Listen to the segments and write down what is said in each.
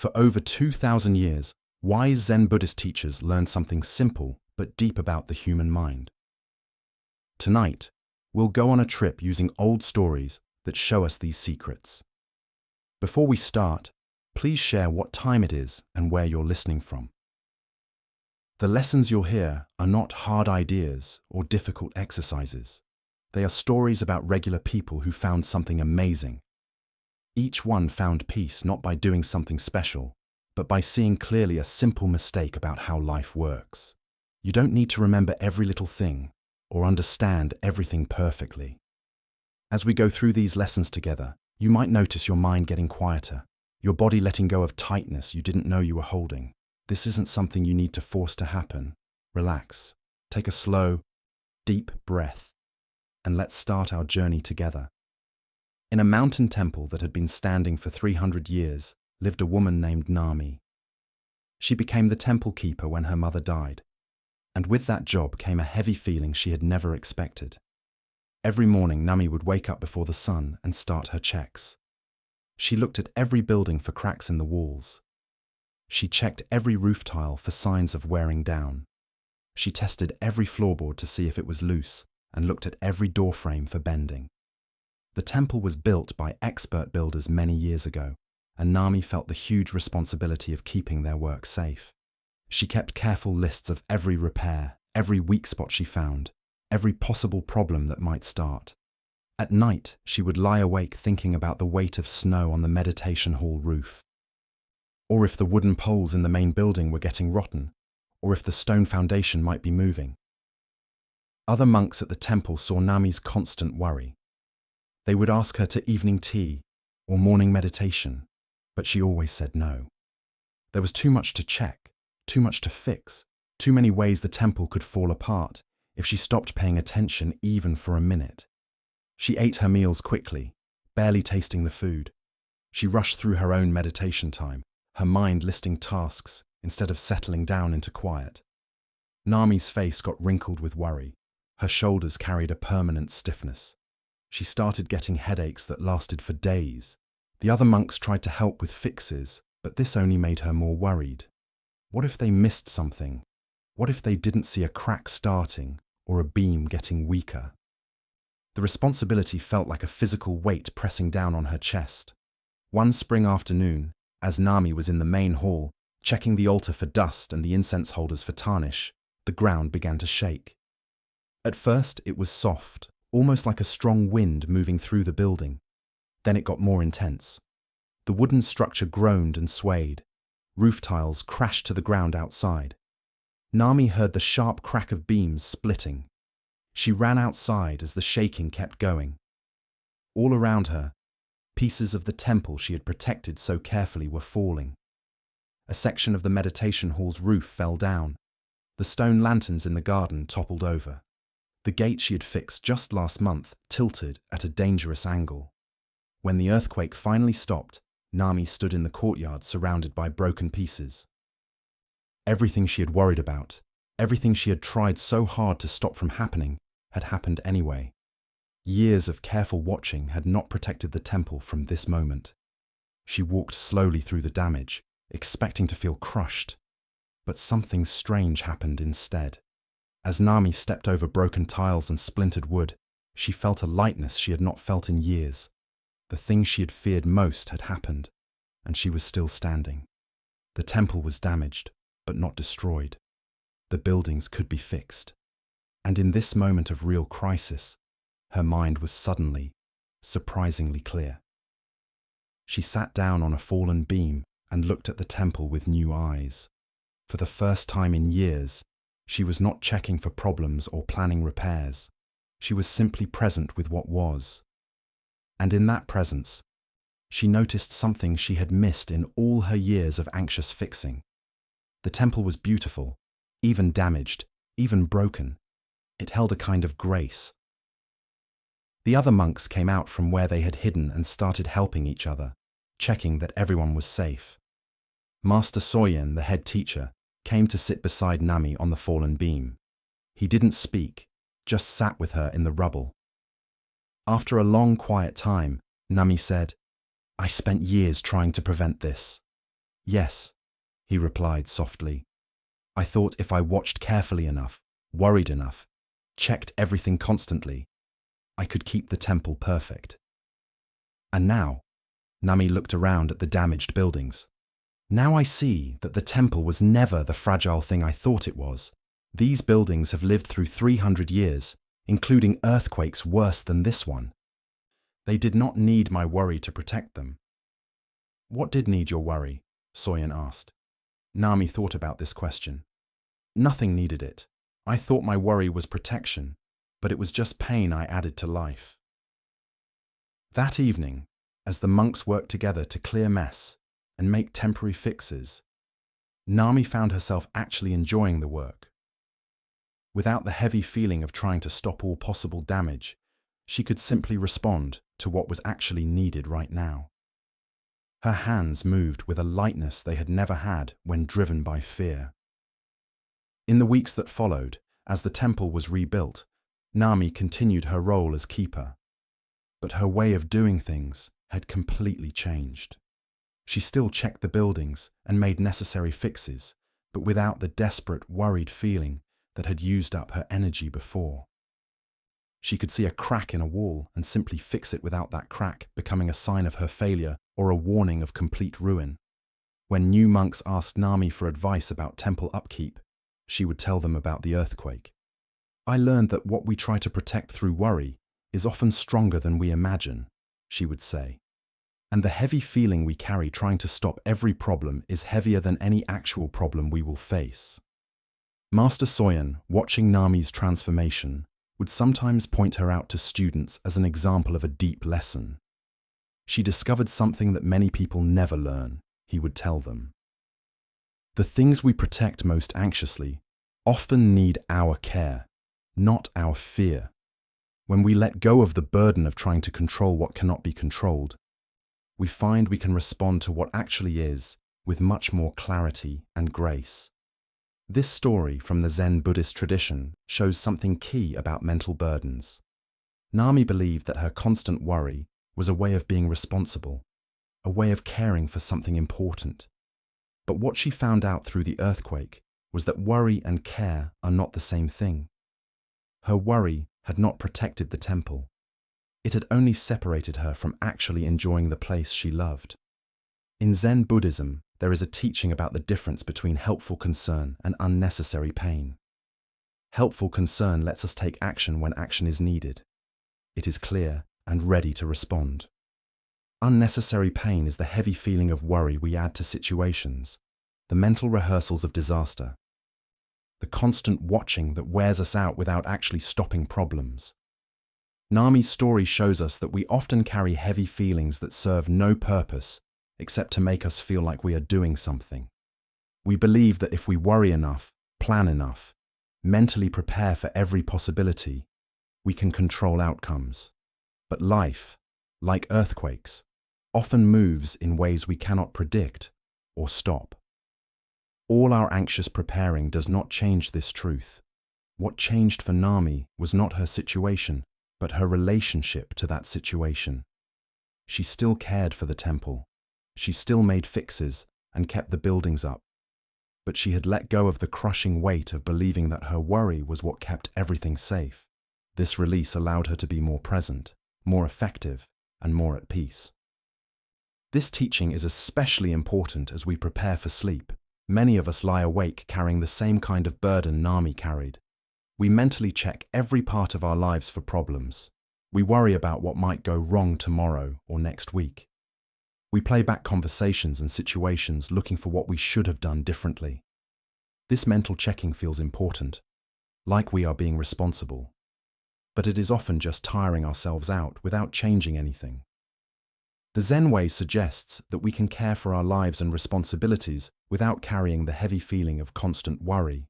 For over 2,000 years, wise Zen Buddhist teachers learned something simple but deep about the human mind. Tonight, we'll go on a trip using old stories that show us these secrets. Before we start, please share what time it is and where you're listening from. The lessons you'll hear are not hard ideas or difficult exercises. They are stories about regular people who found something amazing. Each one found peace not by doing something special, but by seeing clearly a simple mistake about how life works. You don't need to remember every little thing or understand everything perfectly. As we go through these lessons together, you might notice your mind getting quieter, your body letting go of tightness you didn't know you were holding. This isn't something you need to force to happen. Relax, take a slow, deep breath, and let's start our journey together. In a mountain temple that had been standing for 300 years lived a woman named Nami. She became the temple keeper when her mother died, and with that job came a heavy feeling she had never expected. Every morning, Nami would wake up before the sun and start her checks. She looked at every building for cracks in the walls. She checked every roof tile for signs of wearing down. She tested every floorboard to see if it was loose and looked at every doorframe for bending. The temple was built by expert builders many years ago, and Nami felt the huge responsibility of keeping their work safe. She kept careful lists of every repair, every weak spot she found, every possible problem that might start. At night, she would lie awake thinking about the weight of snow on the meditation hall roof, or if the wooden poles in the main building were getting rotten, or if the stone foundation might be moving. Other monks at the temple saw Nami's constant worry. They would ask her to evening tea or morning meditation, but she always said no. There was too much to check, too much to fix, too many ways the temple could fall apart if she stopped paying attention even for a minute. She ate her meals quickly, barely tasting the food. She rushed through her own meditation time, her mind listing tasks instead of settling down into quiet. Nami's face got wrinkled with worry. Her shoulders carried a permanent stiffness. She started getting headaches that lasted for days. The other monks tried to help with fixes, but this only made her more worried. What if they missed something? What if they didn't see a crack starting or a beam getting weaker? The responsibility felt like a physical weight pressing down on her chest. One spring afternoon, as Nami was in the main hall, checking the altar for dust and the incense holders for tarnish, the ground began to shake. At first, it was soft, almost like a strong wind moving through the building. Then it got more intense. The wooden structure groaned and swayed. Roof tiles crashed to the ground outside. Nami heard the sharp crack of beams splitting. She ran outside as the shaking kept going. All around her, pieces of the temple she had protected so carefully were falling. A section of the meditation hall's roof fell down. The stone lanterns in the garden toppled over. The gate she had fixed just last month tilted at a dangerous angle. When the earthquake finally stopped, Nami stood in the courtyard surrounded by broken pieces. Everything she had worried about, everything she had tried so hard to stop from happening, had happened anyway. Years of careful watching had not protected the temple from this moment. She walked slowly through the damage, expecting to feel crushed. But something strange happened instead. As Nami stepped over broken tiles and splintered wood, she felt a lightness she had not felt in years. The thing she had feared most had happened, and she was still standing. The temple was damaged, but not destroyed. The buildings could be fixed. And in this moment of real crisis, her mind was suddenly, surprisingly clear. She sat down on a fallen beam and looked at the temple with new eyes. For the first time in years, she was not checking for problems or planning repairs. She was simply present with what was. And in that presence, she noticed something she had missed in all her years of anxious fixing. The temple was beautiful, even damaged, even broken. It held a kind of grace. The other monks came out from where they had hidden and started helping each other, checking that everyone was safe. Master Soyen, the head teacher, came to sit beside Nami on the fallen beam. He didn't speak, just sat with her in the rubble. After a long, quiet time, Nami said, "I spent years trying to prevent this. Yes, he replied softly. I thought if I watched carefully enough, worried enough, checked everything constantly, I could keep the temple perfect. And now, Nami looked around at the damaged buildings. Now I see that the temple was never the fragile thing I thought it was. These buildings have lived through 300 years, including earthquakes worse than this one. They did not need my worry to protect them. What did need your worry? Soyen asked. Nami thought about this question. Nothing needed it. I thought my worry was protection, but it was just pain I added to life. That evening, as the monks worked together to clear mess and make temporary fixes, Nami found herself actually enjoying the work. Without the heavy feeling of trying to stop all possible damage, she could simply respond to what was actually needed right now. Her hands moved with a lightness they had never had when driven by fear. In the weeks that followed, as the temple was rebuilt, Nami continued her role as keeper. But her way of doing things had completely changed. She still checked the buildings and made necessary fixes, but without the desperate, worried feeling that had used up her energy before. She could see a crack in a wall and simply fix it without that crack becoming a sign of her failure or a warning of complete ruin. When new monks asked Nami for advice about temple upkeep, she would tell them about the earthquake. I learned that what we try to protect through worry is often stronger than we imagine, she would say. And the heavy feeling we carry trying to stop every problem is heavier than any actual problem we will face. Master Soyen, watching Nami's transformation, would sometimes point her out to students as an example of a deep lesson. She discovered something that many people never learn, he would tell them. The things we protect most anxiously often need our care, not our fear. When we let go of the burden of trying to control what cannot be controlled, we find we can respond to what actually is with much more clarity and grace. This story from the Zen Buddhist tradition shows something key about mental burdens. Nami believed that her constant worry was a way of being responsible, a way of caring for something important. But what she found out through the earthquake was that worry and care are not the same thing. Her worry had not protected the temple. It had only separated her from actually enjoying the place she loved. In Zen Buddhism, there is a teaching about the difference between helpful concern and unnecessary pain. Helpful concern lets us take action when action is needed. It is clear and ready to respond. Unnecessary pain is the heavy feeling of worry we add to situations, the mental rehearsals of disaster, the constant watching that wears us out without actually stopping problems. Nami's story shows us that we often carry heavy feelings that serve no purpose except to make us feel like we are doing something. We believe that if we worry enough, plan enough, mentally prepare for every possibility, we can control outcomes. But life, like earthquakes, often moves in ways we cannot predict or stop. All our anxious preparing does not change this truth. What changed for Nami was not her situation, but her relationship to that situation. She still cared for the temple. She still made fixes and kept the buildings up. But she had let go of the crushing weight of believing that her worry was what kept everything safe. This release allowed her to be more present, more effective, and more at peace. This teaching is especially important as we prepare for sleep. Many of us lie awake carrying the same kind of burden Nami carried. We mentally check every part of our lives for problems. We worry about what might go wrong tomorrow or next week. We play back conversations and situations looking for what we should have done differently. This mental checking feels important, like we are being responsible. But it is often just tiring ourselves out without changing anything. The Zen way suggests that we can care for our lives and responsibilities without carrying the heavy feeling of constant worry.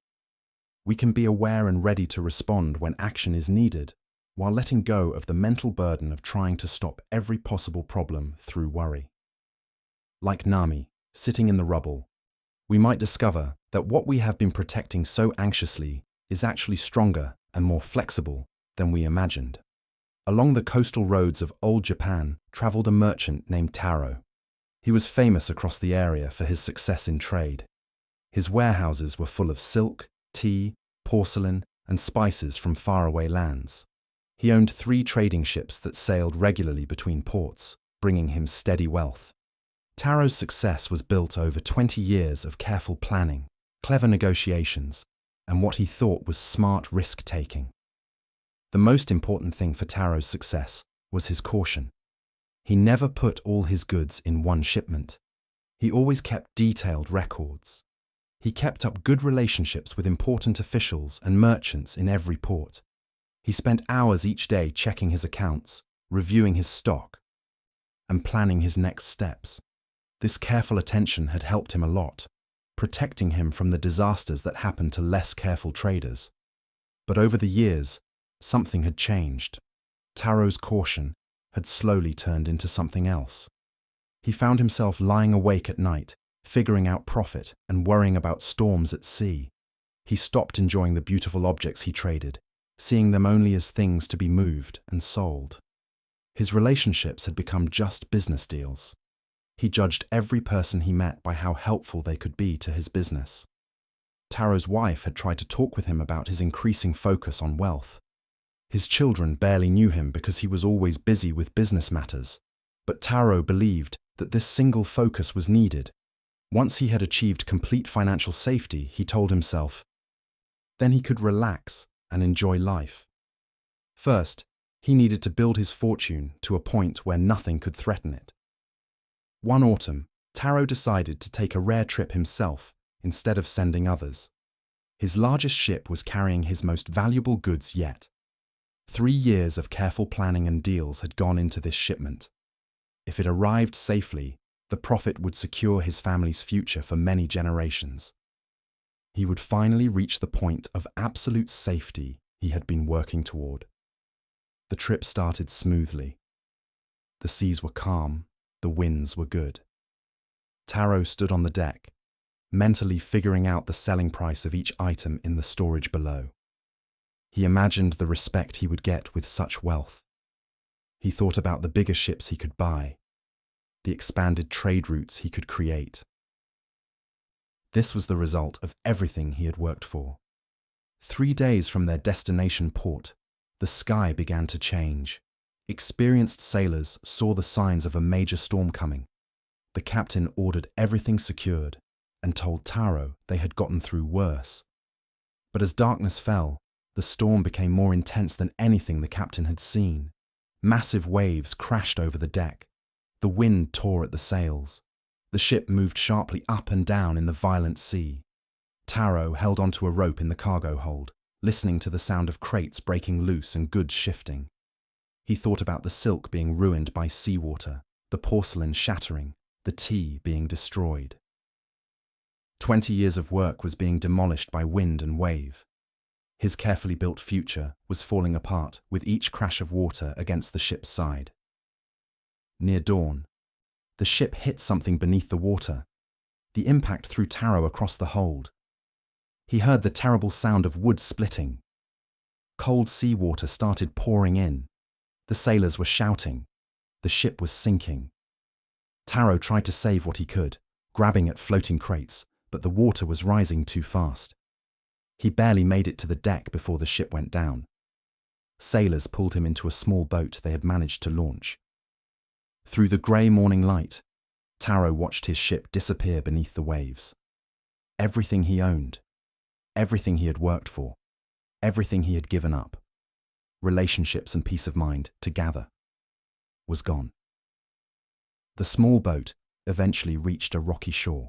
We can be aware and ready to respond when action is needed, while letting go of the mental burden of trying to stop every possible problem through worry. Like Nami, sitting in the rubble, we might discover that what we have been protecting so anxiously is actually stronger and more flexible than we imagined. Along the coastal roads of old Japan traveled a merchant named Taro. He was famous across the area for his success in trade. His warehouses were full of silk, tea, porcelain, and spices from faraway lands. He owned 3 trading ships that sailed regularly between ports, bringing him steady wealth. Taro's success was built over 20 years of careful planning, clever negotiations, and what he thought was smart risk-taking. The most important thing for Taro's success was his caution. He never put all his goods in one shipment. He always kept detailed records. He kept up good relationships with important officials and merchants in every port. He spent hours each day checking his accounts, reviewing his stock, and planning his next steps. This careful attention had helped him a lot, protecting him from the disasters that happened to less careful traders. But over the years, something had changed. Taro's caution had slowly turned into something else. He found himself lying awake at night, figuring out profit and worrying about storms at sea. He stopped enjoying the beautiful objects he traded, seeing them only as things to be moved and sold. His relationships had become just business deals. He judged every person he met by how helpful they could be to his business. Taro's wife had tried to talk with him about his increasing focus on wealth. His children barely knew him because he was always busy with business matters, but Taro believed that this single focus was needed. Once he had achieved complete financial safety, he told himself, then he could relax and enjoy life. First, he needed to build his fortune to a point where nothing could threaten it. One autumn, Taro decided to take a rare trip himself instead of sending others. His largest ship was carrying his most valuable goods yet. 3 years of careful planning and deals had gone into this shipment. If it arrived safely, the profit would secure his family's future for many generations. He would finally reach the point of absolute safety he had been working toward. The trip started smoothly. The seas were calm, the winds were good. Taro stood on the deck, mentally figuring out the selling price of each item in the storage below. He imagined the respect he would get with such wealth. He thought about the bigger ships he could buy, the expanded trade routes he could create. This was the result of everything he had worked for. 3 days from their destination port, the sky began to change. Experienced sailors saw the signs of a major storm coming. The captain ordered everything secured and told Taro they had gotten through worse. But as darkness fell, the storm became more intense than anything the captain had seen. Massive waves crashed over the deck. The wind tore at the sails. The ship moved sharply up and down in the violent sea. Taro held onto a rope in the cargo hold, listening to the sound of crates breaking loose and goods shifting. He thought about the silk being ruined by seawater, the porcelain shattering, the tea being destroyed. 20 years of work was being demolished by wind and wave. His carefully built future was falling apart with each crash of water against the ship's side. Near dawn, the ship hit something beneath the water. The impact threw Taro across the hold. He heard the terrible sound of wood splitting. Cold seawater started pouring in. The sailors were shouting. The ship was sinking. Taro tried to save what he could, grabbing at floating crates, but the water was rising too fast. He barely made it to the deck before the ship went down. Sailors pulled him into a small boat they had managed to launch. Through the grey morning light, Taro watched his ship disappear beneath the waves. Everything he owned, everything he had worked for, everything he had given up, relationships and peace of mind to gather, was gone. The small boat eventually reached a rocky shore.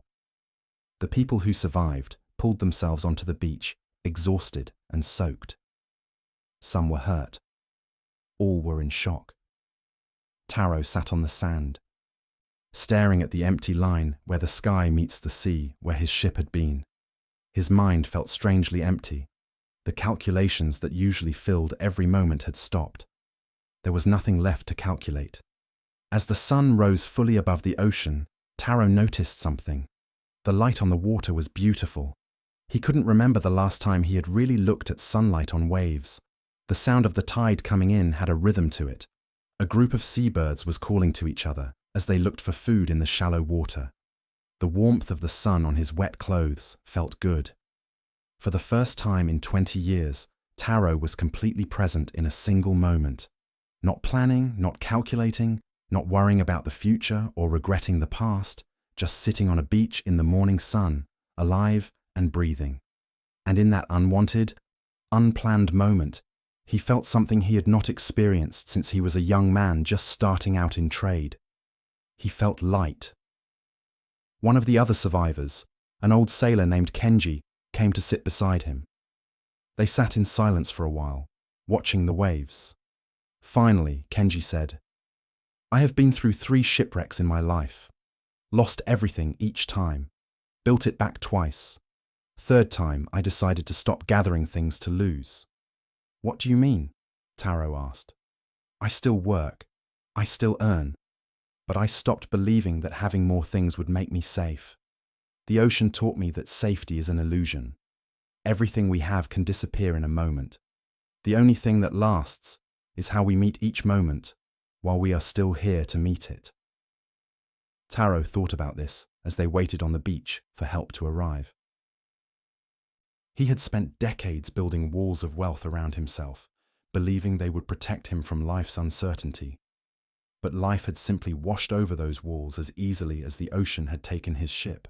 The people who survived pulled themselves onto the beach, exhausted and soaked. Some were hurt. All were in shock. Taro sat on the sand, staring at the empty line where the sky meets the sea where his ship had been. His mind felt strangely empty. The calculations that usually filled every moment had stopped. There was nothing left to calculate. As the sun rose fully above the ocean, Taro noticed something. The light on the water was beautiful. He couldn't remember the last time he had really looked at sunlight on waves. The sound of the tide coming in had a rhythm to it. A group of seabirds was calling to each other, as they looked for food in the shallow water. The warmth of the sun on his wet clothes felt good. For the first time in 20 years, Taro was completely present in a single moment. Not planning, not calculating, not worrying about the future or regretting the past, just sitting on a beach in the morning sun, alive and breathing. And in that unwanted, unplanned moment, he felt something he had not experienced since he was a young man just starting out in trade. He felt light. One of the other survivors, an old sailor named Kenji, came to sit beside him. They sat in silence for a while, watching the waves. Finally, Kenji said, "I have been through 3 shipwrecks in my life. Lost everything each time. Built it back twice. Third time, I decided to stop gathering things to lose." "What do you mean?" Taro asked. "I still work. I still earn. But I stopped believing that having more things would make me safe. The ocean taught me that safety is an illusion. Everything we have can disappear in a moment. The only thing that lasts is how we meet each moment while we are still here to meet it." Taro thought about this as they waited on the beach for help to arrive. He had spent decades building walls of wealth around himself, believing they would protect him from life's uncertainty. But life had simply washed over those walls as easily as the ocean had taken his ship.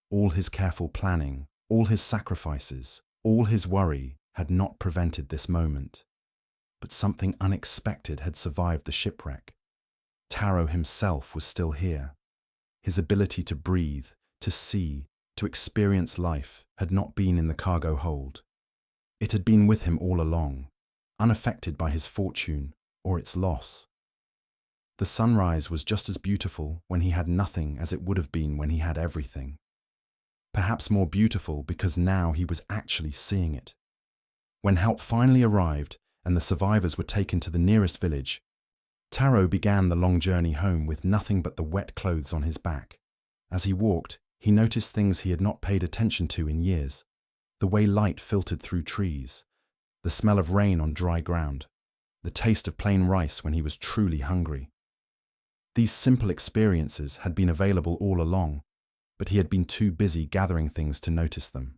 All his careful planning, all his sacrifices, all his worry had not prevented this moment. But something unexpected had survived the shipwreck. Taro himself was still here. His ability to breathe, to see, to experience life had not been in the cargo hold. It had been with him all along, unaffected by his fortune or its loss. The sunrise was just as beautiful when he had nothing as it would have been when he had everything. Perhaps more beautiful because now he was actually seeing it. When help finally arrived and the survivors were taken to the nearest village, Taro began the long journey home with nothing but the wet clothes on his back. As he walked, he noticed things he had not paid attention to in years. The way light filtered through trees, the smell of rain on dry ground, the taste of plain rice when he was truly hungry. These simple experiences had been available all along, but he had been too busy gathering things to notice them.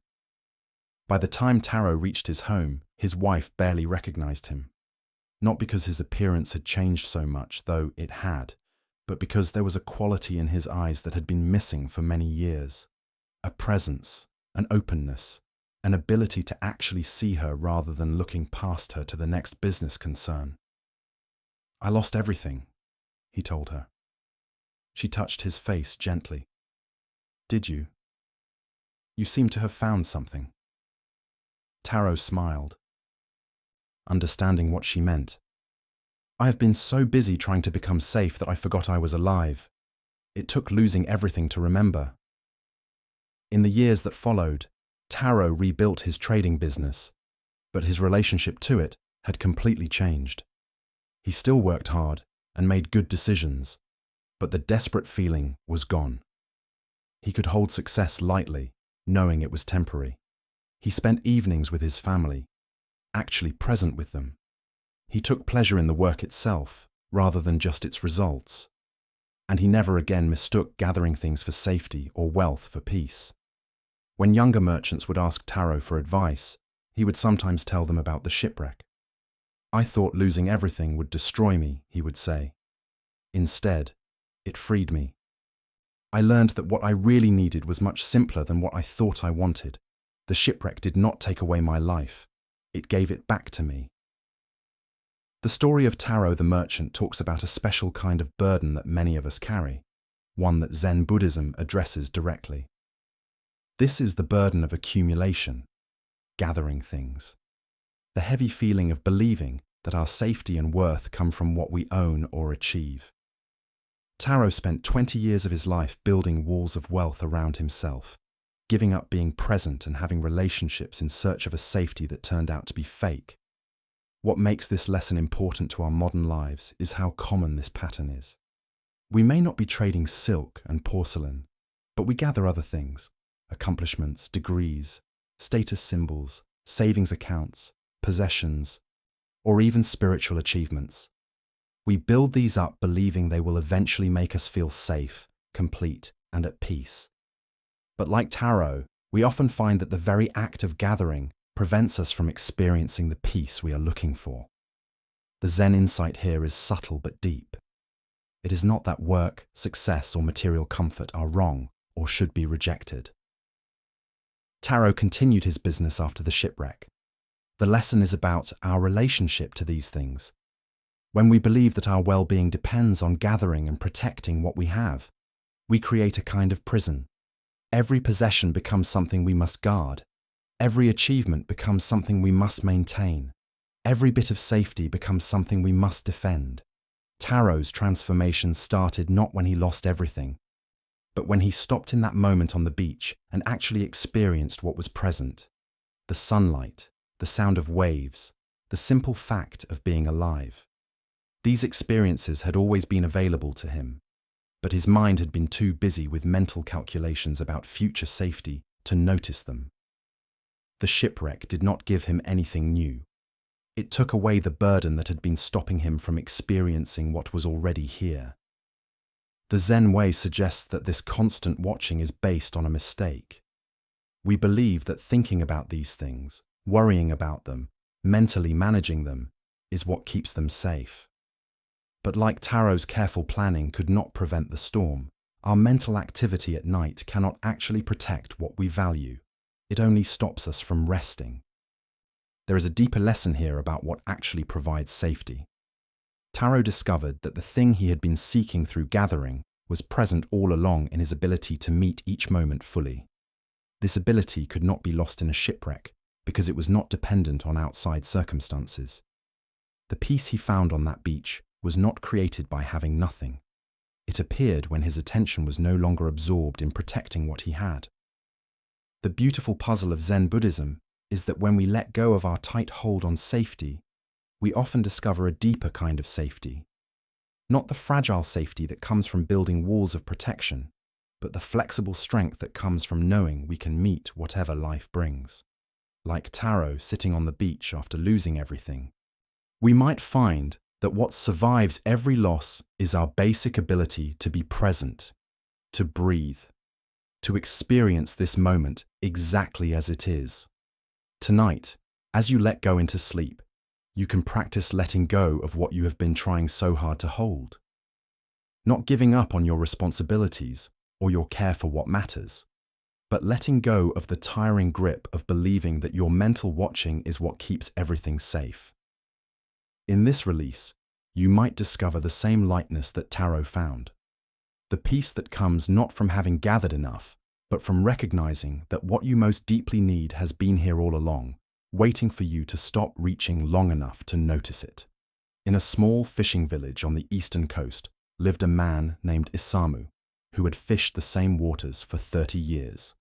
By the time Taro reached his home, his wife barely recognized him. Not because his appearance had changed so much, though it had, but because there was a quality in his eyes that had been missing for many years. A presence, an openness, an ability to actually see her rather than looking past her to the next business concern. "I lost everything," he told her. She touched his face gently. "Did you? You seem to have found something." Taro smiled, understanding what she meant. "I have been so busy trying to become safe that I forgot I was alive. It took losing everything to remember." In the years that followed, Taro rebuilt his trading business, but his relationship to it had completely changed. He still worked hard and made good decisions, but the desperate feeling was gone. He could hold success lightly, knowing it was temporary. He spent evenings with his family, actually present with them. He took pleasure in the work itself, rather than just its results. And he never again mistook gathering things for safety or wealth for peace. When younger merchants would ask Taro for advice, he would sometimes tell them about the shipwreck. "I thought losing everything would destroy me," he would say. "Instead, it freed me. I learned that what I really needed was much simpler than what I thought I wanted. The shipwreck did not take away my life. It gave it back to me." The story of Taro the merchant talks about a special kind of burden that many of us carry, one that Zen Buddhism addresses directly. This is the burden of accumulation, gathering things. The heavy feeling of believing that our safety and worth come from what we own or achieve. Taro spent 20 years of his life building walls of wealth around himself, giving up being present and having relationships in search of a safety that turned out to be fake. What makes this lesson important to our modern lives is how common this pattern is. We may not be trading silk and porcelain, but we gather other things: accomplishments, degrees, status symbols, savings accounts, possessions, or even spiritual achievements. We build these up believing they will eventually make us feel safe, complete, and at peace. But like taro, we often find that the very act of gathering prevents us from experiencing the peace we are looking for. The Zen insight here is subtle but deep. It is not that work, success, or material comfort are wrong or should be rejected. Taro continued his business after the shipwreck. The lesson is about our relationship to these things. When we believe that our well-being depends on gathering and protecting what we have, we create a kind of prison. Every possession becomes something we must guard. Every achievement becomes something we must maintain. Every bit of safety becomes something we must defend. Taro's transformation started not when he lost everything, but when he stopped in that moment on the beach and actually experienced what was present. The sunlight, the sound of waves, the simple fact of being alive. These experiences had always been available to him, but his mind had been too busy with mental calculations about future safety to notice them. The shipwreck did not give him anything new. It took away the burden that had been stopping him from experiencing what was already here. The Zen way suggests that this constant watching is based on a mistake. We believe that thinking about these things, worrying about them, mentally managing them, is what keeps them safe. But like Taro's careful planning could not prevent the storm, our mental activity at night cannot actually protect what we value. It only stops us from resting. There is a deeper lesson here about what actually provides safety. Taro discovered that the thing he had been seeking through gathering was present all along in his ability to meet each moment fully. This ability could not be lost in a shipwreck because it was not dependent on outside circumstances. The peace he found on that beach was not created by having nothing. It appeared when his attention was no longer absorbed in protecting what he had. The beautiful puzzle of Zen Buddhism is that when we let go of our tight hold on safety, we often discover a deeper kind of safety. Not the fragile safety that comes from building walls of protection, but the flexible strength that comes from knowing we can meet whatever life brings. Like Taro sitting on the beach after losing everything, we might find that what survives every loss is our basic ability to be present, to breathe, to experience this moment exactly as it is. Tonight, as you let go into sleep, you can practice letting go of what you have been trying so hard to hold. Not giving up on your responsibilities or your care for what matters, but letting go of the tiring grip of believing that your mental watching is what keeps everything safe. In this release, you might discover the same lightness that Taro found. The peace that comes not from having gathered enough, but from recognizing that what you most deeply need has been here all along, waiting for you to stop reaching long enough to notice it. In a small fishing village on the eastern coast lived a man named Isamu, who had fished the same waters for 30 years.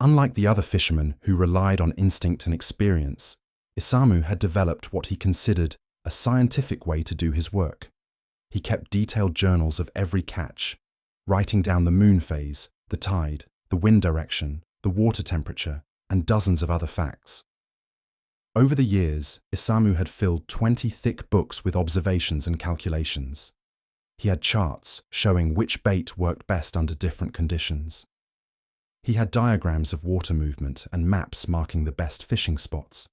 Unlike the other fishermen who relied on instinct and experience, Isamu had developed what he considered a scientific way to do his work. He kept detailed journals of every catch, writing down the moon phase, the tide, the wind direction, the water temperature, and dozens of other facts. Over the years, Isamu had filled 20 thick books with observations and calculations. He had charts showing which bait worked best under different conditions. He had diagrams of water movement and maps marking the best fishing spots.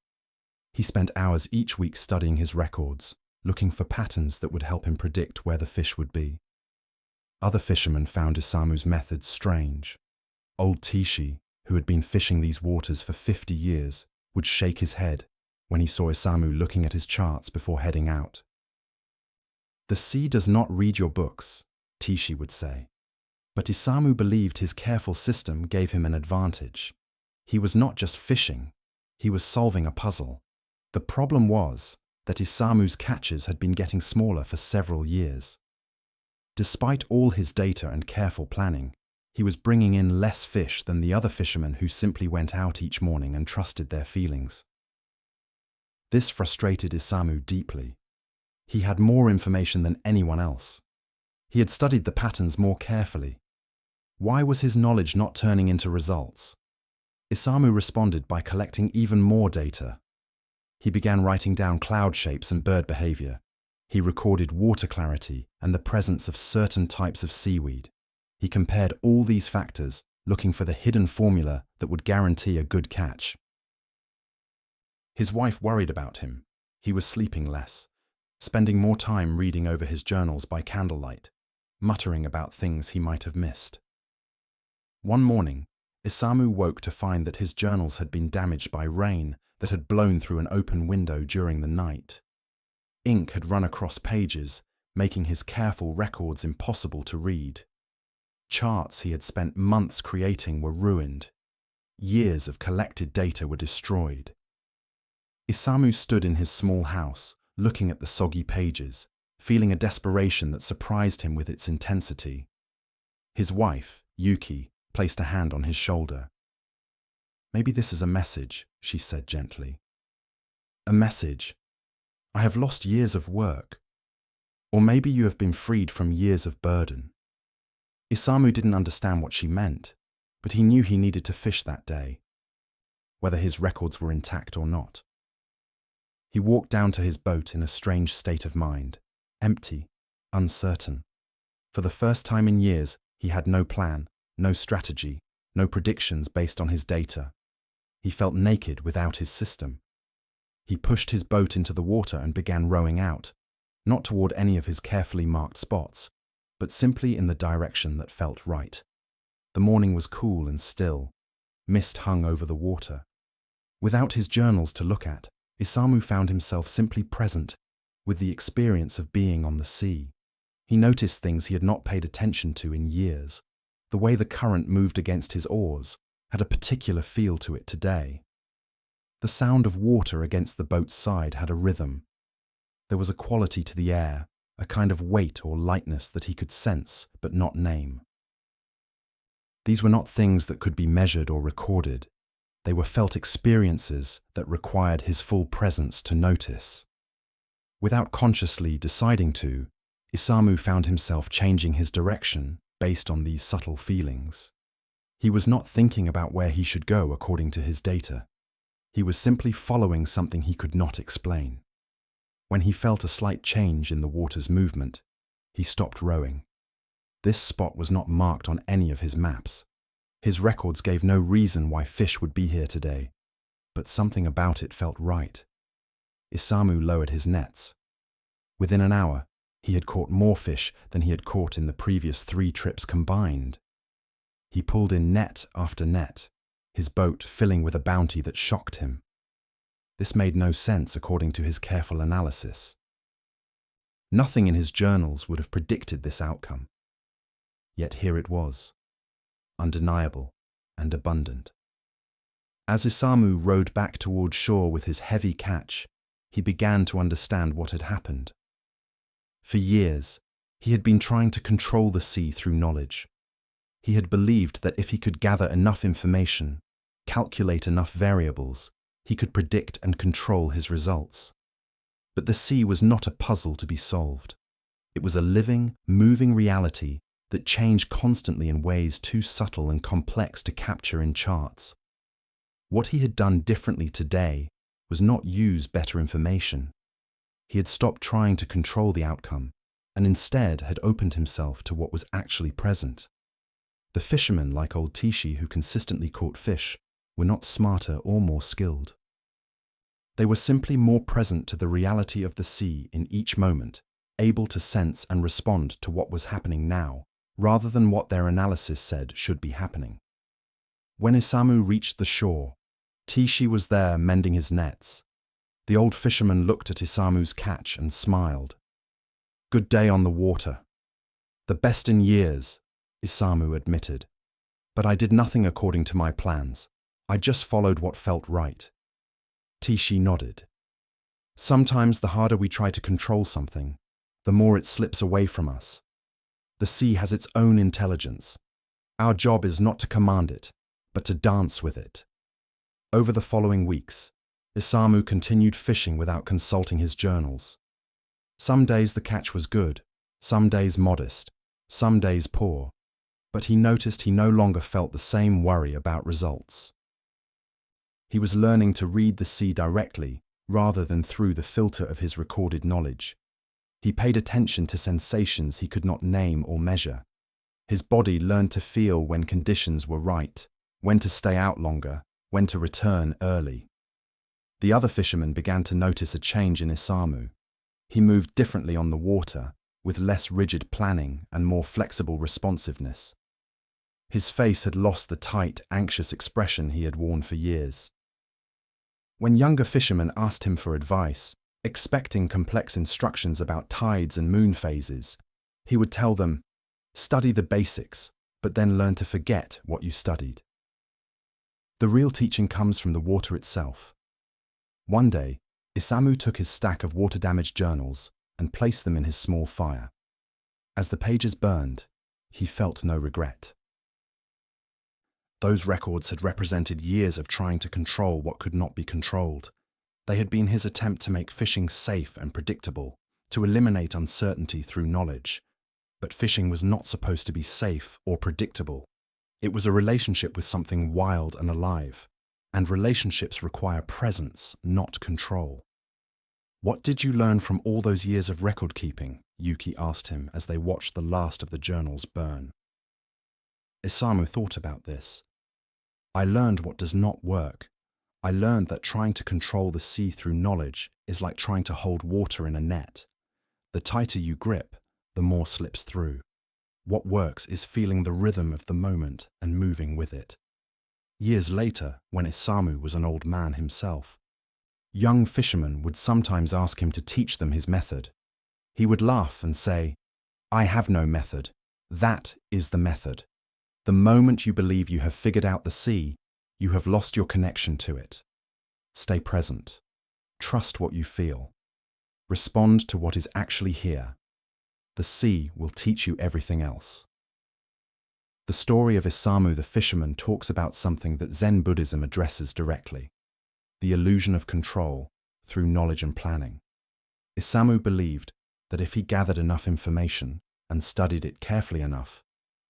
He spent hours each week studying his records, looking for patterns that would help him predict where the fish would be. Other fishermen found Isamu's methods strange. Old Tishi, who had been fishing these waters for 50 years, would shake his head when he saw Isamu looking at his charts before heading out. "The sea does not read your books," Tishi would say. But Isamu believed his careful system gave him an advantage. He was not just fishing, he was solving a puzzle. The problem was that Isamu's catches had been getting smaller for several years. Despite all his data and careful planning, he was bringing in less fish than the other fishermen who simply went out each morning and trusted their feelings. This frustrated Isamu deeply. He had more information than anyone else. He had studied the patterns more carefully. Why was his knowledge not turning into results? Isamu responded by collecting even more data. He began writing down cloud shapes and bird behavior, He recorded water clarity and the presence of certain types of seaweed. He compared all these factors, looking for the hidden formula that would guarantee a good catch. His wife worried about him. He was sleeping less, spending more time reading over his journals by candlelight, muttering about things he might have missed. One morning, Isamu woke to find that his journals had been damaged by rain that had blown through an open window during the night. Ink had run across pages, making his careful records impossible to read. Charts he had spent months creating were ruined. Years of collected data were destroyed. Isamu stood in his small house, looking at the soggy pages, feeling a desperation that surprised him with its intensity. His wife, Yuki, placed a hand on his shoulder. "Maybe this is a message," she said gently. "A message. I have lost years of work. Or maybe you have been freed from years of burden." Isamu didn't understand what she meant, but he knew he needed to fish that day, whether his records were intact or not. He walked down to his boat in a strange state of mind, empty, uncertain. For the first time in years, he had no plan, no strategy, no predictions based on his data. He felt naked without his system. He pushed his boat into the water and began rowing out, not toward any of his carefully marked spots, but simply in the direction that felt right. The morning was cool and still. Mist hung over the water. Without his journals to look at, Isamu found himself simply present with the experience of being on the sea. He noticed things he had not paid attention to in years. The way the current moved against his oars had a particular feel to it today. The sound of water against the boat's side had a rhythm. There was a quality to the air, a kind of weight or lightness that he could sense but not name. These were not things that could be measured or recorded. They were felt experiences that required his full presence to notice. Without consciously deciding to, Isamu found himself changing his direction based on these subtle feelings. He was not thinking about where he should go according to his data. He was simply following something he could not explain. When he felt a slight change in the water's movement, he stopped rowing. This spot was not marked on any of his maps. His records gave no reason why fish would be here today, but something about it felt right. Isamu lowered his nets. Within an hour, he had caught more fish than he had caught in the previous 3 trips combined. He pulled in net after net, his boat filling with a bounty that shocked him. This made no sense according to his careful analysis. Nothing in his journals would have predicted this outcome. Yet here it was, undeniable and abundant. As Isamu rowed back toward shore with his heavy catch, he began to understand what had happened. For years, he had been trying to control the sea through knowledge. He had believed that if he could gather enough information, calculate enough variables, he could predict and control his results. But the sea was not a puzzle to be solved. It was a living, moving reality that changed constantly in ways too subtle and complex to capture in charts. What he had done differently today was not use better information. He had stopped trying to control the outcome and instead had opened himself to what was actually present. The fishermen like old Tishi who consistently caught fish were not smarter or more skilled. They were simply more present to the reality of the sea in each moment, able to sense and respond to what was happening now, rather than what their analysis said should be happening. When Isamu reached the shore, Tishi was there mending his nets. The old fisherman looked at Isamu's catch and smiled. "Good day on the water." "The best in years," Isamu admitted. "But I did nothing according to my plans. I just followed what felt right." Tishi nodded. "Sometimes the harder we try to control something, the more it slips away from us. The sea has its own intelligence. Our job is not to command it, but to dance with it." Over the following weeks, Isamu continued fishing without consulting his journals. Some days the catch was good, some days modest, some days poor, but he noticed he no longer felt the same worry about results. He was learning to read the sea directly rather than through the filter of his recorded knowledge. He paid attention to sensations he could not name or measure. His body learned to feel when conditions were right, when to stay out longer, when to return early. The other fishermen began to notice a change in Isamu. He moved differently on the water, with less rigid planning and more flexible responsiveness. His face had lost the tight, anxious expression he had worn for years. When younger fishermen asked him for advice, expecting complex instructions about tides and moon phases, he would tell them, "Study the basics, but then learn to forget what you studied." The real teaching comes from the water itself. One day, Isamu took his stack of water-damaged journals and placed them in his small fire. As the pages burned, he felt no regret. Those records had represented years of trying to control what could not be controlled. They had been his attempt to make fishing safe and predictable, to eliminate uncertainty through knowledge. But fishing was not supposed to be safe or predictable. It was a relationship with something wild and alive, and relationships require presence, not control. "What did you learn from all those years of record-keeping?" Yuki asked him as they watched the last of the journals burn. Isamu thought about this. "I learned what does not work. I learned that trying to control the sea through knowledge is like trying to hold water in a net. The tighter you grip, the more slips through. What works is feeling the rhythm of the moment and moving with it." Years later, when Isamu was an old man himself, young fishermen would sometimes ask him to teach them his method. He would laugh and say, "I have no method. That is the method. The moment you believe you have figured out the sea, you have lost your connection to it. Stay present. Trust what you feel. Respond to what is actually here. The sea will teach you everything else." The story of Isamu the fisherman talks about something that Zen Buddhism addresses directly: the illusion of control through knowledge and planning. Isamu believed that if he gathered enough information and studied it carefully enough,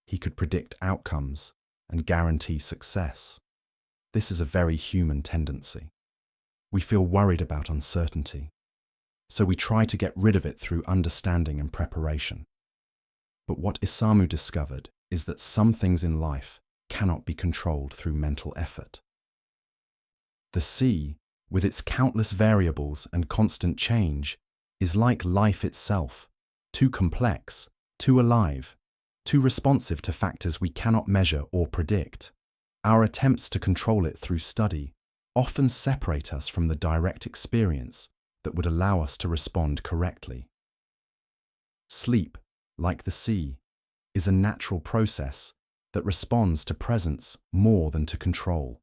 he could predict outcomes and guarantee success. This is a very human tendency. We feel worried about uncertainty, so we try to get rid of it through understanding and preparation. But what Isamu discovered is that some things in life cannot be controlled through mental effort. The sea, with its countless variables and constant change, is like life itself, too complex, too alive, too responsive to factors we cannot measure or predict. Our attempts to control it through study often separate us from the direct experience that would allow us to respond correctly. Sleep, like the sea, is a natural process that responds to presence more than to control.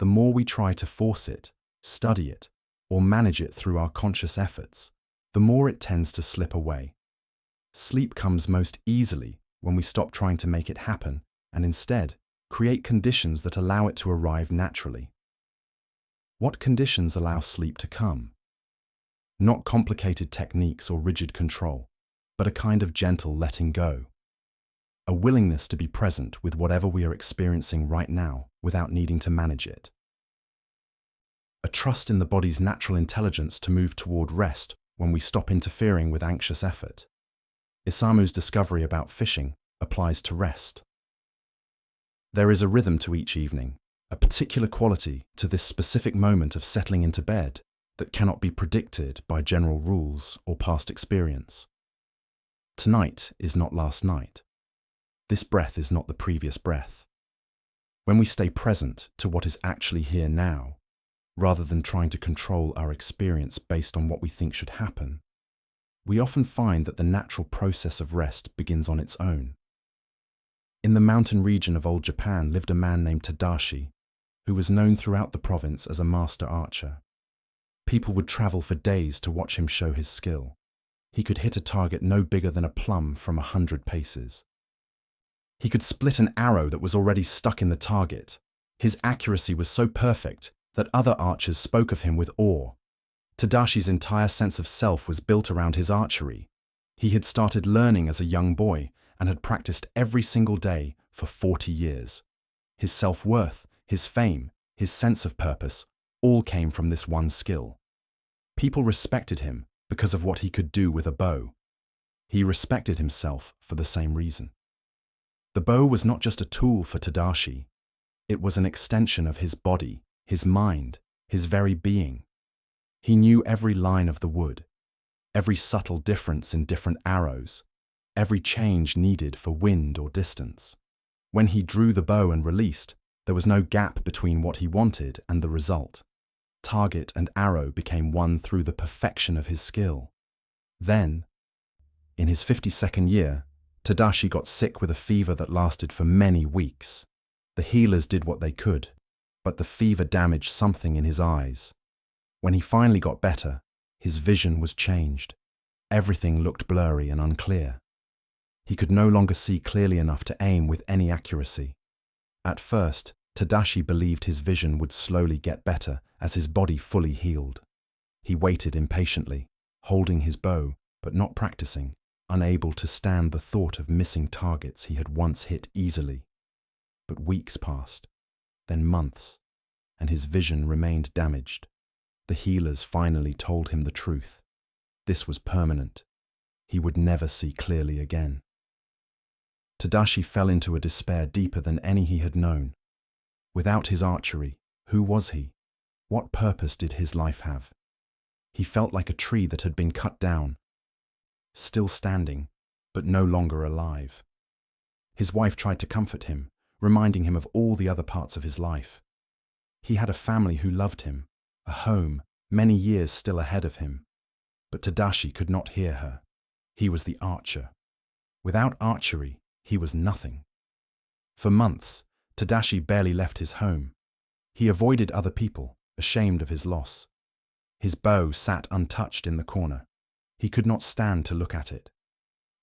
The more we try to force it, study it, or manage it through our conscious efforts, the more it tends to slip away. Sleep comes most easily when we stop trying to make it happen and instead create conditions that allow it to arrive naturally. What conditions allow sleep to come? Not complicated techniques or rigid control, but a kind of gentle letting go. A willingness to be present with whatever we are experiencing right now without needing to manage it. A trust in the body's natural intelligence to move toward rest when we stop interfering with anxious effort. Isamu's discovery about fishing applies to rest. There is a rhythm to each evening, a particular quality to this specific moment of settling into bed that cannot be predicted by general rules or past experience. Tonight is not last night. This breath is not the previous breath. When we stay present to what is actually here now, rather than trying to control our experience based on what we think should happen, we often find that the natural process of rest begins on its own. In the mountain region of old Japan lived a man named Tadashi, who was known throughout the province as a master archer. People would travel for days to watch him show his skill. He could hit a target no bigger than a plum from 100 paces. He could split an arrow that was already stuck in the target. His accuracy was so perfect that other archers spoke of him with awe. Tadashi's entire sense of self was built around his archery. He had started learning as a young boy and had practiced every single day for 40 years. His self-worth, his fame, his sense of purpose, all came from this one skill. People respected him because of what he could do with a bow. He respected himself for the same reason. The bow was not just a tool for Tadashi. It was an extension of his body, his mind, his very being. He knew every line of the wood, every subtle difference in different arrows, every change needed for wind or distance. When he drew the bow and released, there was no gap between what he wanted and the result. Target and arrow became one through the perfection of his skill. Then, in his 52nd year, Tadashi got sick with a fever that lasted for many weeks. The healers did what they could, but the fever damaged something in his eyes. When he finally got better, his vision was changed. Everything looked blurry and unclear. He could no longer see clearly enough to aim with any accuracy. At first, Tadashi believed his vision would slowly get better as his body fully healed. He waited impatiently, holding his bow, but not practicing, unable to stand the thought of missing targets he had once hit easily. But weeks passed, then months, and his vision remained damaged. The healers finally told him the truth. This was permanent. He would never see clearly again. Tadashi fell into a despair deeper than any he had known. Without his archery, who was he? What purpose did his life have? He felt like a tree that had been cut down, still standing, but no longer alive. His wife tried to comfort him, reminding him of all the other parts of his life. He had a family who loved him, a home, many years still ahead of him. But Tadashi could not hear her. He was the archer. Without archery, he was nothing. For months, Tadashi barely left his home. He avoided other people, ashamed of his loss. His bow sat untouched in the corner. He could not stand to look at it.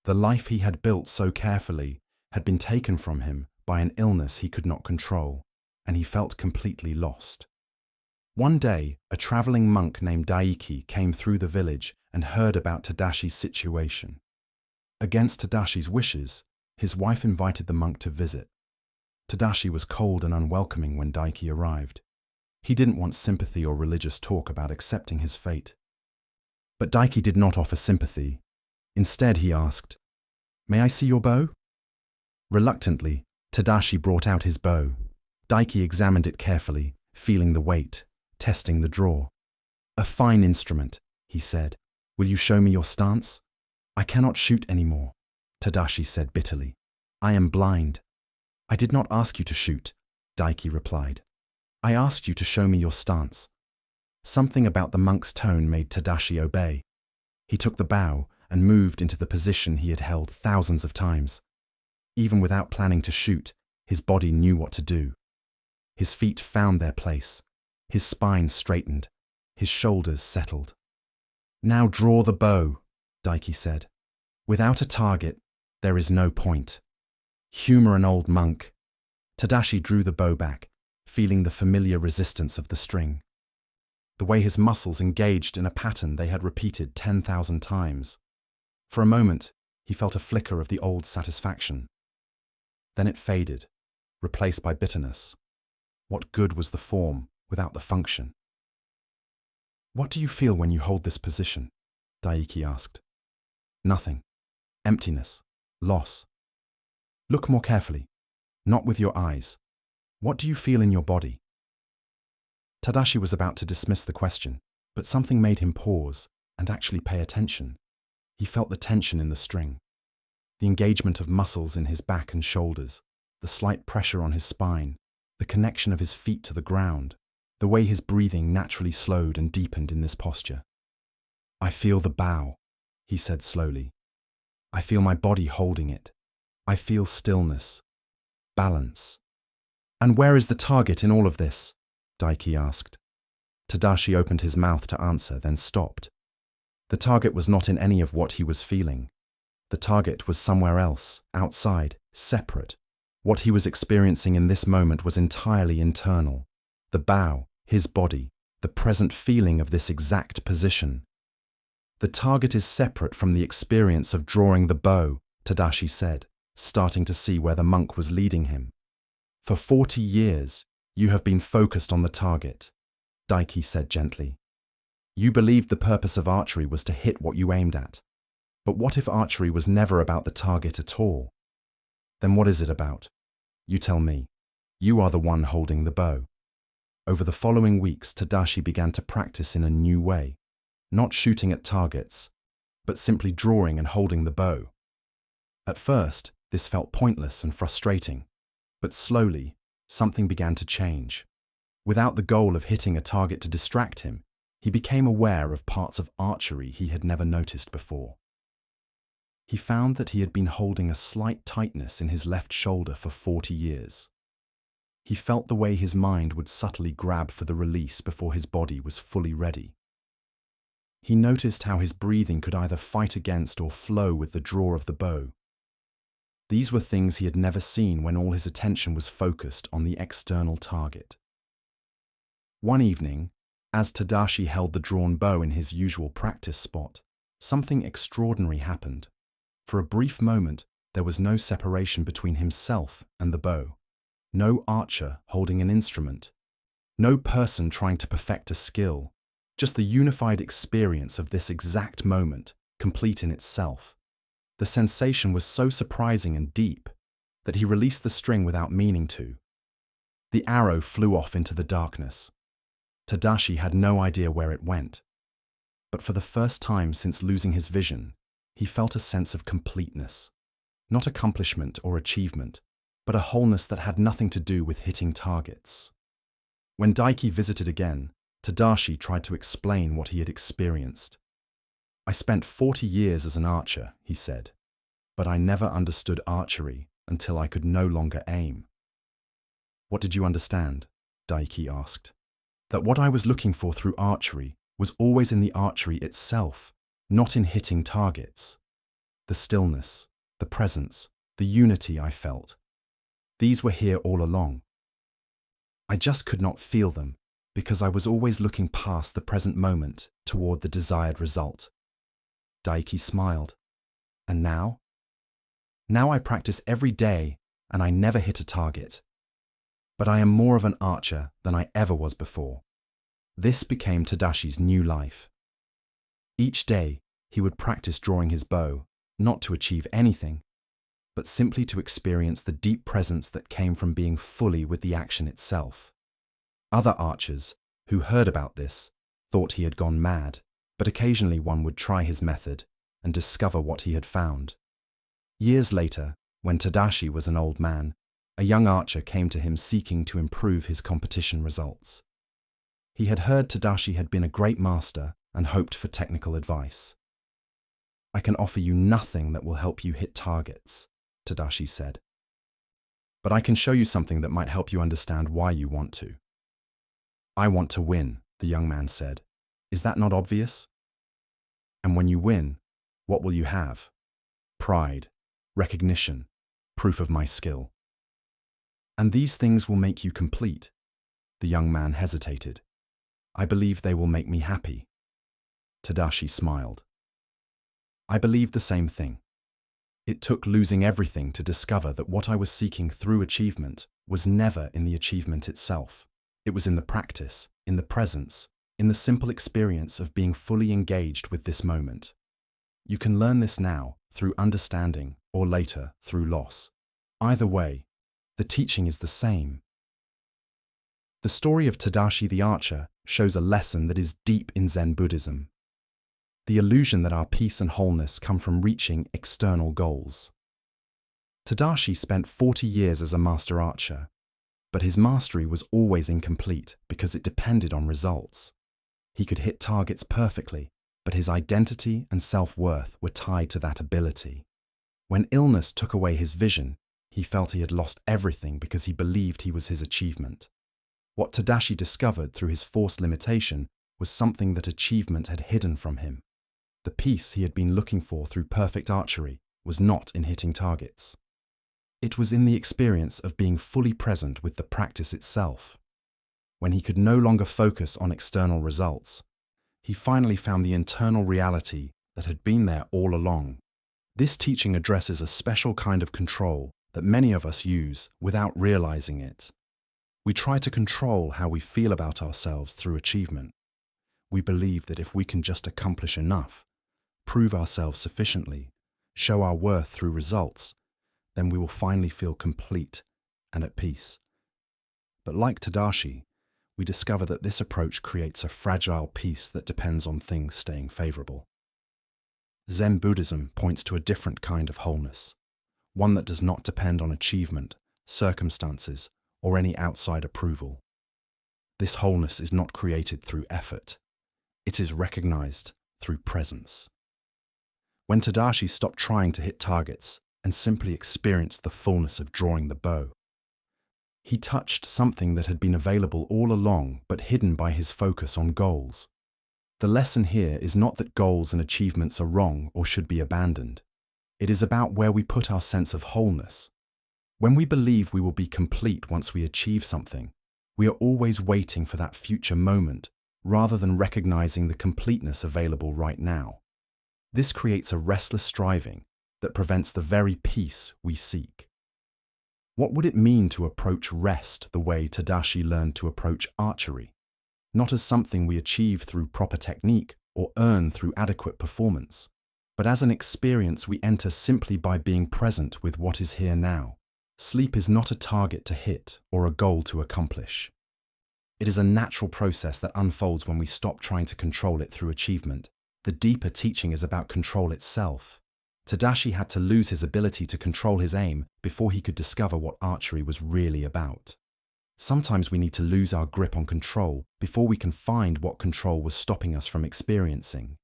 The life he had built so carefully had been taken from him by an illness he could not control, and he felt completely lost. One day, a traveling monk named Daiki came through the village and heard about Tadashi's situation. Against Tadashi's wishes, his wife invited the monk to visit. Tadashi was cold and unwelcoming when Daiki arrived. He didn't want sympathy or religious talk about accepting his fate. But Daiki did not offer sympathy. Instead, he asked, "May I see your bow?" Reluctantly, Tadashi brought out his bow. Daiki examined it carefully, feeling the weight, testing the draw. "A fine instrument," he said. "Will you show me your stance?" "I cannot shoot anymore," Tadashi said bitterly. "I am blind." "I did not ask you to shoot," Daiki replied. "I asked you to show me your stance." Something about the monk's tone made Tadashi obey. He took the bow and moved into the position he had held thousands of times. Even without planning to shoot, his body knew what to do. His feet found their place. His spine straightened. His shoulders settled. "Now draw the bow," Daiki said. "Without a target, there is no point." Humor an old monk. Tadashi drew the bow back, feeling the familiar resistance of the string. The way his muscles engaged in a pattern they had repeated 10,000 times. For a moment, he felt a flicker of the old satisfaction. Then it faded, replaced by bitterness. What good was the form without the function? "What do you feel when you hold this position?" Daiki asked. "Nothing. Emptiness. Loss." "Look more carefully. Not with your eyes. What do you feel in your body?" Tadashi was about to dismiss the question, but something made him pause and actually pay attention. He felt the tension in the string, the engagement of muscles in his back and shoulders, the slight pressure on his spine, the connection of his feet to the ground, the way his breathing naturally slowed and deepened in this posture. "I feel the bow," he said slowly. "I feel my body holding it. I feel stillness, balance." "And where is the target in all of this?" Daiki asked. Tadashi opened his mouth to answer, then stopped. The target was not in any of what he was feeling. The target was somewhere else, outside, separate. What he was experiencing in this moment was entirely internal. The bow, his body, the present feeling of this exact position. "The target is separate from the experience of drawing the bow," Tadashi said, starting to see where the monk was leading him. "For 40 years, you have been focused on the target," Daiki said gently. You believed the purpose of archery was to hit what you aimed at. But what if archery was never about the target at all? Then what is it about? You tell me. You are the one holding the bow. Over the following weeks, Tadashi began to practice in a new way, not shooting at targets, but simply drawing and holding the bow. At first, this felt pointless and frustrating, but slowly, something began to change. Without the goal of hitting a target to distract him, he became aware of parts of archery he had never noticed before. He found that he had been holding a slight tightness in his left shoulder for 40 years. He felt the way his mind would subtly grab for the release before his body was fully ready. He noticed how his breathing could either fight against or flow with the draw of the bow. These were things he had never seen when all his attention was focused on the external target. One evening, as Tadashi held the drawn bow in his usual practice spot, something extraordinary happened. For a brief moment, there was no separation between himself and the bow. No archer holding an instrument. No person trying to perfect a skill. Just the unified experience of this exact moment, complete in itself. The sensation was so surprising and deep that he released the string without meaning to. The arrow flew off into the darkness. Tadashi had no idea where it went. But for the first time since losing his vision, he felt a sense of completeness. Not accomplishment or achievement, but a wholeness that had nothing to do with hitting targets. When Daiki visited again, Tadashi tried to explain what he had experienced. I spent 40 years as an archer, he said, but I never understood archery until I could no longer aim. What did you understand? Daiki asked. That what I was looking for through archery was always in the archery itself, not in hitting targets. The stillness, the presence, the unity I felt. These were here all along. I just could not feel them because I was always looking past the present moment toward the desired result. Daiki smiled. And now? Now I practice every day and I never hit a target. But I am more of an archer than I ever was before. This became Tadashi's new life. Each day, he would practice drawing his bow, not to achieve anything, but simply to experience the deep presence that came from being fully with the action itself. Other archers, who heard about this, thought he had gone mad, but occasionally one would try his method and discover what he had found. Years later, when Tadashi was an old man, a young archer came to him seeking to improve his competition results. He had heard Tadashi had been a great master and hoped for technical advice. I can offer you nothing that will help you hit targets, Tadashi said. But I can show you something that might help you understand why you want to. I want to win, the young man said. Is that not obvious? And when you win, what will you have? Pride, recognition, proof of my skill. And these things will make you complete. The young man hesitated. I believe they will make me happy. Tadashi smiled. I believe the same thing. It took losing everything to discover that what I was seeking through achievement was never in the achievement itself. It was in the practice, in the presence, in the simple experience of being fully engaged with this moment. You can learn this now through understanding or later through loss. Either way, the teaching is the same. The story of Tadashi the archer shows a lesson that is deep in Zen Buddhism. The illusion that our peace and wholeness come from reaching external goals. Tadashi spent 40 years as a master archer, but his mastery was always incomplete because it depended on results. He could hit targets perfectly, but his identity and self-worth were tied to that ability. When illness took away his vision, he felt he had lost everything because he believed he was his achievement. What Tadashi discovered through his forced limitation was something that achievement had hidden from him. The peace he had been looking for through perfect archery was not in hitting targets. It was in the experience of being fully present with the practice itself. When he could no longer focus on external results, he finally found the internal reality that had been there all along. This teaching addresses a special kind of control that many of us use without realizing it. We try to control how we feel about ourselves through achievement. We believe that if we can just accomplish enough, prove ourselves sufficiently, show our worth through results, then we will finally feel complete and at peace. But like Tadashi, we discover that this approach creates a fragile peace that depends on things staying favorable. Zen Buddhism points to a different kind of wholeness, one that does not depend on achievement, circumstances, or any outside approval. This wholeness is not created through effort. It is recognized through presence. When Tadashi stopped trying to hit targets and simply experienced the fullness of drawing the bow, he touched something that had been available all along but hidden by his focus on goals. The lesson here is not that goals and achievements are wrong or should be abandoned. It is about where we put our sense of wholeness. When we believe we will be complete once we achieve something, we are always waiting for that future moment rather than recognizing the completeness available right now. This creates a restless striving that prevents the very peace we seek. What would it mean to approach rest the way Tadashi learned to approach archery? Not as something we achieve through proper technique or earn through adequate performance, but as an experience we enter simply by being present with what is here now. Sleep is not a target to hit or a goal to accomplish. It is a natural process that unfolds when we stop trying to control it through achievement. The deeper teaching is about control itself. Tadashi had to lose his ability to control his aim before he could discover what archery was really about. Sometimes we need to lose our grip on control before we can find what control was stopping us from experiencing.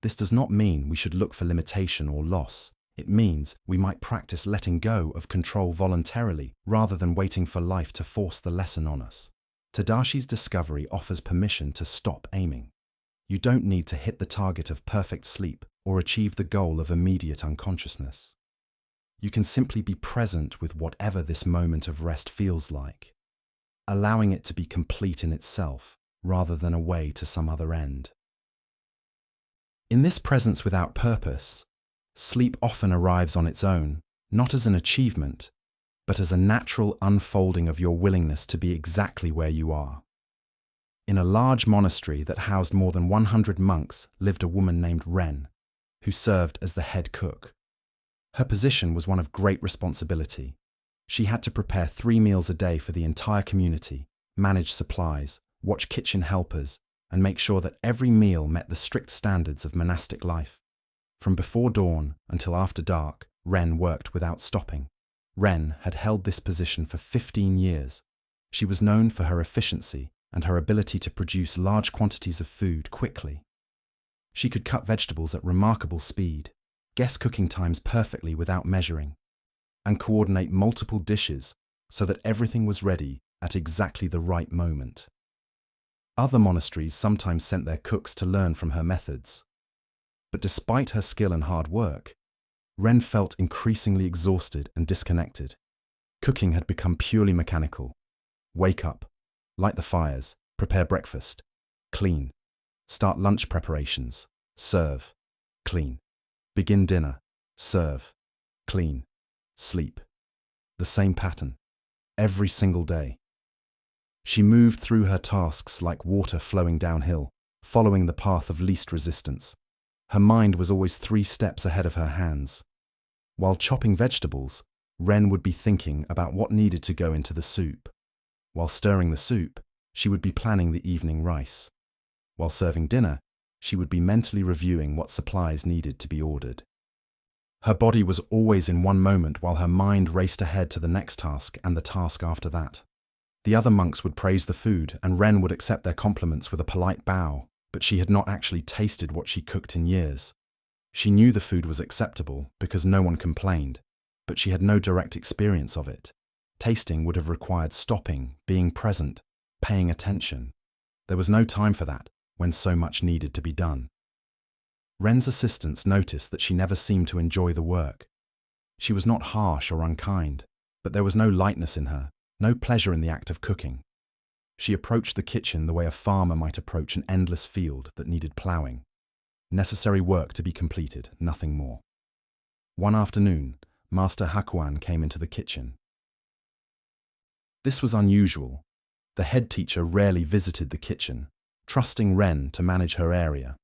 This does not mean we should look for limitation or loss. It means we might practice letting go of control voluntarily rather than waiting for life to force the lesson on us. Tadashi's discovery offers permission to stop aiming. You don't need to hit the target of perfect sleep or achieve the goal of immediate unconsciousness. You can simply be present with whatever this moment of rest feels like, allowing it to be complete in itself rather than a way to some other end. In this presence without purpose, sleep often arrives on its own, not as an achievement, but as a natural unfolding of your willingness to be exactly where you are. In a large monastery that housed more than 100 monks lived a woman named Ren, who served as the head cook. Her position was one of great responsibility. She had to prepare 3 meals a day for the entire community, manage supplies, watch kitchen helpers, and make sure that every meal met the strict standards of monastic life. From before dawn until after dark, Ren worked without stopping. Ren had held this position for 15 years. She was known for her efficiency and her ability to produce large quantities of food quickly. She could cut vegetables at remarkable speed, guess cooking times perfectly without measuring, and coordinate multiple dishes so that everything was ready at exactly the right moment. Other monasteries sometimes sent their cooks to learn from her methods. But despite her skill and hard work, Ren felt increasingly exhausted and disconnected. Cooking had become purely mechanical. Wake up, light the fires, prepare breakfast, clean, start lunch preparations, serve, clean, begin dinner, serve, clean, sleep. The same pattern, every single day. She moved through her tasks like water flowing downhill, following the path of least resistance. Her mind was always 3 steps ahead of her hands. While chopping vegetables, Ren would be thinking about what needed to go into the soup. While stirring the soup, she would be planning the evening rice. While serving dinner, she would be mentally reviewing what supplies needed to be ordered. Her body was always in one moment while her mind raced ahead to the next task and the task after that. The other monks would praise the food and Ren would accept their compliments with a polite bow, but she had not actually tasted what she cooked in years. She knew the food was acceptable because no one complained, but she had no direct experience of it. Tasting would have required stopping, being present, paying attention. There was no time for that when so much needed to be done. Ren's assistants noticed that she never seemed to enjoy the work. She was not harsh or unkind, but there was no lightness in her, no pleasure in the act of cooking. She approached the kitchen the way a farmer might approach an endless field that needed ploughing. Necessary work to be completed, nothing more. One afternoon, Master Hakuan came into the kitchen. This was unusual. The head teacher rarely visited the kitchen, trusting Ren to manage her area.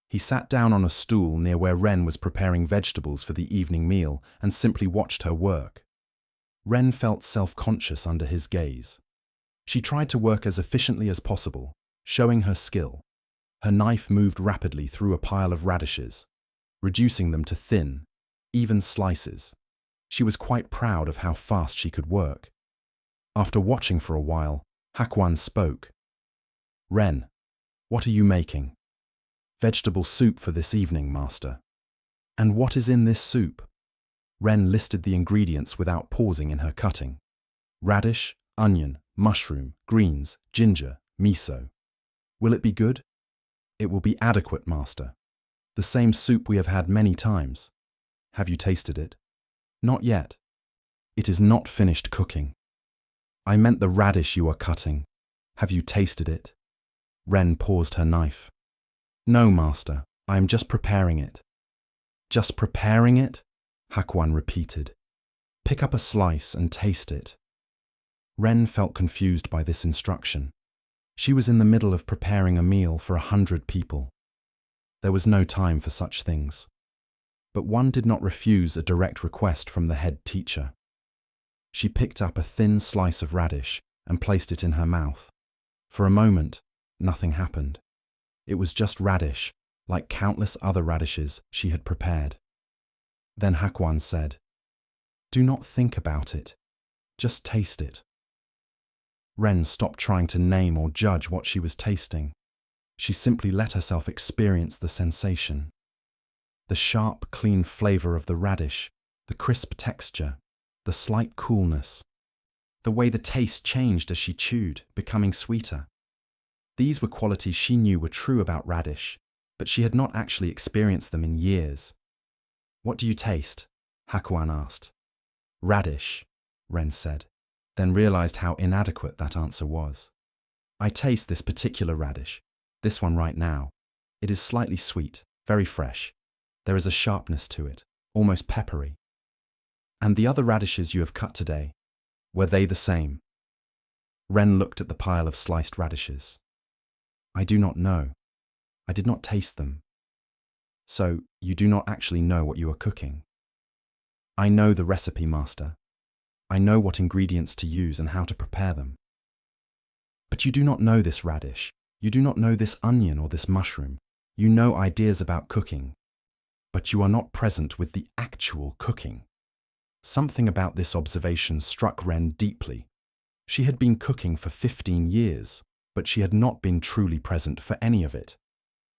He sat down on a stool near where Ren was preparing vegetables for the evening meal and simply watched her work. Ren felt self-conscious under his gaze. She tried to work as efficiently as possible, showing her skill. Her knife moved rapidly through a pile of radishes, reducing them to thin, even slices. She was quite proud of how fast she could work. After watching for a while, Hakuan spoke. "Ren, what are you making?" "Vegetable soup for this evening, master." "And what is in this soup?" Ren listed the ingredients without pausing in her cutting. "Radish, onion, mushroom, greens, ginger, miso." "Will it be good?" "It will be adequate, master. The same soup we have had many times." "Have you tasted it?" "Not yet." "It is not finished cooking." "I meant the radish you are cutting. Have you tasted it?" Ren paused her knife. "No, master. I am just preparing it." "Just preparing it?" Hakuan repeated. "Pick up a slice and taste it." Ren felt confused by this instruction. She was in the middle of preparing a meal for 100 people. There was no time for such things. But one did not refuse a direct request from the head teacher. She picked up a thin slice of radish and placed it in her mouth. For a moment, nothing happened. It was just radish, like countless other radishes she had prepared. Then Hakuan said, "Do not think about it. Just taste it." Ren stopped trying to name or judge what she was tasting. She simply let herself experience the sensation. The sharp, clean flavor of the radish, the crisp texture, the slight coolness. The way the taste changed as she chewed, becoming sweeter. These were qualities she knew were true about radish, but she had not actually experienced them in years. "What do you taste?" Hakuan asked. "Radish," Ren said, then realized how inadequate that answer was. "I taste this particular radish, this one right now. It is slightly sweet, very fresh. There is a sharpness to it, almost peppery." "And the other radishes you have cut today, were they the same?" Ren looked at the pile of sliced radishes. "I do not know. I did not taste them." "So, you do not actually know what you are cooking?" "I know the recipe, master. I know what ingredients to use and how to prepare them." "But you do not know this radish. You do not know this onion or this mushroom. You know ideas about cooking, but you are not present with the actual cooking." Something about this observation struck Ren deeply. She had been cooking for 15 years, but she had not been truly present for any of it.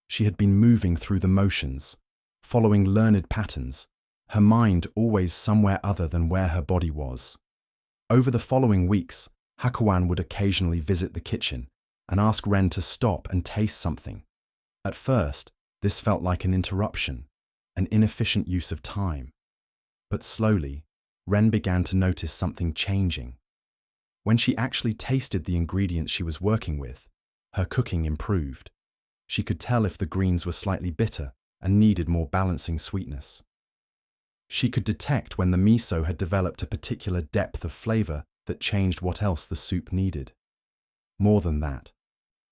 She had been moving through the motions, following learned patterns, her mind always somewhere other than where her body was. Over the following weeks, Hakuan would occasionally visit the kitchen and ask Ren to stop and taste something. At first, this felt like an interruption, an inefficient use of time. But slowly, Ren began to notice something changing. When she actually tasted the ingredients she was working with, her cooking improved. She could tell if the greens were slightly bitter and needed more balancing sweetness. She could detect when the miso had developed a particular depth of flavor that changed what else the soup needed. More than that,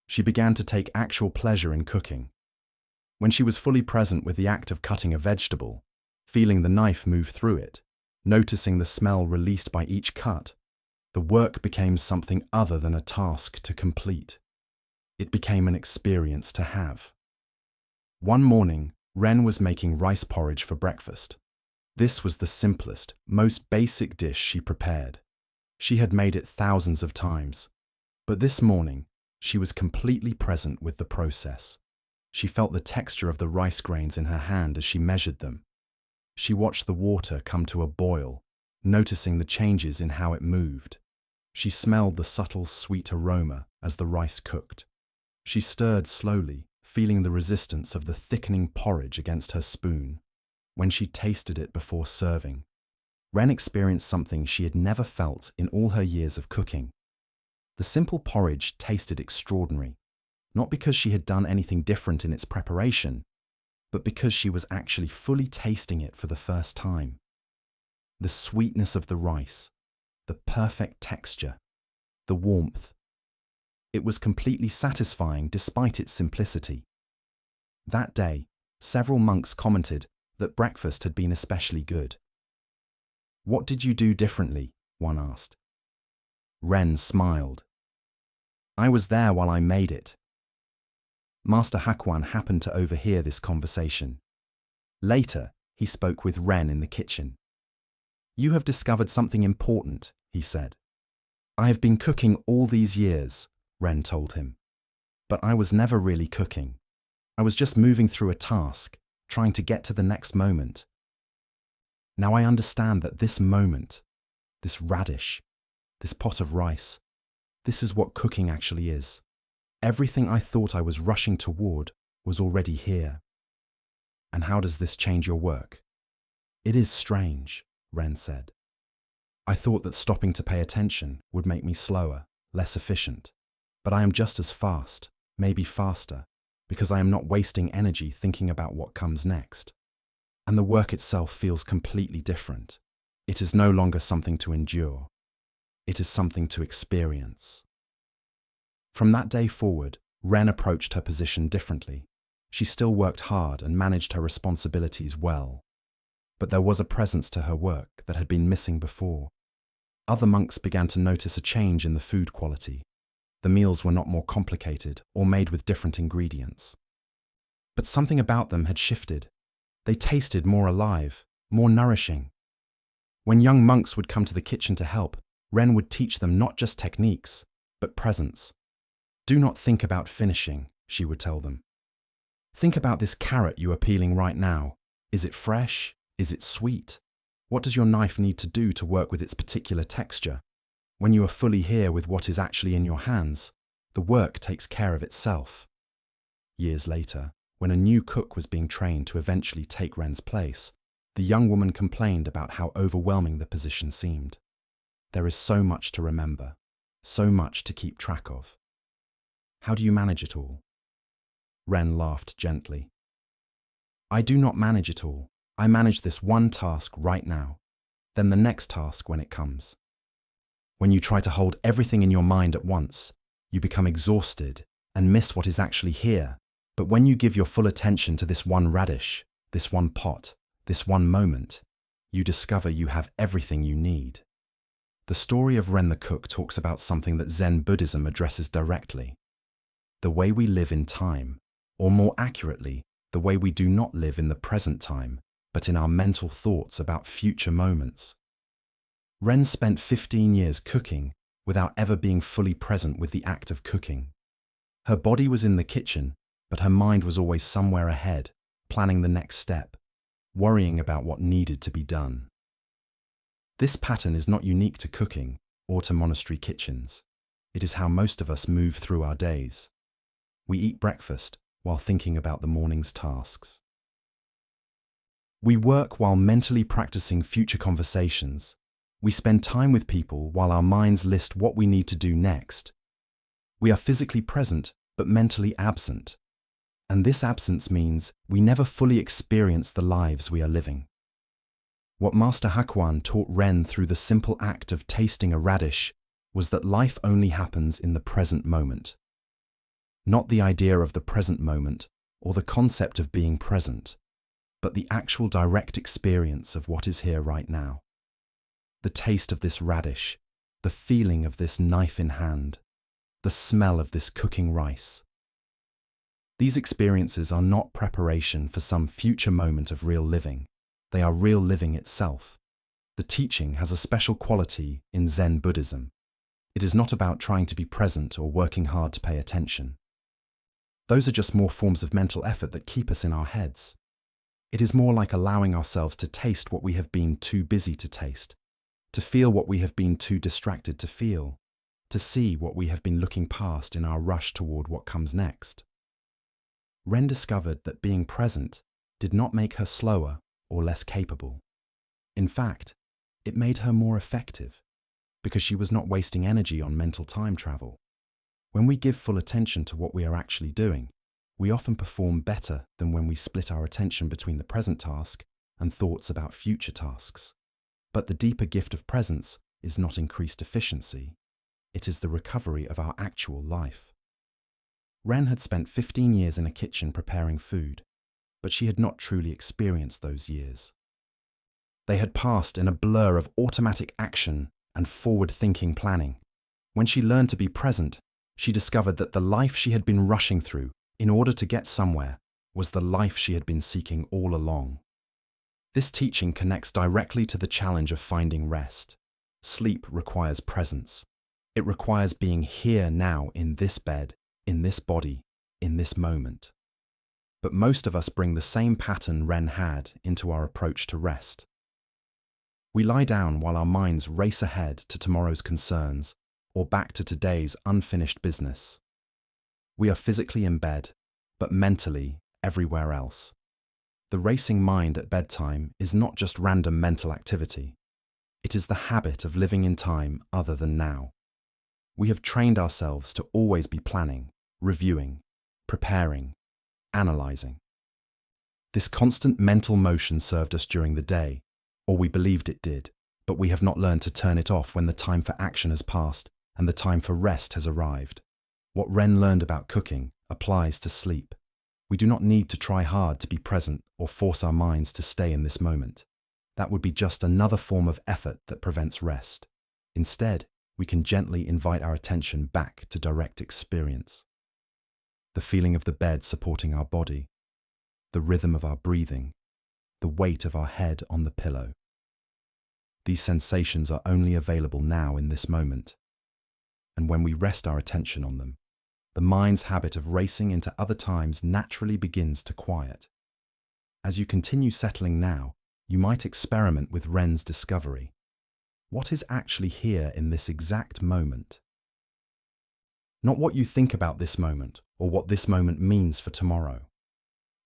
she began to take actual pleasure in cooking. When she was fully present with the act of cutting a vegetable, feeling the knife move through it, noticing the smell released by each cut, the work became something other than a task to complete. It became an experience to have. One morning, Ren was making rice porridge for breakfast. This was the simplest, most basic dish she prepared. She had made it thousands of times, but this morning, she was completely present with the process. She felt the texture of the rice grains in her hand as she measured them. She watched the water come to a boil, noticing the changes in how it moved. She smelled the subtle, sweet aroma as the rice cooked. She stirred slowly, feeling the resistance of the thickening porridge against her spoon. When she tasted it before serving, Ren experienced something she had never felt in all her years of cooking. The simple porridge tasted extraordinary, not because she had done anything different in its preparation, but because she was actually fully tasting it for the first time. The sweetness of the rice, the perfect texture, the warmth. It was completely satisfying despite its simplicity. That day, several monks commented that breakfast had been especially good. "What did you do differently?" one asked. Ren smiled. "I was there while I made it." Master Hakuan happened to overhear this conversation. Later, he spoke with Ren in the kitchen. "You have discovered something important," he said. "I have been cooking all these years," Ren told him. "But I was never really cooking. I was just moving through a task, trying to get to the next moment. Now I understand that this moment, this radish, this pot of rice, this is what cooking actually is. Everything I thought I was rushing toward was already here." "And how does this change your work?" "It is strange," Ren said. "I thought that stopping to pay attention would make me slower, less efficient. But I am just as fast, maybe faster, because I am not wasting energy thinking about what comes next. And the work itself feels completely different. It is no longer something to endure. It is something to experience." From that day forward, Ren approached her position differently. She still worked hard and managed her responsibilities well. But there was a presence to her work that had been missing before. Other monks began to notice a change in the food quality. The meals were not more complicated or made with different ingredients. But something about them had shifted. They tasted more alive, more nourishing. When young monks would come to the kitchen to help, Ren would teach them not just techniques, but presence. "Do not think about finishing," she would tell them. "Think about this carrot you are peeling right now. Is it fresh? Is it sweet? What does your knife need to do to work with its particular texture? When you are fully here with what is actually in your hands, the work takes care of itself." Years later, when a new cook was being trained to eventually take Ren's place, the young woman complained about how overwhelming the position seemed. There is so much to remember, so much to keep track of. How do you manage it all? Ren laughed gently. "I do not manage it all. I manage this one task right now, then the next task when it comes. When you try to hold everything in your mind at once, you become exhausted and miss what is actually here. But when you give your full attention to this one radish, this one pot, this one moment, you discover you have everything you need." The story of Ren the cook talks about something that Zen Buddhism addresses directly. The way we live in time, or more accurately, the way we do not live in the present time, but in our mental thoughts about future moments. Ren spent 15 years cooking without ever being fully present with the act of cooking. Her body was in the kitchen, but her mind was always somewhere ahead, planning the next step, worrying about what needed to be done. This pattern is not unique to cooking or to monastery kitchens. It is how most of us move through our days. We eat breakfast while thinking about the morning's tasks. We work while mentally practicing future conversations. We spend time with people while our minds list what we need to do next. We are physically present but mentally absent. And this absence means we never fully experience the lives we are living. What Master Hakuan taught Ren through the simple act of tasting a radish was that life only happens in the present moment. Not the idea of the present moment or the concept of being present, but the actual direct experience of what is here right now. The taste of this radish, the feeling of this knife in hand, the smell of this cooking rice. These experiences are not preparation for some future moment of real living. They are real living itself. The teaching has a special quality in Zen Buddhism. It is not about trying to be present or working hard to pay attention. Those are just more forms of mental effort that keep us in our heads. It is more like allowing ourselves to taste what we have been too busy to taste, to feel what we have been too distracted to feel, to see what we have been looking past in our rush toward what comes next. Ren discovered that being present did not make her slower or less capable. In fact, it made her more effective, because she was not wasting energy on mental time travel. When we give full attention to what we are actually doing, we often perform better than when we split our attention between the present task and thoughts about future tasks. But the deeper gift of presence is not increased efficiency. it is the recovery of our actual life. Ren had spent 15 years in a kitchen preparing food, but she had not truly experienced those years. They had passed in a blur of automatic action and forward-thinking planning. When she learned to be present, she discovered that the life she had been rushing through in order to get somewhere was the life she had been seeking all along. This teaching connects directly to the challenge of finding rest. Sleep requires presence. It requires being here now in this bed, in this body, in this moment. But most of us bring the same pattern Ren had into our approach to rest. We lie down while our minds race ahead to tomorrow's concerns or back to today's unfinished business. We are physically in bed, but mentally everywhere else. The racing mind at bedtime is not just random mental activity. It is the habit of living in time other than now. We have trained ourselves to always be planning, reviewing, preparing, analyzing. This constant mental motion served us during the day, or we believed it did, but we have not learned to turn it off when the time for action has passed and the time for rest has arrived. What Ren learned about cooking applies to sleep. We do not need to try hard to be present or force our minds to stay in this moment. That would be just another form of effort that prevents rest. Instead, we can gently invite our attention back to direct experience. The feeling of the bed supporting our body, the rhythm of our breathing, the weight of our head on the pillow. These sensations are only available now in this moment. And when we rest our attention on them, the mind's habit of racing into other times naturally begins to quiet. As you continue settling now, you might experiment with Ren's discovery. What is actually here in this exact moment? Not what you think about this moment or what this moment means for tomorrow.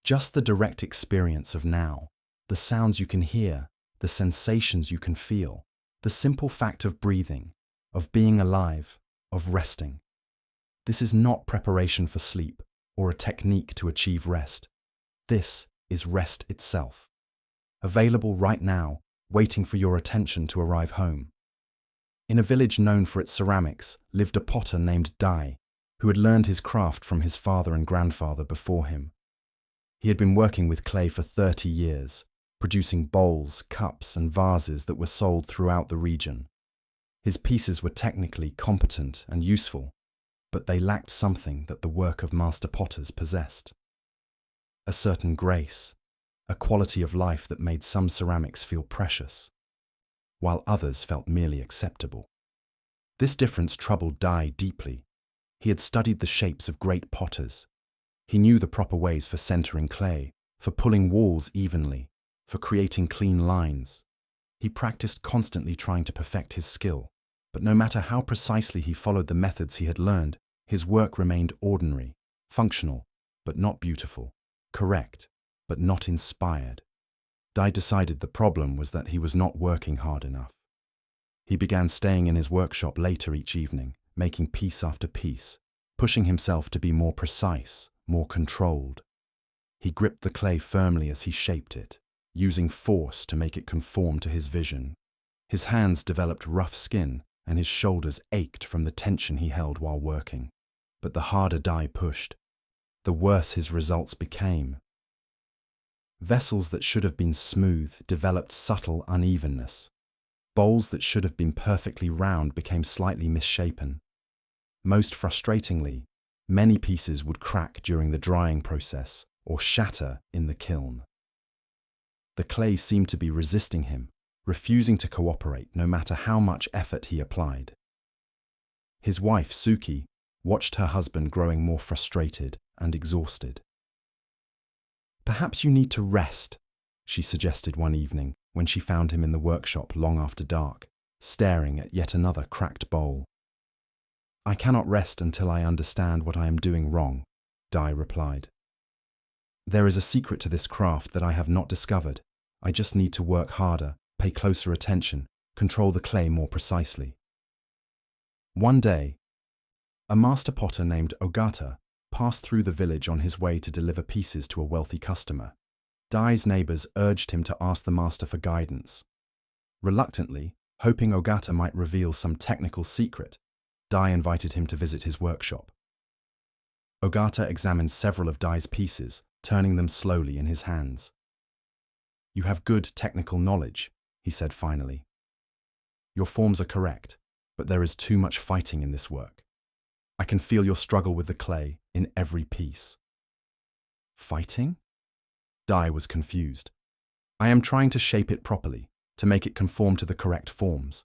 Just the direct experience of now, the sounds you can hear, the sensations you can feel, the simple fact of breathing, of being alive, of resting. This is not preparation for sleep or a technique to achieve rest. This is rest itself. Available right now, waiting for your attention to arrive home. In a village known for its ceramics lived a potter named Dai, who had learned his craft from his father and grandfather before him. He had been working with clay for 30 years, producing bowls, cups, and vases that were sold throughout the region. His pieces were technically competent and useful, but they lacked something that the work of master potters possessed. A certain grace, a quality of life that made some ceramics feel precious, while others felt merely acceptable. This difference troubled Dai deeply. He had studied the shapes of great potters. He knew the proper ways for centering clay, for pulling walls evenly, for creating clean lines. He practiced constantly trying to perfect his skill, but no matter how precisely he followed the methods he had learned, his work remained ordinary, functional, but not beautiful, correct, but not inspired. Dai decided the problem was that he was not working hard enough. He began staying in his workshop later each evening, making piece after piece, pushing himself to be more precise, more controlled. He gripped the clay firmly as he shaped it, using force to make it conform to his vision. His hands developed rough skin, and his shoulders ached from the tension he held while working. But the harder Dai pushed, the worse his results became. Vessels that should have been smooth developed subtle unevenness. Bowls that should have been perfectly round became slightly misshapen. Most frustratingly, many pieces would crack during the drying process or shatter in the kiln. The clay seemed to be resisting him, refusing to cooperate no matter how much effort he applied. His wife, Suki, watched her husband growing more frustrated and exhausted. "Perhaps you need to rest," she suggested one evening when she found him in the workshop long after dark, staring at yet another cracked bowl. "I cannot rest until I understand what I am doing wrong," Dai replied. "There is a secret to this craft that I have not discovered. I just need to work harder, pay closer attention, control the clay more precisely." One day, a master potter named Ogata passed through the village on his way to deliver pieces to a wealthy customer. Dai's neighbors urged him to ask the master for guidance. Reluctantly, hoping Ogata might reveal some technical secret, Dai invited him to visit his workshop. Ogata examined several of Dai's pieces, turning them slowly in his hands. "You have good technical knowledge," he said finally. "Your forms are correct, but there is too much fighting in this work. I can feel your struggle with the clay in every piece." "Fighting?" Dai was confused. "I am trying to shape it properly, to make it conform to the correct forms."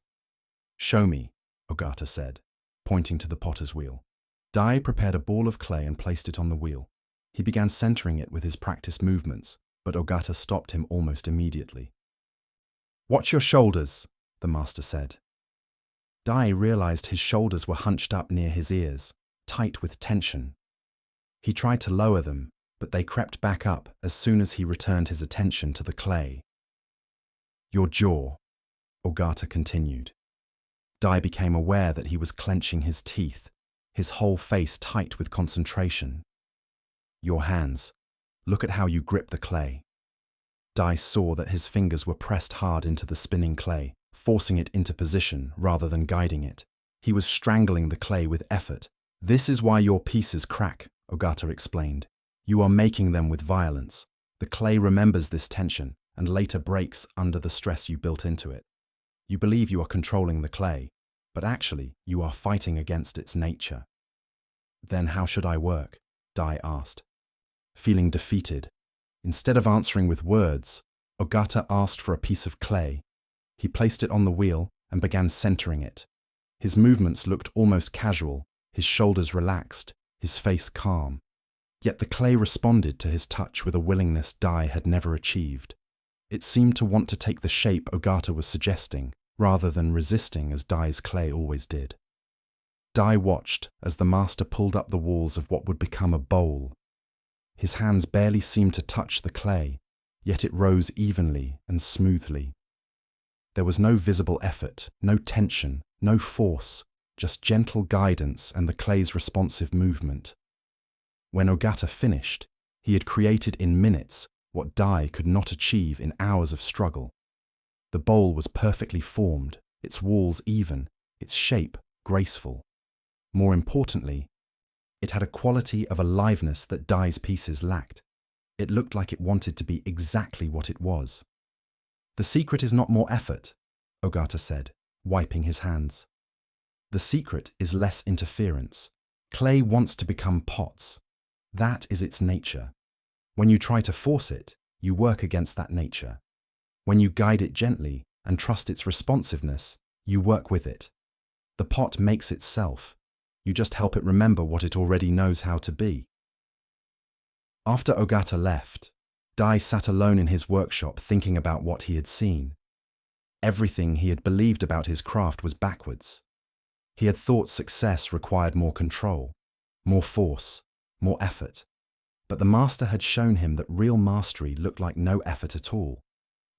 "Show me," Ogata said, pointing to the potter's wheel. Dai prepared a ball of clay and placed it on the wheel. He began centering it with his practiced movements, but Ogata stopped him almost immediately. "Watch your shoulders," the master said. Dai realized his shoulders were hunched up near his ears, tight with tension. He tried to lower them, but they crept back up as soon as he returned his attention to the clay. "Your jaw," Ogata continued. Dai became aware that he was clenching his teeth, his whole face tight with concentration. "Your hands. Look at how you grip the clay." Dai saw that his fingers were pressed hard into the spinning clay, forcing it into position rather than guiding it. He was strangling the clay with effort. "This is why your pieces crack," Ogata explained. "You are making them with violence. The clay remembers this tension and later breaks under the stress you built into it. You believe you are controlling the clay, but actually you are fighting against its nature." "Then how should I work?" Dai asked. Feeling defeated, instead of answering with words, Ogata asked for a piece of clay. He placed it on the wheel and began centering it. His movements looked almost casual, his shoulders relaxed, his face calm. Yet the clay responded to his touch with a willingness Dai had never achieved. It seemed to want to take the shape Ogata was suggesting, rather than resisting as Dai's clay always did. Dai watched as the master pulled up the walls of what would become a bowl. His hands barely seemed to touch the clay, yet it rose evenly and smoothly. There was no visible effort, no tension, no force, just gentle guidance and the clay's responsive movement. When Ogata finished, he had created in minutes what Dai could not achieve in hours of struggle. The bowl was perfectly formed, its walls even, its shape graceful. More importantly, it had a quality of aliveness that Dai's pieces lacked. It looked like it wanted to be exactly what it was. "The secret is not more effort," Ogata said, wiping his hands. "The secret is less interference. Clay wants to become pots. That is its nature. When you try to force it, you work against that nature. When you guide it gently and trust its responsiveness, you work with it. The pot makes itself. You just help it remember what it already knows how to be." After Ogata left, Dai sat alone in his workshop thinking about what he had seen. Everything he had believed about his craft was backwards. He had thought success required more control, more force, more effort. But the master had shown him that real mastery looked like no effort at all.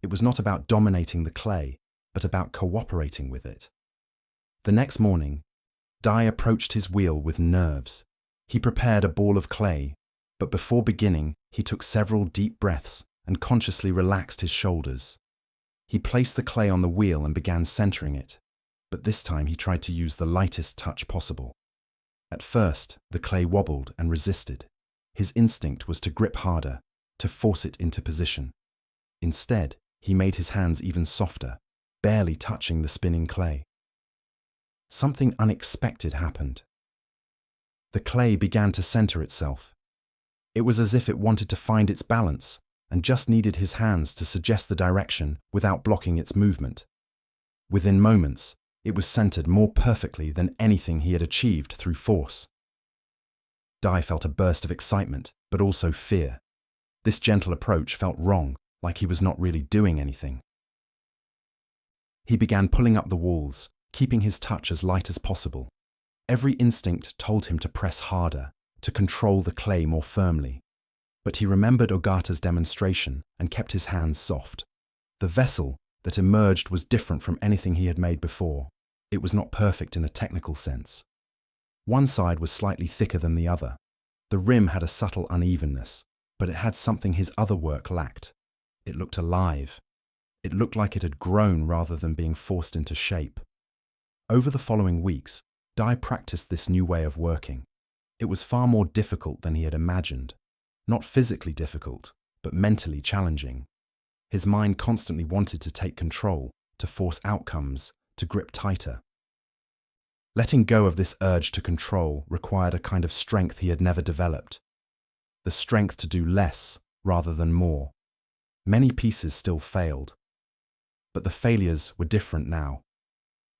It was not about dominating the clay, but about cooperating with it. The next morning, Dai approached his wheel with nerves. He prepared a ball of clay, but before beginning, he took several deep breaths and consciously relaxed his shoulders. He placed the clay on the wheel and began centering it, but this time he tried to use the lightest touch possible. At first, the clay wobbled and resisted. His instinct was to grip harder, to force it into position. Instead, he made his hands even softer, barely touching the spinning clay. Something unexpected happened. The clay began to center itself. It was as if it wanted to find its balance and just needed his hands to suggest the direction without blocking its movement. Within moments, it was centered more perfectly than anything he had achieved through force. Dai felt a burst of excitement, but also fear. This gentle approach felt wrong, like he was not really doing anything. He began pulling up the walls, keeping his touch as light as possible. Every instinct told him to press harder, to control the clay more firmly. But he remembered Ogata's demonstration and kept his hands soft. The vessel that emerged was different from anything he had made before. It was not perfect in a technical sense. One side was slightly thicker than the other. The rim had a subtle unevenness, but it had something his other work lacked. It looked alive. It looked like it had grown rather than being forced into shape. Over the following weeks, Dai practiced this new way of working. It was far more difficult than he had imagined. Not physically difficult, but mentally challenging. His mind constantly wanted to take control, to force outcomes, to grip tighter. Letting go of this urge to control required a kind of strength he had never developed. The strength to do less rather than more. Many pieces still failed. But the failures were different now.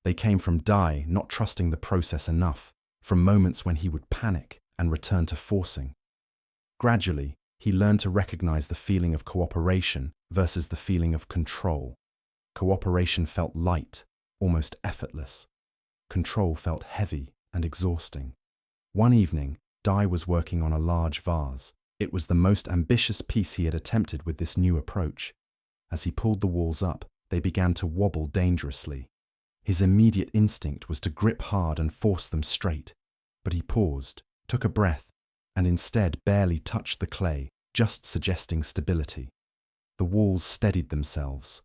They came from Dai not trusting the process enough, from moments when he would panic and return to forcing. Gradually, he learned to recognize the feeling of cooperation versus the feeling of control. Cooperation felt light, almost effortless. Control felt heavy and exhausting. One evening, Dai was working on a large vase. It was the most ambitious piece he had attempted with this new approach. As he pulled the walls up, they began to wobble dangerously. His immediate instinct was to grip hard and force them straight, but he paused, took a breath, and instead barely touched the clay, just suggesting stability. The walls steadied themselves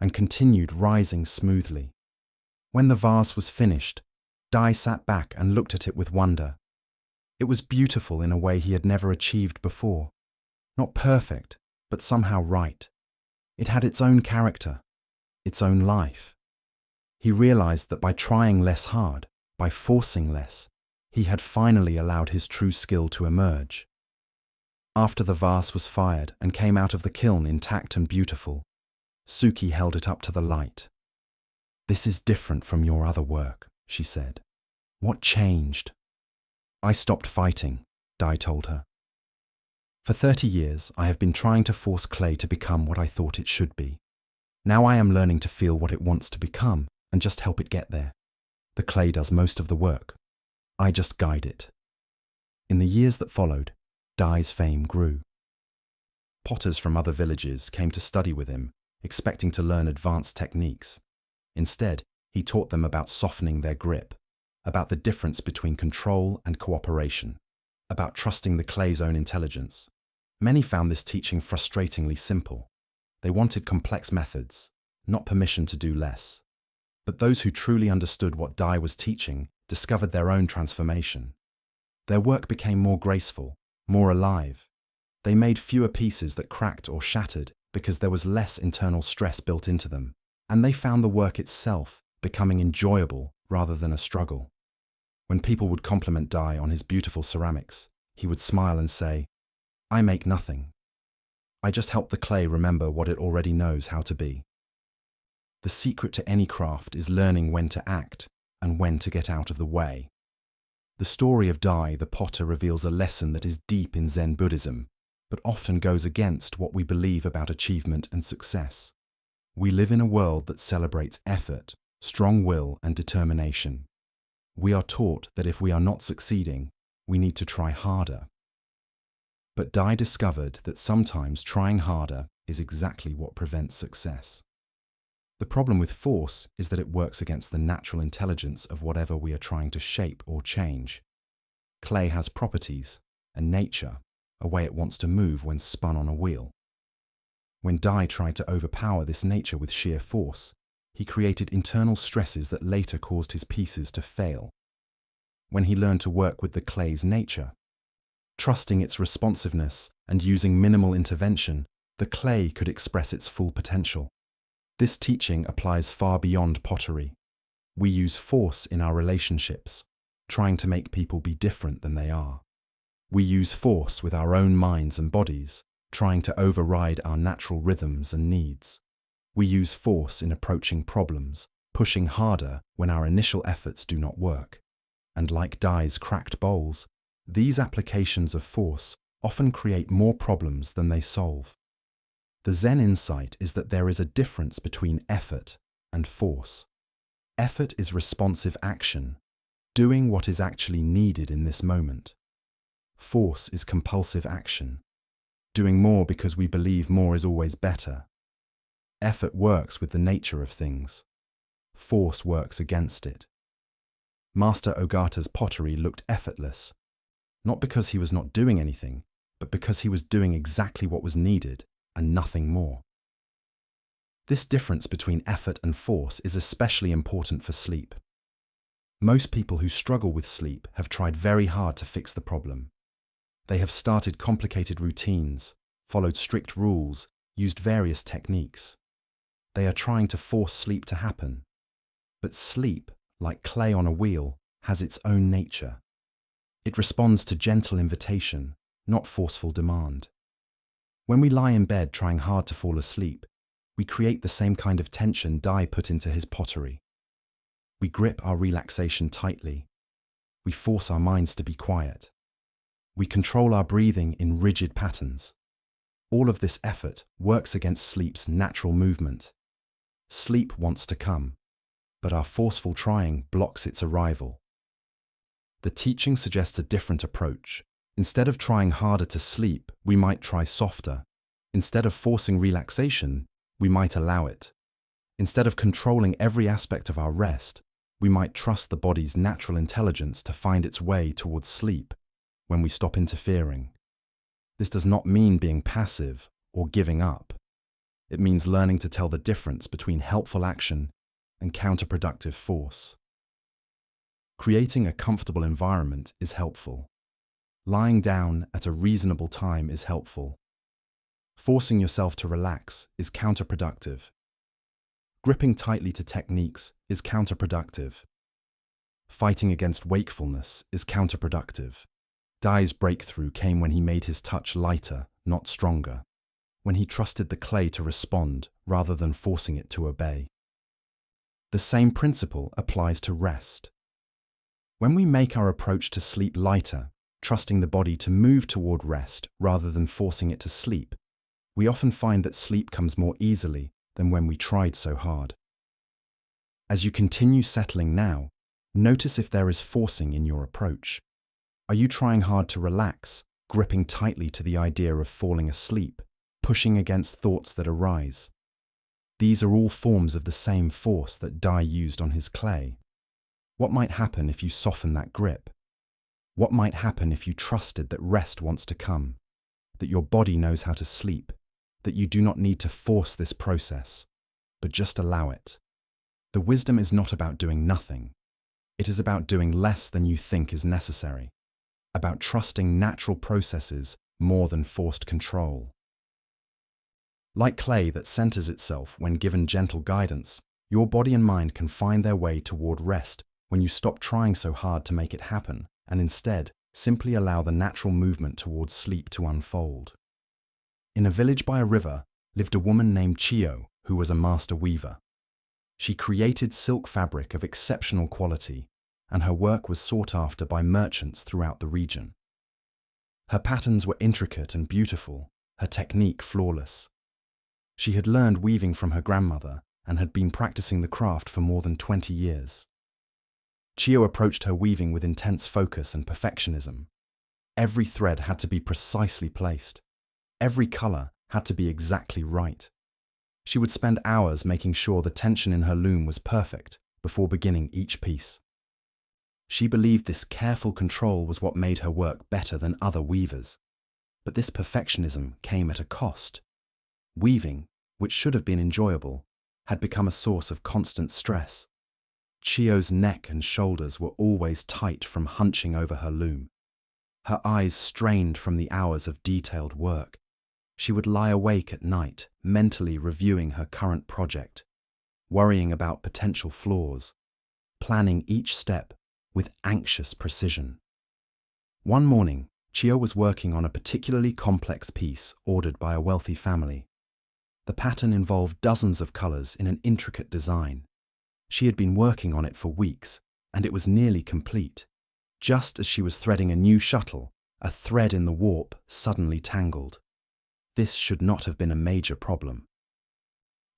and continued rising smoothly. When the vase was finished, Dai sat back and looked at it with wonder. It was beautiful in a way he had never achieved before. Not perfect, but somehow right. It had its own character, its own life. He realized that by trying less hard, by forcing less, he had finally allowed his true skill to emerge. After the vase was fired and came out of the kiln intact and beautiful, Suki held it up to the light. "This is different from your other work," she said. "What changed?" "I stopped fighting," Dai told her. "For 30 years, I have been trying to force clay to become what I thought it should be. Now I am learning to feel what it wants to become and just help it get there. The clay does most of the work. I just guide it." In the years that followed, Dai's fame grew. Potters from other villages came to study with him, expecting to learn advanced techniques. Instead, he taught them about softening their grip, about the difference between control and cooperation, about trusting the clay's own intelligence. Many found this teaching frustratingly simple. They wanted complex methods, not permission to do less. But those who truly understood what Dai was teaching discovered their own transformation. Their work became more graceful, more alive. They made fewer pieces that cracked or shattered because there was less internal stress built into them, and they found the work itself becoming enjoyable rather than a struggle. When people would compliment Dai on his beautiful ceramics, he would smile and say, "I make nothing. I just help the clay remember what it already knows how to be." The secret to any craft is learning when to act and when to get out of the way. The story of Dai the potter reveals a lesson that is deep in Zen Buddhism, but often goes against what we believe about achievement and success. We live in a world that celebrates effort, strong will, and determination. We are taught that if we are not succeeding, we need to try harder. But Dai discovered that sometimes trying harder is exactly what prevents success. The problem with force is that it works against the natural intelligence of whatever we are trying to shape or change. Clay has properties, a nature, a way it wants to move when spun on a wheel. When Dai tried to overpower this nature with sheer force, he created internal stresses that later caused his pieces to fail. When he learned to work with the clay's nature, trusting its responsiveness and using minimal intervention, the clay could express its full potential. This teaching applies far beyond pottery. We use force in our relationships, trying to make people be different than they are. We use force with our own minds and bodies, trying to override our natural rhythms and needs. We use force in approaching problems, pushing harder when our initial efforts do not work. And like Dai's cracked bowls, these applications of force often create more problems than they solve. The Zen insight is that there is a difference between effort and force. Effort is responsive action, doing what is actually needed in this moment. Force is compulsive action, doing more because we believe more is always better. Effort works with the nature of things. Force works against it. Master Ogata's pottery looked effortless, not because he was not doing anything, but because he was doing exactly what was needed and nothing more. This difference between effort and force is especially important for sleep. Most people who struggle with sleep have tried very hard to fix the problem. They have started complicated routines, followed strict rules, used various techniques. They are trying to force sleep to happen. But sleep, like clay on a wheel, has its own nature. It responds to gentle invitation, not forceful demand. When we lie in bed trying hard to fall asleep, we create the same kind of tension Dai put into his pottery. We grip our relaxation tightly. We force our minds to be quiet. We control our breathing in rigid patterns. All of this effort works against sleep's natural movement. Sleep wants to come, but our forceful trying blocks its arrival. The teaching suggests a different approach. Instead of trying harder to sleep, we might try softer. Instead of forcing relaxation, we might allow it. Instead of controlling every aspect of our rest, we might trust the body's natural intelligence to find its way towards sleep when we stop interfering. This does not mean being passive or giving up. It means learning to tell the difference between helpful action and counterproductive force. Creating a comfortable environment is helpful. Lying down at a reasonable time is helpful. Forcing yourself to relax is counterproductive. Gripping tightly to techniques is counterproductive. Fighting against wakefulness is counterproductive. Dai's breakthrough came when he made his touch lighter, not stronger, when he trusted the clay to respond rather than forcing it to obey. The same principle applies to rest. When we make our approach to sleep lighter, trusting the body to move toward rest rather than forcing it to sleep, we often find that sleep comes more easily than when we tried so hard. As you continue settling now, notice if there is forcing in your approach. Are you trying hard to relax, gripping tightly to the idea of falling asleep, pushing against thoughts that arise? These are all forms of the same force that Dai used on his clay. What might happen if you soften that grip? What might happen if you trusted that rest wants to come, that your body knows how to sleep, that you do not need to force this process, but just allow it? The wisdom is not about doing nothing. It is about doing less than you think is necessary, about trusting natural processes more than forced control. Like clay that centers itself when given gentle guidance, your body and mind can find their way toward rest when you stop trying so hard to make it happen and instead simply allow the natural movement towards sleep to unfold. In a village by a river lived a woman named Chio who was a master weaver. She created silk fabric of exceptional quality, and her work was sought after by merchants throughout the region. Her patterns were intricate and beautiful, her technique flawless. She had learned weaving from her grandmother and had been practicing the craft for more than 20 years. Chio approached her weaving with intense focus and perfectionism. Every thread had to be precisely placed. Every color had to be exactly right. She would spend hours making sure the tension in her loom was perfect before beginning each piece. She believed this careful control was what made her work better than other weavers. But this perfectionism came at a cost. Weaving, which should have been enjoyable, had become a source of constant stress. Chio's neck and shoulders were always tight from hunching over her loom. Her eyes strained from the hours of detailed work. She would lie awake at night, mentally reviewing her current project, worrying about potential flaws, planning each step with anxious precision. One morning, Chio was working on a particularly complex piece ordered by a wealthy family. The pattern involved dozens of colors in an intricate design. She had been working on it for weeks, and it was nearly complete. Just as she was threading a new shuttle, a thread in the warp suddenly tangled. This should not have been a major problem.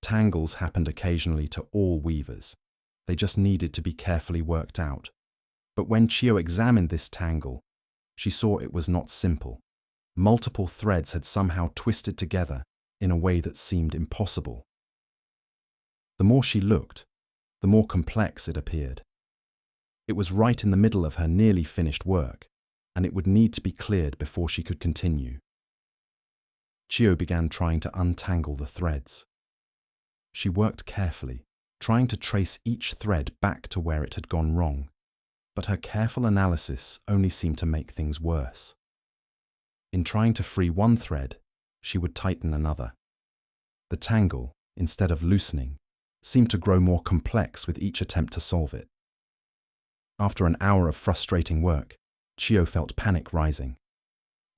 Tangles happened occasionally to all weavers. They just needed to be carefully worked out. But when Chio examined this tangle, she saw it was not simple. Multiple threads had somehow twisted together in a way that seemed impossible. The more she looked, the more complex it appeared. It was right in the middle of her nearly finished work, and it would need to be cleared before she could continue. Chio began trying to untangle the threads. She worked carefully, trying to trace each thread back to where it had gone wrong, but her careful analysis only seemed to make things worse. In trying to free one thread, she would tighten another. The tangle, instead of loosening, seemed to grow more complex with each attempt to solve it. After an hour of frustrating work, Chio felt panic rising.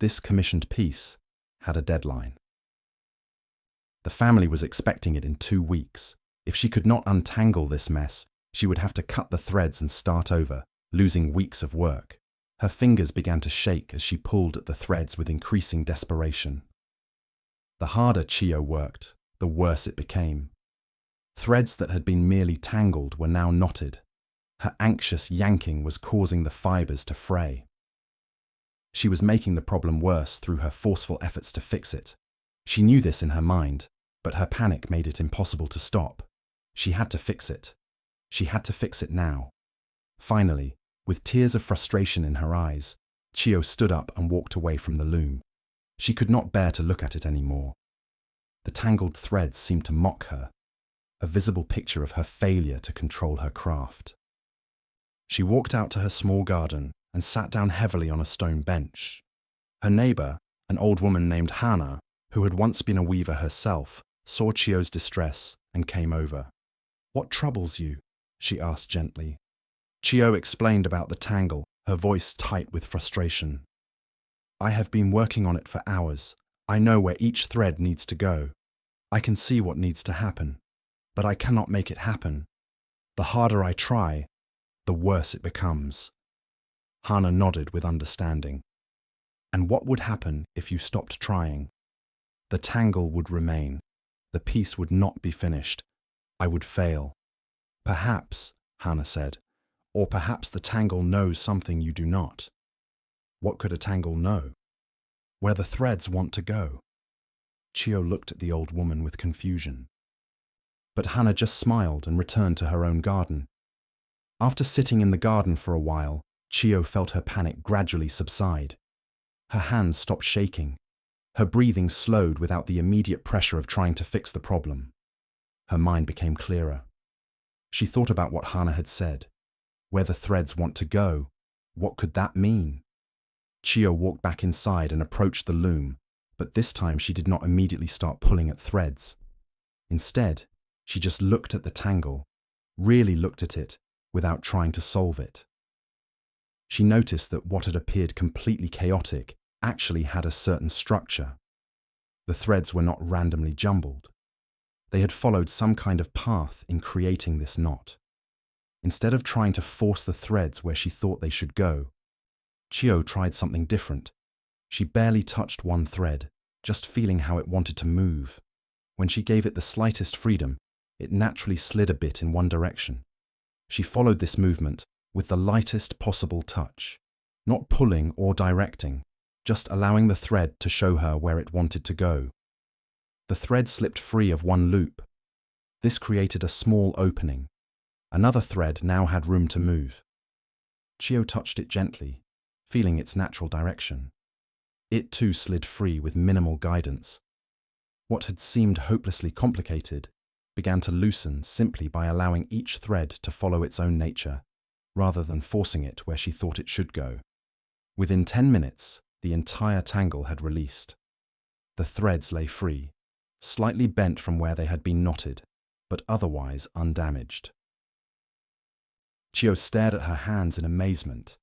This commissioned piece had a deadline. The family was expecting it in 2 weeks. If she could not untangle this mess, she would have to cut the threads and start over, losing weeks of work. Her fingers began to shake as she pulled at the threads with increasing desperation. The harder Chio worked, the worse it became. Threads that had been merely tangled were now knotted. Her anxious yanking was causing the fibers to fray. She was making the problem worse through her forceful efforts to fix it. She knew this in her mind, but her panic made it impossible to stop. She had to fix it. She had to fix it now. Finally, with tears of frustration in her eyes, Chio stood up and walked away from the loom. She could not bear to look at it anymore. The tangled threads seemed to mock her, a visible picture of her failure to control her craft. She walked out to her small garden and sat down heavily on a stone bench. Her neighbor, an old woman named Hannah, who had once been a weaver herself, saw Chio's distress and came over. "What troubles you?" she asked gently. Chio explained about the tangle, her voice tight with frustration. "I have been working on it for hours. I know where each thread needs to go. I can see what needs to happen, but I cannot make it happen. The harder I try, the worse it becomes." Hannah nodded with understanding. "And what would happen if you stopped trying?" "The tangle would remain. The piece would not be finished. I would fail." "Perhaps," Hannah said, "or perhaps the tangle knows something you do not." "What could a tangle know?" "Where the threads want to go." Chio looked at the old woman with confusion. But Hannah just smiled and returned to her own garden. After sitting in the garden for a while, Chio felt her panic gradually subside. Her hands stopped shaking. Her breathing slowed without the immediate pressure of trying to fix the problem. Her mind became clearer. She thought about what Hannah had said. Where the threads want to go, what could that mean? Chio walked back inside and approached the loom, but this time she did not immediately start pulling at threads. Instead, she just looked at the tangle, really looked at it, without trying to solve it. She noticed that what had appeared completely chaotic actually had a certain structure. The threads were not randomly jumbled. They had followed some kind of path in creating this knot. Instead of trying to force the threads where she thought they should go, Chio tried something different. She barely touched one thread, just feeling how it wanted to move. When she gave it the slightest freedom, it naturally slid a bit in one direction. She followed this movement with the lightest possible touch, not pulling or directing, just allowing the thread to show her where it wanted to go. The thread slipped free of one loop. This created a small opening. Another thread now had room to move. Chio touched it gently, feeling its natural direction. It too slid free with minimal guidance. What had seemed hopelessly complicated began to loosen simply by allowing each thread to follow its own nature, rather than forcing it where she thought it should go. Within 10 minutes, the entire tangle had released. The threads lay free, slightly bent from where they had been knotted, but otherwise undamaged. Chio stared at her hands in amazement.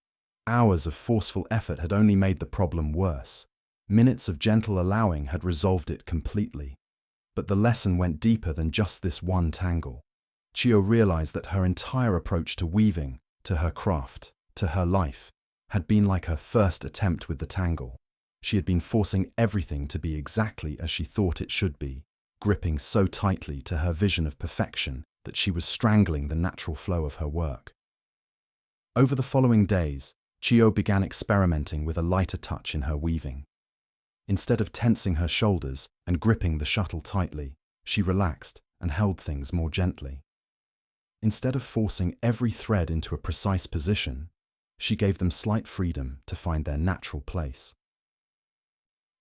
Hours of forceful effort had only made the problem worse. Minutes of gentle allowing had resolved it completely. But the lesson went deeper than just this one tangle. Chio realized that her entire approach to weaving, to her craft, to her life, had been like her first attempt with the tangle. She had been forcing everything to be exactly as she thought it should be, gripping so tightly to her vision of perfection that she was strangling the natural flow of her work. Over the following days, Chio began experimenting with a lighter touch in her weaving. Instead of tensing her shoulders and gripping the shuttle tightly, she relaxed and held things more gently. Instead of forcing every thread into a precise position, she gave them slight freedom to find their natural place.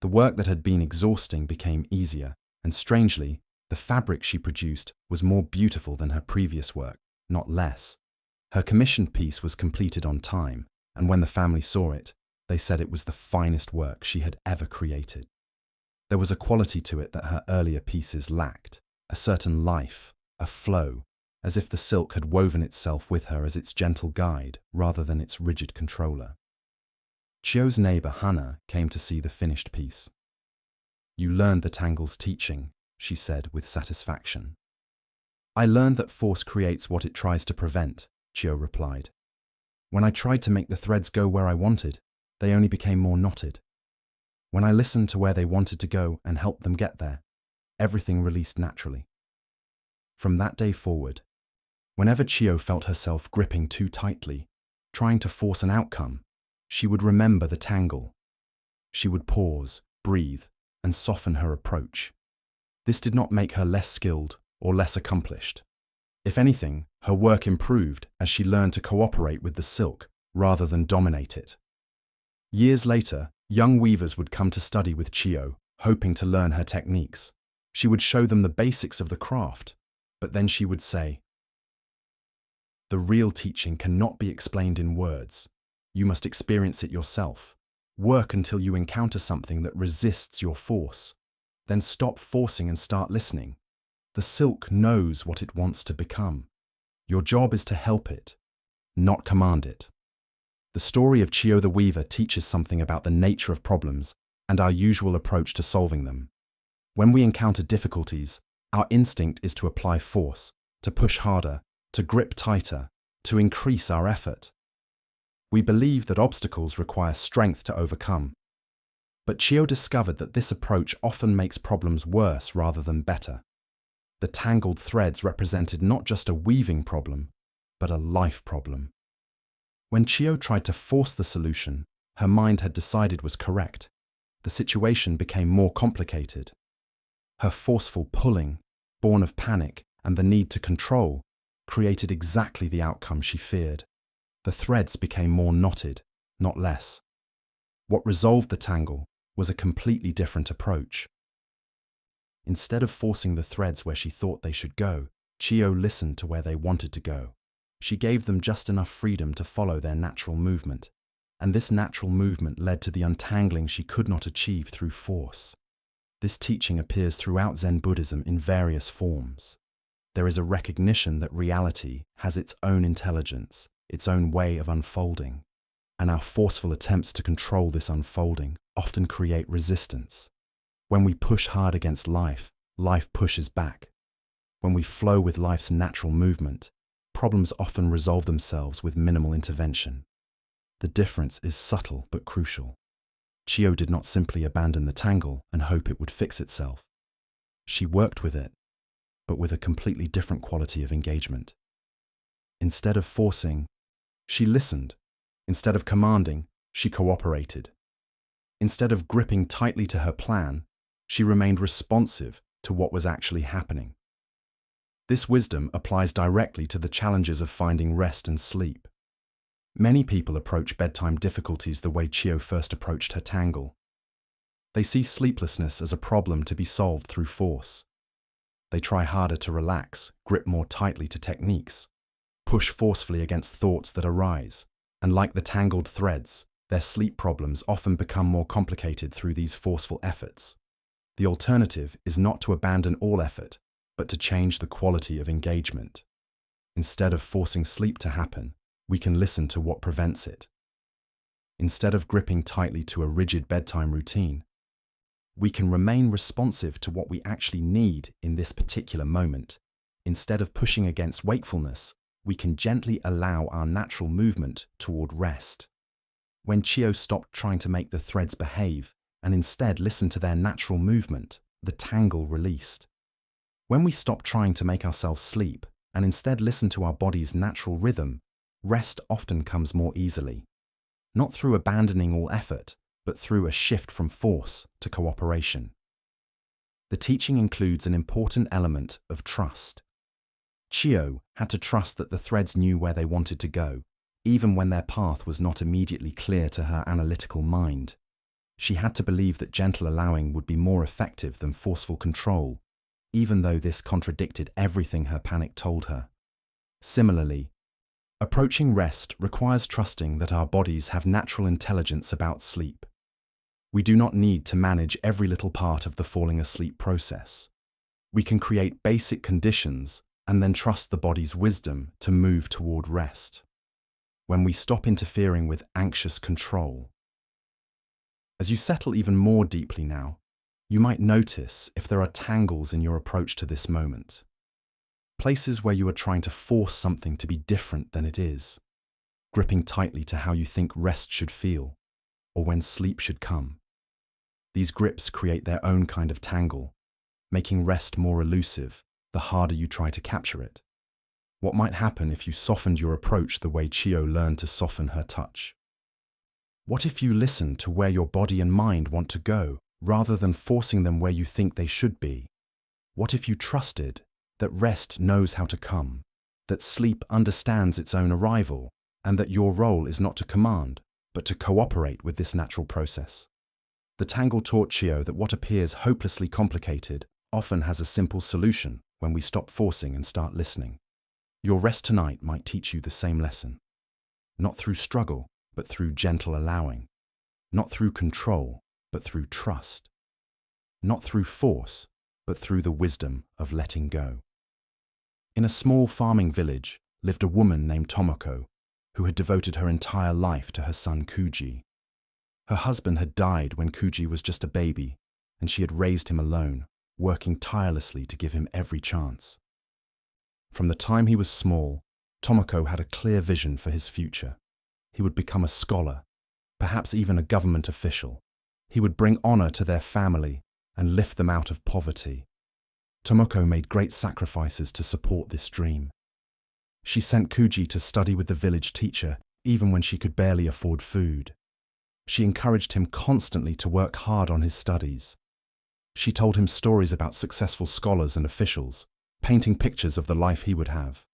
The work that had been exhausting became easier, and strangely, the fabric she produced was more beautiful than her previous work, not less. Her commissioned piece was completed on time, and when the family saw it, they said it was the finest work she had ever created. There was a quality to it that her earlier pieces lacked, a certain life, a flow, as if the silk had woven itself with her as its gentle guide rather than its rigid controller. Chio's neighbor Hannah came to see the finished piece. "You learned the tangle's teaching," she said with satisfaction. "I learned that force creates what it tries to prevent," Chio replied. "When I tried to make the threads go where I wanted, they only became more knotted. When I listened to where they wanted to go and helped them get there, everything released naturally." From that day forward, whenever Chio felt herself gripping too tightly, trying to force an outcome, she would remember the tangle. She would pause, breathe, and soften her approach. This did not make her less skilled or less accomplished. If anything, her work improved as she learned to cooperate with the silk rather than dominate it. Years later, young weavers would come to study with Chio, hoping to learn her techniques. She would show them the basics of the craft, but then she would say, "The real teaching cannot be explained in words. You must experience it yourself. Work until you encounter something that resists your force. Then stop forcing and start listening. The silk knows what it wants to become. Your job is to help it, not command it." The story of Chio the Weaver teaches something about the nature of problems and our usual approach to solving them. When we encounter difficulties, our instinct is to apply force, to push harder, to grip tighter, to increase our effort. We believe that obstacles require strength to overcome. But Chio discovered that this approach often makes problems worse rather than better. The tangled threads represented not just a weaving problem, but a life problem. When Chio tried to force the solution her mind had decided was correct, the situation became more complicated. Her forceful pulling, born of panic and the need to control, created exactly the outcome she feared. The threads became more knotted, not less. What resolved the tangle was a completely different approach. Instead of forcing the threads where she thought they should go, Chio listened to where they wanted to go. She gave them just enough freedom to follow their natural movement, and this natural movement led to the untangling she could not achieve through force. This teaching appears throughout Zen Buddhism in various forms. There is a recognition that reality has its own intelligence, its own way of unfolding, and our forceful attempts to control this unfolding often create resistance. When we push hard against life, life pushes back. When we flow with life's natural movement, problems often resolve themselves with minimal intervention. The difference is subtle but crucial. Chio did not simply abandon the tangle and hope it would fix itself. She worked with it, but with a completely different quality of engagement. Instead of forcing, she listened. Instead of commanding, she cooperated. Instead of gripping tightly to her plan, she remained responsive to what was actually happening. This wisdom applies directly to the challenges of finding rest and sleep. Many people approach bedtime difficulties the way Chio first approached her tangle. They see sleeplessness as a problem to be solved through force. They try harder to relax, grip more tightly to techniques, push forcefully against thoughts that arise, and like the tangled threads, their sleep problems often become more complicated through these forceful efforts. The alternative is not to abandon all effort, but to change the quality of engagement. Instead of forcing sleep to happen, we can listen to what prevents it. Instead of gripping tightly to a rigid bedtime routine, we can remain responsive to what we actually need in this particular moment. Instead of pushing against wakefulness, we can gently allow our natural movement toward rest. When Chio stopped trying to make the threads behave and instead listened to their natural movement, the tangle released. When we stop trying to make ourselves sleep and instead listen to our body's natural rhythm, rest often comes more easily. Not through abandoning all effort, but through a shift from force to cooperation. The teaching includes an important element of trust. Chio had to trust that the threads knew where they wanted to go, even when their path was not immediately clear to her analytical mind. She had to believe that gentle allowing would be more effective than forceful control, even though this contradicted everything her panic told her. Similarly, Approaching rest requires trusting that our bodies have natural intelligence about sleep. We do not need to manage every little part of the falling asleep process. We can create basic conditions and then trust the body's wisdom to move toward rest. When we stop interfering with anxious control. As you settle even more deeply now, you might notice if there are tangles in your approach to this moment. Places where you are trying to force something to be different than it is, gripping tightly to how you think rest should feel, or when sleep should come. These grips create their own kind of tangle, making rest more elusive the harder you try to capture it. What might happen if you softened your approach the way Chio learned to soften her touch? What if you listened to where your body and mind want to go, rather than forcing them where you think they should be? What if you trusted that rest knows how to come, that sleep understands its own arrival, and that your role is not to command, but to cooperate with this natural process? The tangle taught Chio that what appears hopelessly complicated often has a simple solution when we stop forcing and start listening. Your rest tonight might teach you the same lesson. Not through struggle, but through gentle allowing. Not through control, but through trust. Not through force, but through the wisdom of letting go. In a small farming village lived a woman named Tomoko, who had devoted her entire life to her son Kuji. Her husband had died when Kuji was just a baby, and she had raised him alone, working tirelessly to give him every chance. From the time he was small, Tomoko had a clear vision for his future. He would become a scholar, perhaps even a government official. He would bring honor to their family and lift them out of poverty. Tomoko made great sacrifices to support this dream. She sent Kuji to study with the village teacher, even when she could barely afford food. She encouraged him constantly to work hard on his studies. She told him stories about successful scholars and officials, painting pictures of the life he would have.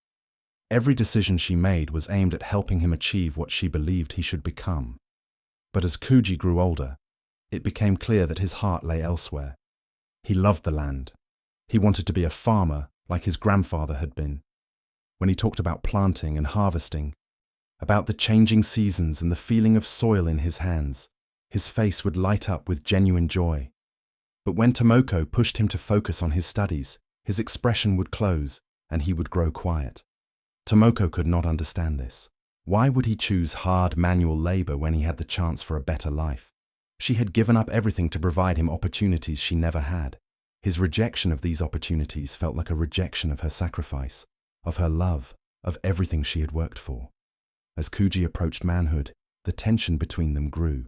Every decision she made was aimed at helping him achieve what she believed he should become. But as Kuji grew older, it became clear that his heart lay elsewhere. He loved the land. He wanted to be a farmer like his grandfather had been. When he talked about planting and harvesting, about the changing seasons and the feeling of soil in his hands, his face would light up with genuine joy. But when Tomoko pushed him to focus on his studies, his expression would close and he would grow quiet. Tomoko could not understand this. Why would he choose hard manual labor when he had the chance for a better life? She had given up everything to provide him opportunities she never had. His rejection of these opportunities felt like a rejection of her sacrifice, of her love, of everything she had worked for. As Kuji approached manhood, the tension between them grew.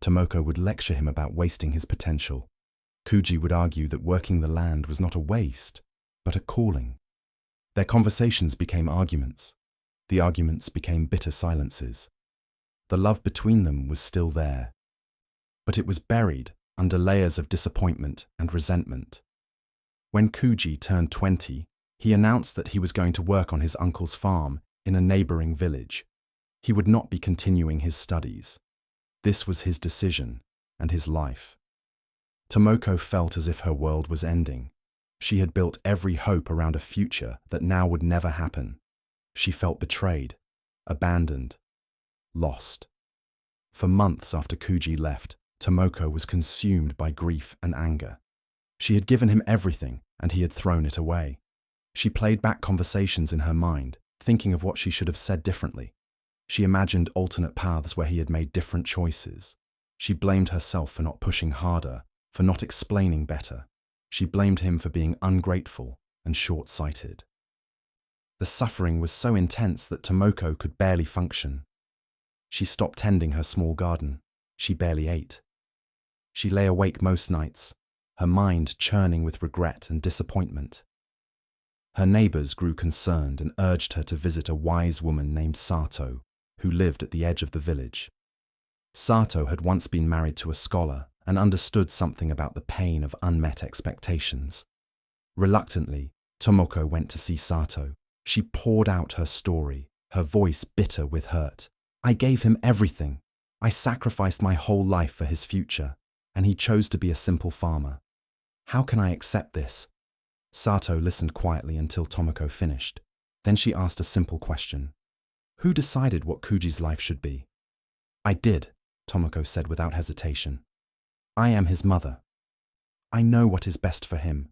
Tomoko would lecture him about wasting his potential. Kuji would argue that working the land was not a waste, but a calling. Their conversations became arguments. The arguments became bitter silences. The love between them was still there, but it was buried under layers of disappointment and resentment. When Kuji turned 20, he announced that he was going to work on his uncle's farm in a neighboring village. He would not be continuing his studies. This was his decision and his life. Tomoko felt as if her world was ending. She had built every hope around a future that now would never happen. She felt betrayed, abandoned, lost. For months after Kuji left, Tomoko was consumed by grief and anger. She had given him everything, and he had thrown it away. She played back conversations in her mind, thinking of what she should have said differently. She imagined alternate paths where he had made different choices. She blamed herself for not pushing harder, for not explaining better. She blamed him for being ungrateful and short-sighted. The suffering was so intense that Tomoko could barely function. She stopped tending her small garden. She barely ate. She lay awake most nights, her mind churning with regret and disappointment. Her neighbors grew concerned and urged her to visit a wise woman named Sato, who lived at the edge of the village. Sato had once been married to a scholar and understood something about the pain of unmet expectations. Reluctantly, Tomoko went to see Sato. She poured out her story, her voice bitter with hurt. I gave him everything. I sacrificed my whole life for his future, and he chose to be a simple farmer. How can I accept this? Sato listened quietly until Tomoko finished. Then she asked a simple question. Who decided what Kuji's life should be? I did, Tomoko said without hesitation. I am his mother. I know what is best for him.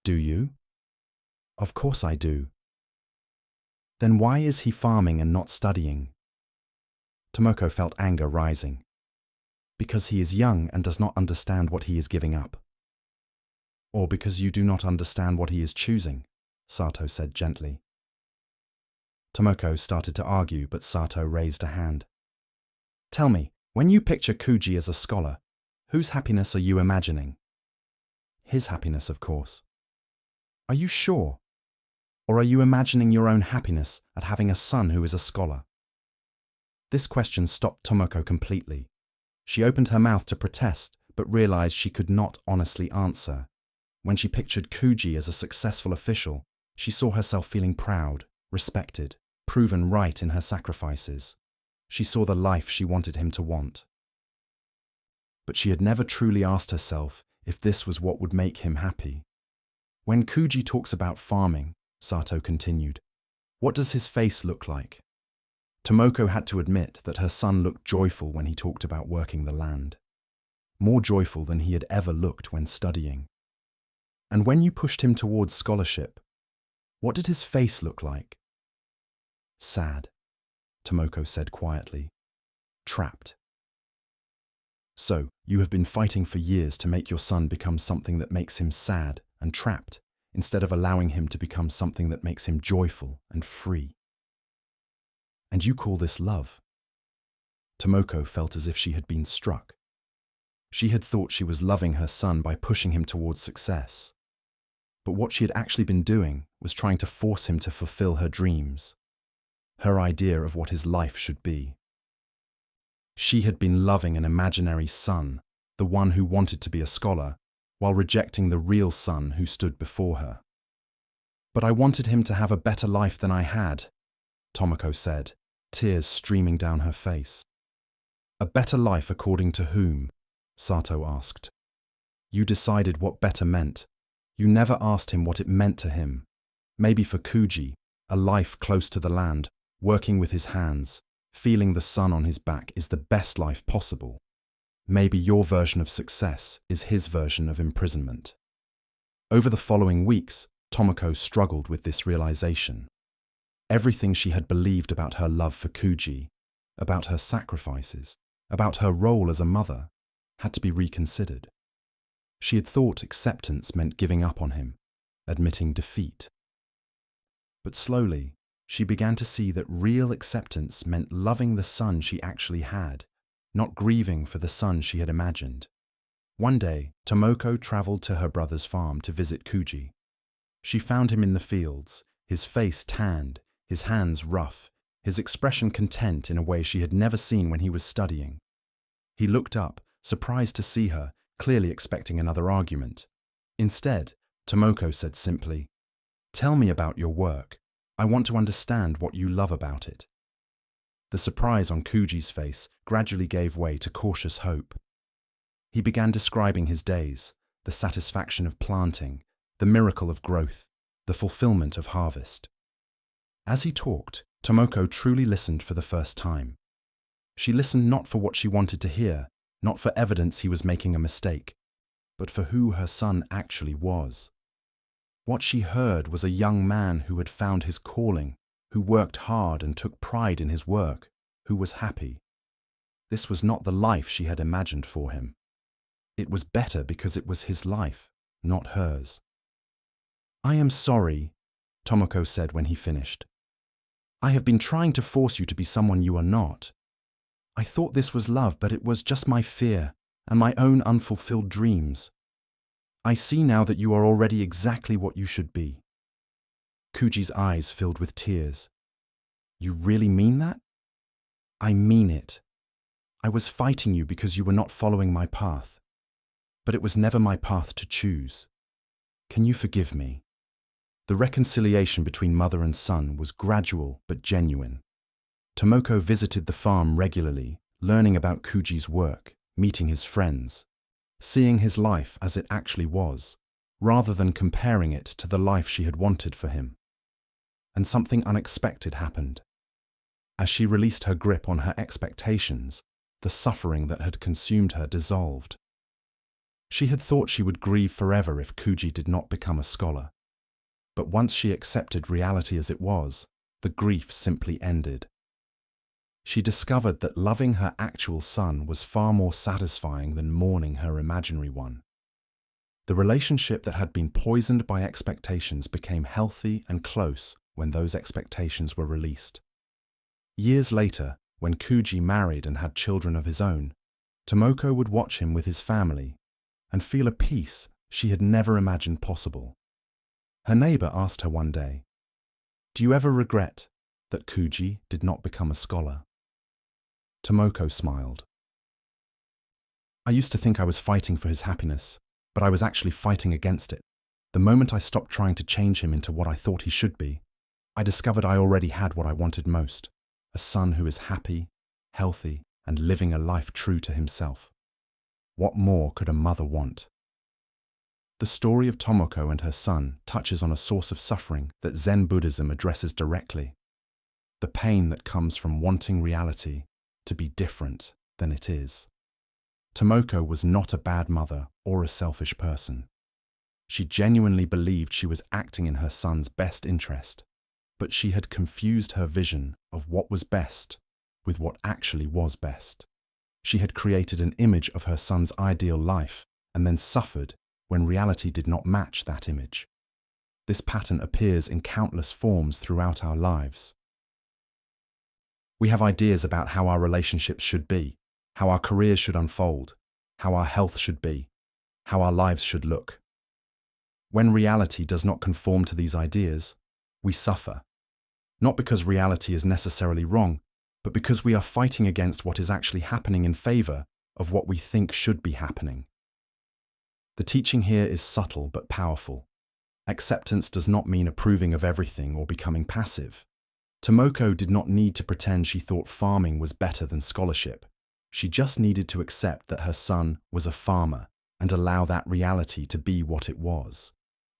Do you? Of course I do. Then why is he farming and not studying? Tomoko felt anger rising. Because he is young and does not understand what he is giving up. Or because you do not understand what he is choosing, Sato said gently. Tomoko started to argue, but Sato raised a hand. Tell me, when you picture Kuji as a scholar, whose happiness are you imagining? His happiness, of course. Are you sure? Or are you imagining your own happiness at having a son who is a scholar? This question stopped Tomoko completely. She opened her mouth to protest, but realized she could not honestly answer. When she pictured Kuji as a successful official, she saw herself feeling proud, respected, proven right in her sacrifices. She saw the life she wanted him to want. But she had never truly asked herself if this was what would make him happy. When Kuji talks about farming, Sato continued, what does his face look like? Tomoko had to admit that her son looked joyful when he talked about working the land. More joyful than he had ever looked when studying. And when you pushed him towards scholarship, what did his face look like? Sad, Tomoko said quietly. Trapped. So, you have been fighting for years to make your son become something that makes him sad and trapped, instead of allowing him to become something that makes him joyful and free. And you call this love? Tomoko felt as if she had been struck. She had thought she was loving her son by pushing him towards success. But what she had actually been doing was trying to force him to fulfill her dreams, her idea of what his life should be. She had been loving an imaginary son, the one who wanted to be a scholar, while rejecting the real son who stood before her. But I wanted him to have a better life than I had, Tomoko said, tears streaming down her face. A better life according to whom? Sato asked. You decided what better meant. You never asked him what it meant to him. Maybe for Kuji, a life close to the land, working with his hands, feeling the sun on his back is the best life possible. Maybe your version of success is his version of imprisonment. Over the following weeks, Tomoko struggled with this realization. Everything she had believed about her love for Kuji, about her sacrifices, about her role as a mother, had to be reconsidered. She had thought acceptance meant giving up on him, admitting defeat. But slowly, she began to see that real acceptance meant loving the son she actually had, not grieving for the son she had imagined. One day, Tomoko traveled to her brother's farm to visit Kuji. She found him in the fields, his face tanned, his hands rough, his expression content in a way she had never seen when he was studying. He looked up, surprised to see her, clearly expecting another argument. Instead, Tomoko said simply, "Tell me about your work. I want to understand what you love about it." The surprise on Kuji's face gradually gave way to cautious hope. He began describing his days, the satisfaction of planting, the miracle of growth, the fulfillment of harvest. As he talked, Tomoko truly listened for the first time. She listened not for what she wanted to hear, not for evidence he was making a mistake, but for who her son actually was. What she heard was a young man who had found his calling, who worked hard and took pride in his work, who was happy. This was not the life she had imagined for him. It was better because it was his life, not hers. "I am sorry," Tomoko said when he finished. "I have been trying to force you to be someone you are not. I thought this was love, but it was just my fear and my own unfulfilled dreams. I see now that you are already exactly what you should be." Kuji's eyes filled with tears. "You really mean that?" "I mean it. I was fighting you because you were not following my path. But it was never my path to choose. Can you forgive me?" The reconciliation between mother and son was gradual but genuine. Tomoko visited the farm regularly, learning about Kuji's work, meeting his friends, seeing his life as it actually was, rather than comparing it to the life she had wanted for him. And something unexpected happened. As she released her grip on her expectations, the suffering that had consumed her dissolved. She had thought she would grieve forever if Kuji did not become a scholar. But once she accepted reality as it was, the grief simply ended. She discovered that loving her actual son was far more satisfying than mourning her imaginary one. The relationship that had been poisoned by expectations became healthy and close when those expectations were released. Years later, when Kuji married and had children of his own, Tomoko would watch him with his family and feel a peace she had never imagined possible. Her neighbor asked her one day, "Do you ever regret that Kuji did not become a scholar?" Tomoko smiled. "I used to think I was fighting for his happiness, but I was actually fighting against it. The moment I stopped trying to change him into what I thought he should be, I discovered I already had what I wanted most, a son who is happy, healthy, and living a life true to himself. What more could a mother want?" The story of Tomoko and her son touches on a source of suffering that Zen Buddhism addresses directly: the pain that comes from wanting reality to be different than it is. Tomoko was not a bad mother or a selfish person. She genuinely believed she was acting in her son's best interest, but she had confused her vision of what was best with what actually was best. She had created an image of her son's ideal life and then suffered when reality did not match that image. This pattern appears in countless forms throughout our lives. We have ideas about how our relationships should be, how our careers should unfold, how our health should be, how our lives should look. When reality does not conform to these ideas, we suffer. Not because reality is necessarily wrong, but because we are fighting against what is actually happening in favor of what we think should be happening. The teaching here is subtle but powerful. Acceptance does not mean approving of everything or becoming passive. Tomoko did not need to pretend she thought farming was better than scholarship. She just needed to accept that her son was a farmer and allow that reality to be what it was.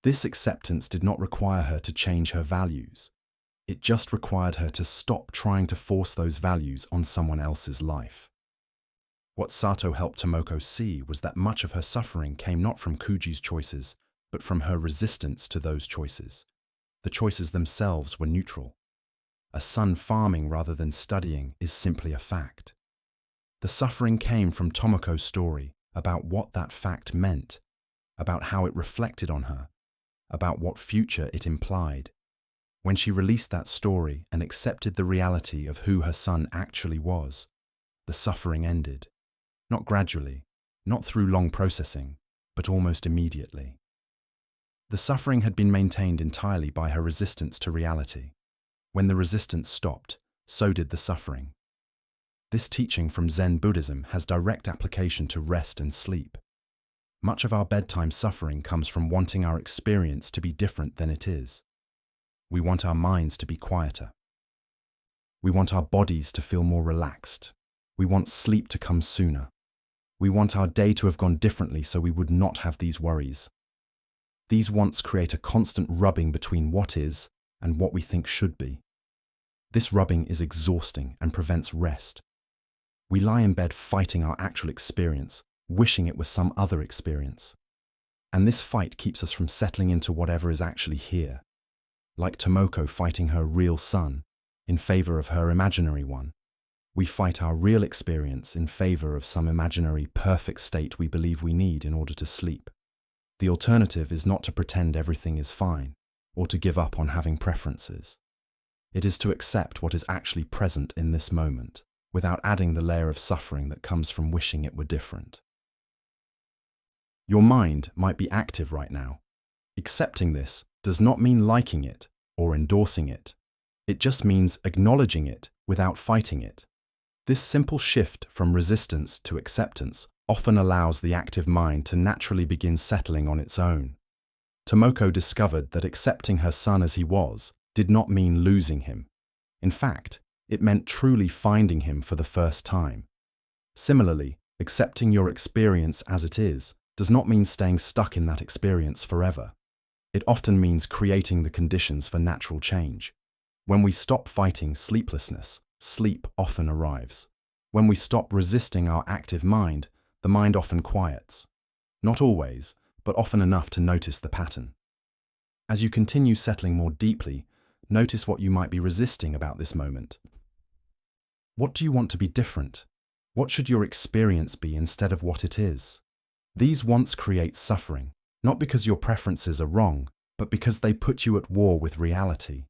This acceptance did not require her to change her values. It just required her to stop trying to force those values on someone else's life. What Sato helped Tomoko see was that much of her suffering came not from Kuji's choices, but from her resistance to those choices. The choices themselves were neutral. A son farming rather than studying is simply a fact. The suffering came from Tomoko's story about what that fact meant, about how it reflected on her, about what future it implied. When she released that story and accepted the reality of who her son actually was, the suffering ended. Not gradually, not through long processing, but almost immediately. The suffering had been maintained entirely by her resistance to reality. When the resistance stopped, so did the suffering. This teaching from Zen Buddhism has direct application to rest and sleep. Much of our bedtime suffering comes from wanting our experience to be different than it is. We want our minds to be quieter. We want our bodies to feel more relaxed. We want sleep to come sooner. We want our day to have gone differently so we would not have these worries. These wants create a constant rubbing between what is and what we think should be. This rubbing is exhausting and prevents rest. We lie in bed fighting our actual experience, wishing it was some other experience. And this fight keeps us from settling into whatever is actually here. Like Tomoko fighting her real son in favor of her imaginary one. We fight our real experience in favor of some imaginary perfect state we believe we need in order to sleep. The alternative is not to pretend everything is fine, or to give up on having preferences. It is to accept what is actually present in this moment, without adding the layer of suffering that comes from wishing it were different. Your mind might be active right now. Accepting this does not mean liking it or endorsing it. It just means acknowledging it without fighting it. This simple shift from resistance to acceptance often allows the active mind to naturally begin settling on its own. Tomoko discovered that accepting her son as he was did not mean losing him. In fact, it meant truly finding him for the first time. Similarly, accepting your experience as it is does not mean staying stuck in that experience forever. It often means creating the conditions for natural change. When we stop fighting sleeplessness, sleep often arrives. When we stop resisting our active mind, the mind often quiets. Not always, but often enough to notice the pattern. As you continue settling more deeply, notice what you might be resisting about this moment. What do you want to be different? What should your experience be instead of what it is? These wants create suffering, not because your preferences are wrong, but because they put you at war with reality.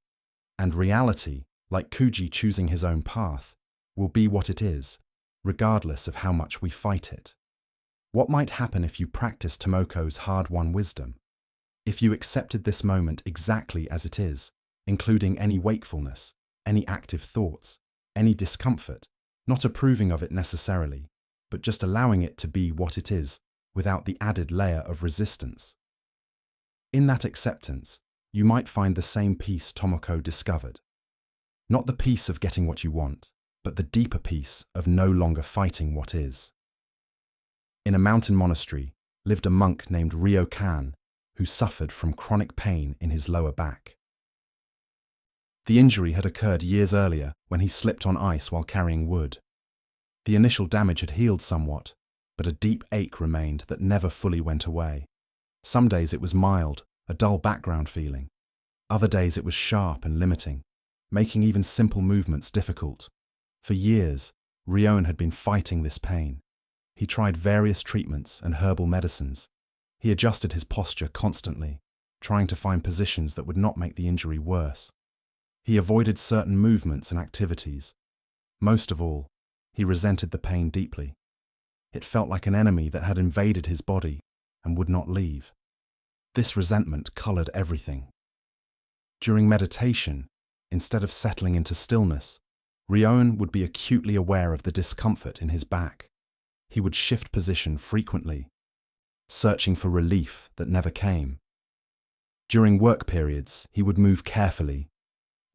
And reality, like Kuji choosing his own path, will be what it is, regardless of how much we fight it. What might happen if you practice Tomoko's hard-won wisdom? If you accepted this moment exactly as it is, including any wakefulness, any active thoughts, any discomfort, not approving of it necessarily, but just allowing it to be what it is, without the added layer of resistance. In that acceptance, you might find the same peace Tomoko discovered. Not the peace of getting what you want, but the deeper peace of no longer fighting what is. In a mountain monastery lived a monk named Ryo-kan, who suffered from chronic pain in his lower back. The injury had occurred years earlier when he slipped on ice while carrying wood. The initial damage had healed somewhat, but a deep ache remained that never fully went away. Some days it was mild, a dull background feeling. Other days it was sharp and limiting, making even simple movements difficult. For years, Ryon had been fighting this pain. He tried various treatments and herbal medicines. He adjusted his posture constantly, trying to find positions that would not make the injury worse. He avoided certain movements and activities. Most of all, he resented the pain deeply. It felt like an enemy that had invaded his body and would not leave. This resentment colored everything. During meditation, instead of settling into stillness, Ryon would be acutely aware of the discomfort in his back. He would shift position frequently, searching for relief that never came. During work periods, he would move carefully,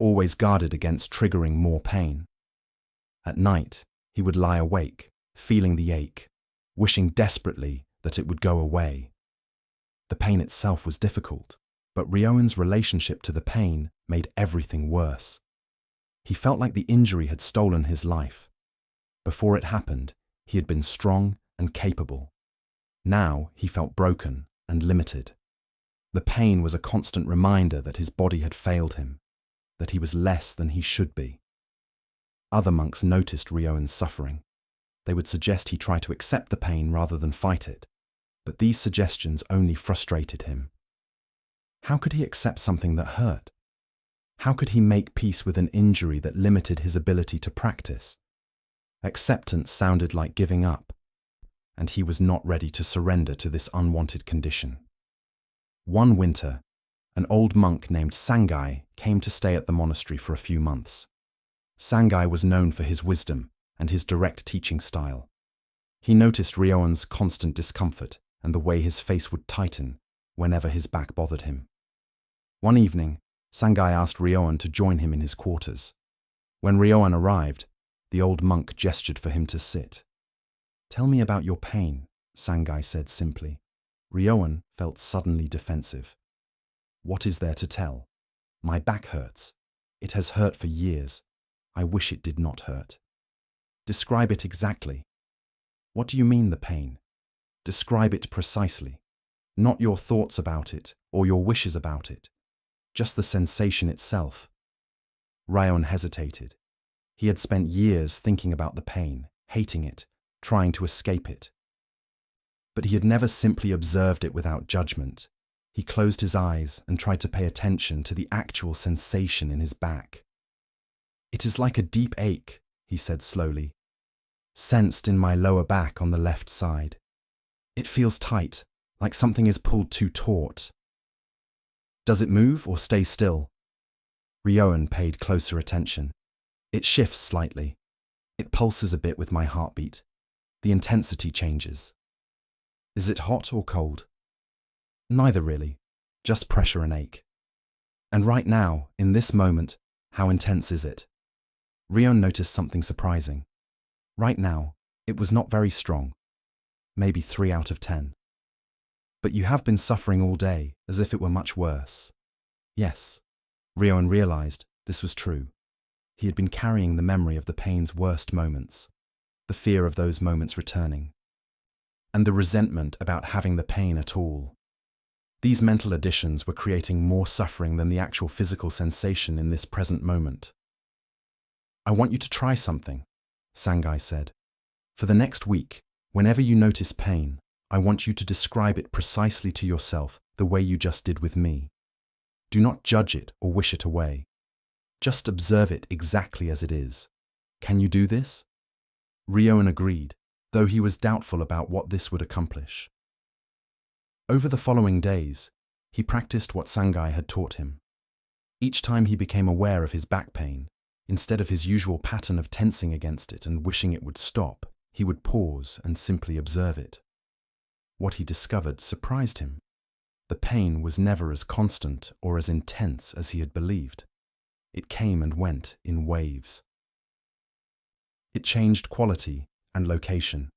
always guarded against triggering more pain. At night, he would lie awake, feeling the ache, wishing desperately that it would go away. The pain itself was difficult, but Ryon's relationship to the pain made everything worse. He felt like the injury had stolen his life. Before it happened, he had been strong and capable. Now he felt broken and limited. The pain was a constant reminder that his body had failed him, that he was less than he should be. Other monks noticed Ryon's suffering. They would suggest he try to accept the pain rather than fight it, but these suggestions only frustrated him. How could he accept something that hurt? How could he make peace with an injury that limited his ability to practice? Acceptance sounded like giving up, and he was not ready to surrender to this unwanted condition. One winter, an old monk named Sangai came to stay at the monastery for a few months. Sangai was known for his wisdom and his direct teaching style. He noticed Ryon's constant discomfort and the way his face would tighten whenever his back bothered him. One evening, Sangai asked Ryon to join him in his quarters. When Ryon arrived, the old monk gestured for him to sit. "Tell me about your pain," Sangai said simply. Ryon felt suddenly defensive. "What is there to tell? My back hurts. It has hurt for years. I wish it did not hurt." "Describe it exactly." "What do you mean, the pain?" "Describe it precisely. Not your thoughts about it or your wishes about it. Just the sensation itself." Ryon hesitated. He had spent years thinking about the pain, hating it, trying to escape it. But he had never simply observed it without judgment. He closed his eyes and tried to pay attention to the actual sensation in his back. "It is like a deep ache," he said slowly, "sensed in my lower back on the left side. It feels tight, like something is pulled too taut." "Does it move or stay still?" Ryon paid closer attention. "It shifts slightly. It pulses a bit with my heartbeat. The intensity changes." "Is it hot or cold?" "Neither really, just pressure and ache." "And right now, in this moment, how intense is it?" Ryon noticed something surprising. Right now, it was not very strong, maybe 3 out of 10. "But you have been suffering all day, as if it were much worse." Yes, Ryon realized this was true. He had been carrying the memory of the pain's worst moments, the fear of those moments returning, and the resentment about having the pain at all. These mental additions were creating more suffering than the actual physical sensation in this present moment. "I want you to try something," Sangai said. "For the next week, whenever you notice pain, I want you to describe it precisely to yourself the way you just did with me. Do not judge it or wish it away. Just observe it exactly as it is. Can you do this?" Ryoan agreed, though he was doubtful about what this would accomplish. Over the following days, he practiced what Sangai had taught him. Each time he became aware of his back pain, instead of his usual pattern of tensing against it and wishing it would stop, he would pause and simply observe it. What he discovered surprised him. The pain was never as constant or as intense as he had believed. It came and went in waves. It changed quality and location.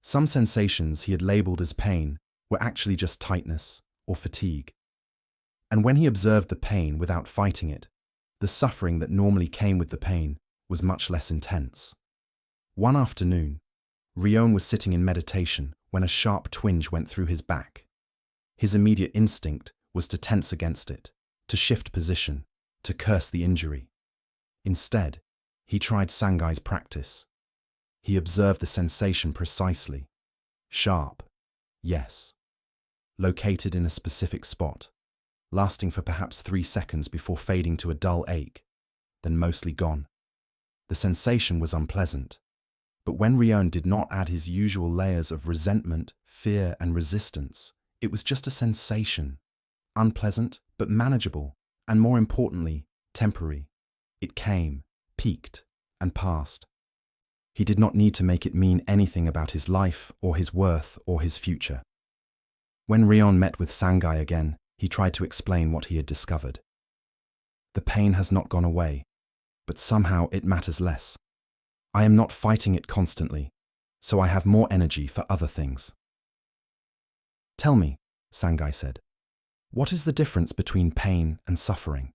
Some sensations he had labeled as pain were actually just tightness or fatigue. And when he observed the pain without fighting it, the suffering that normally came with the pain was much less intense. One afternoon, Ryoan was sitting in meditation when a sharp twinge went through his back. His immediate instinct was to tense against it, to shift position, to curse the injury. Instead, he tried Sangai's practice. He observed the sensation precisely. Sharp, yes. Located in a specific spot, lasting for perhaps 3 seconds before fading to a dull ache, then mostly gone. The sensation was unpleasant, but when Ryoan did not add his usual layers of resentment, fear, and resistance, it was just a sensation, unpleasant but manageable, and more importantly, temporary. It came, peaked, and passed. He did not need to make it mean anything about his life or his worth or his future. When Ryoan met with Sangai again, he tried to explain what he had discovered. "The pain has not gone away, but somehow it matters less. I am not fighting it constantly, so I have more energy for other things." "Tell me," Sangai said, "what is the difference between pain and suffering?"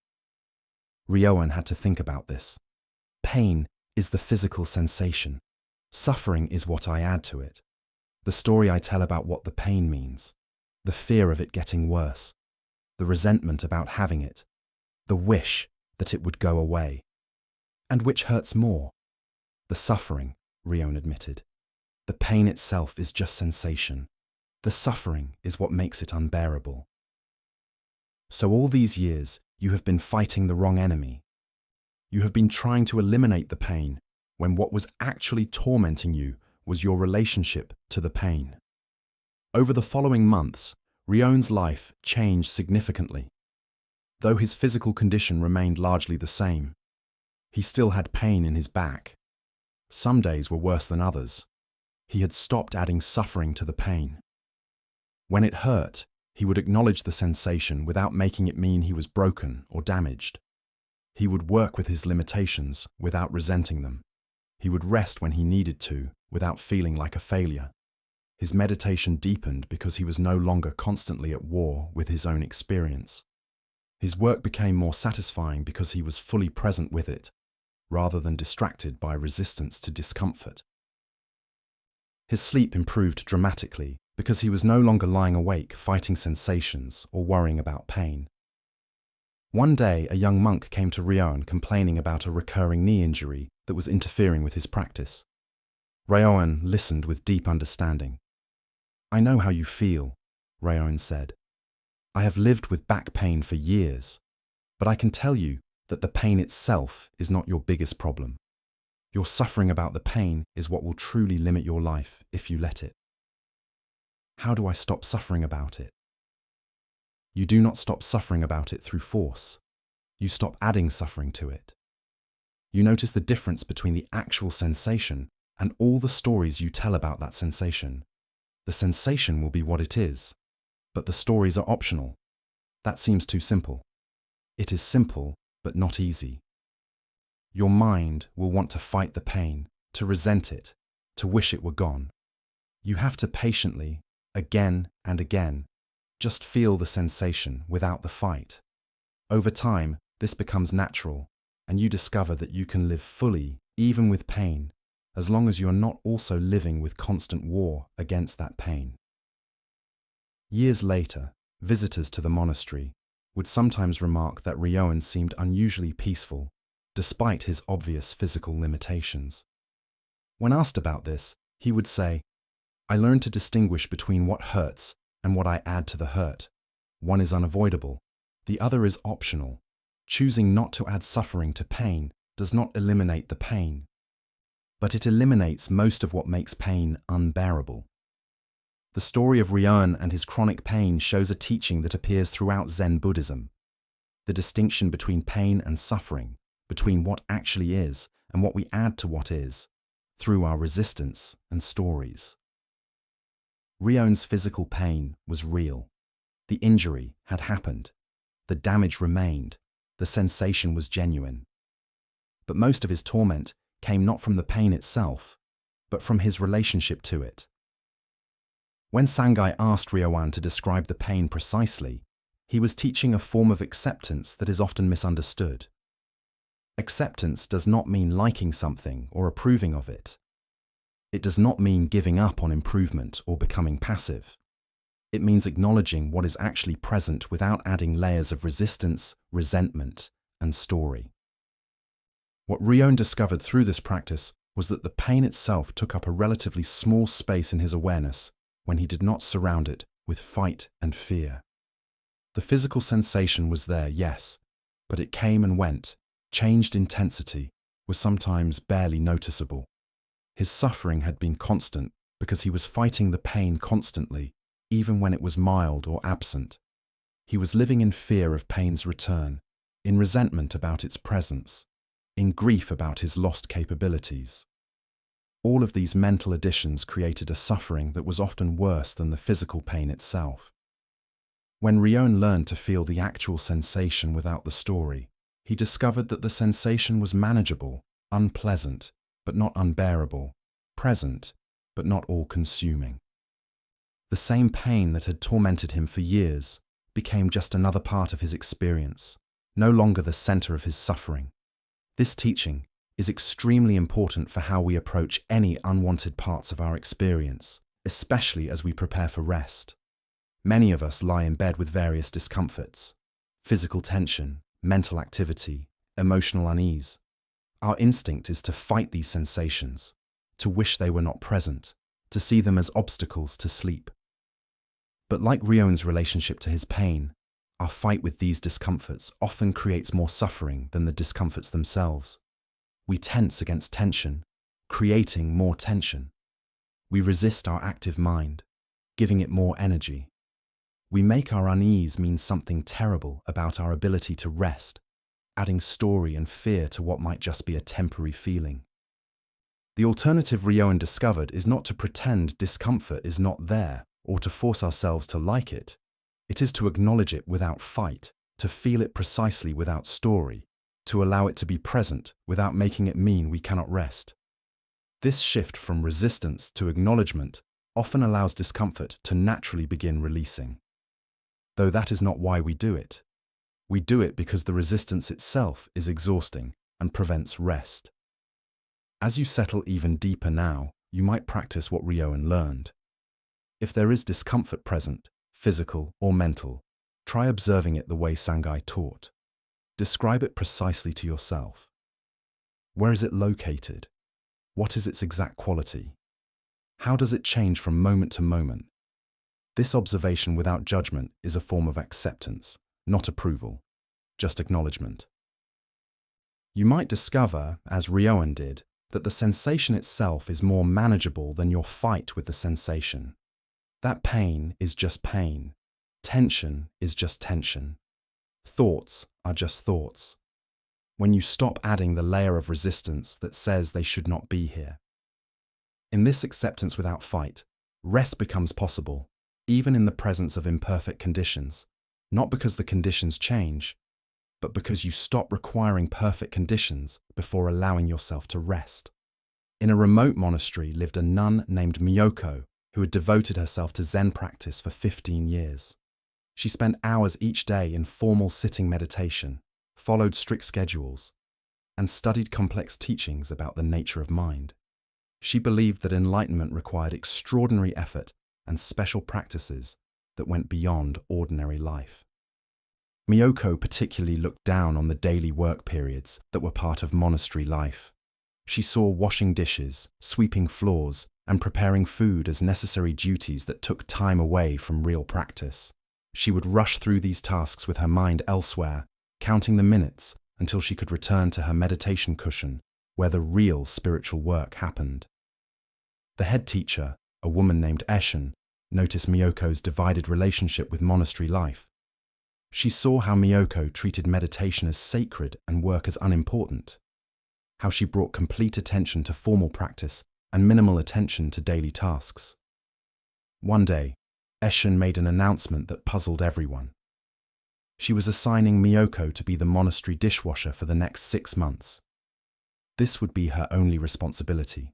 Ryoan had to think about this. Pain is the physical sensation. Suffering is what I add to it. The story I tell about what the pain means. The fear of it getting worse. The resentment about having it. The wish that it would go away. And which hurts more? The suffering, Ryoan admitted. The pain itself is just sensation. The suffering is what makes it unbearable. So all these years, you have been fighting the wrong enemy. You have been trying to eliminate the pain when what was actually tormenting you was your relationship to the pain. Over the following months, Ryoan's life changed significantly. Though his physical condition remained largely the same, he still had pain in his back. Some days were worse than others. He had stopped adding suffering to the pain. When it hurt, he would acknowledge the sensation without making it mean he was broken or damaged. He would work with his limitations without resenting them. He would rest when he needed to without feeling like a failure. His meditation deepened because he was no longer constantly at war with his own experience. His work became more satisfying because he was fully present with it, rather than distracted by resistance to discomfort. His sleep improved dramatically because he was no longer lying awake fighting sensations or worrying about pain. One day, a young monk came to Ryoan complaining about a recurring knee injury that was interfering with his practice. Ryoan listened with deep understanding. "I know how you feel," Ryoan said. "I have lived with back pain for years, but I can tell you that the pain itself is not your biggest problem. Your suffering about the pain is what will truly limit your life if you let it." "How do I stop suffering about it?" You do not stop suffering about it through force. You stop adding suffering to it. You notice the difference between the actual sensation and all the stories you tell about that sensation. The sensation will be what it is, but the stories are optional. That seems too simple. It is simple, but not easy. Your mind will want to fight the pain, to resent it, to wish it were gone. You have to patiently, again and again, just feel the sensation without the fight. Over time, this becomes natural, and you discover that you can live fully, even with pain, as long as you are not also living with constant war against that pain. Years later, visitors to the monastery would sometimes remark that Ryoan seemed unusually peaceful, despite his obvious physical limitations. When asked about this, he would say, "I learned to distinguish between what hurts and what I add to the hurt. One is unavoidable, the other is optional. Choosing not to add suffering to pain does not eliminate the pain, but it eliminates most of what makes pain unbearable." The story of Ryoan and his chronic pain shows a teaching that appears throughout Zen Buddhism: the distinction between pain and suffering, between what actually is and what we add to what is, through our resistance and stories. Ryoan's physical pain was real. The injury had happened. The damage remained. The sensation was genuine. But most of his torment came not from the pain itself, but from his relationship to it. When Sangai asked Ryoan to describe the pain precisely, he was teaching a form of acceptance that is often misunderstood. Acceptance does not mean liking something or approving of it. It does not mean giving up on improvement or becoming passive. It means acknowledging what is actually present without adding layers of resistance, resentment, and story. What Ryoan discovered through this practice was that the pain itself took up a relatively small space in his awareness when he did not surround it with fight and fear. The physical sensation was there, yes, but it came and went, changed intensity, was sometimes barely noticeable. His suffering had been constant because he was fighting the pain constantly, even when it was mild or absent. He was living in fear of pain's return, in resentment about its presence, in grief about his lost capabilities. All of these mental additions created a suffering that was often worse than the physical pain itself. When Ryoan learned to feel the actual sensation without the story, he discovered that the sensation was manageable, unpleasant, but not unbearable, present, but not all-consuming. The same pain that had tormented him for years became just another part of his experience, no longer the center of his suffering. This teaching is extremely important for how we approach any unwanted parts of our experience, especially as we prepare for rest. Many of us lie in bed with various discomforts: physical tension, mental activity, emotional unease. Our instinct is to fight these sensations, to wish they were not present, to see them as obstacles to sleep. But like Ryoan's relationship to his pain, our fight with these discomforts often creates more suffering than the discomforts themselves. We tense against tension, creating more tension. We resist our active mind, giving it more energy. We make our unease mean something terrible about our ability to rest, adding story and fear to what might just be a temporary feeling. The alternative Ryoan discovered is not to pretend discomfort is not there or to force ourselves to like it. It is to acknowledge it without fight, to feel it precisely without story, to allow it to be present without making it mean we cannot rest. This shift from resistance to acknowledgement often allows discomfort to naturally begin releasing. Though that is not why we do it. We do it because the resistance itself is exhausting and prevents rest. As you settle even deeper now, you might practice what Ryoan learned. If there is discomfort present, physical or mental, try observing it the way Sangai taught. Describe it precisely to yourself. Where is it located? What is its exact quality? How does it change from moment to moment? This observation without judgment is a form of acceptance, not approval, just acknowledgement. You might discover, as Ryoan did, that the sensation itself is more manageable than your fight with the sensation. That pain is just pain. Tension is just tension. Thoughts are just thoughts. When you stop adding the layer of resistance that says they should not be here. In this acceptance without fight, rest becomes possible, even in the presence of imperfect conditions, not because the conditions change, but because you stop requiring perfect conditions before allowing yourself to rest. In a remote monastery lived a nun named Miyoko who had devoted herself to Zen practice for 15 years. She spent hours each day in formal sitting meditation, followed strict schedules, and studied complex teachings about the nature of mind. She believed that enlightenment required extraordinary effort and special practices that went beyond ordinary life. Miyoko particularly looked down on the daily work periods that were part of monastery life. She saw washing dishes, sweeping floors, and preparing food as necessary duties that took time away from real practice. She would rush through these tasks with her mind elsewhere, counting the minutes until she could return to her meditation cushion, where the real spiritual work happened. The head teacher, a woman named Eshin, noticed Miyoko's divided relationship with monastery life. She saw how Miyoko treated meditation as sacred and work as unimportant, how she brought complete attention to formal practice and minimal attention to daily tasks. One day, Eshin made an announcement that puzzled everyone. She was assigning Miyoko to be the monastery dishwasher for the next 6 months. This would be her only responsibility.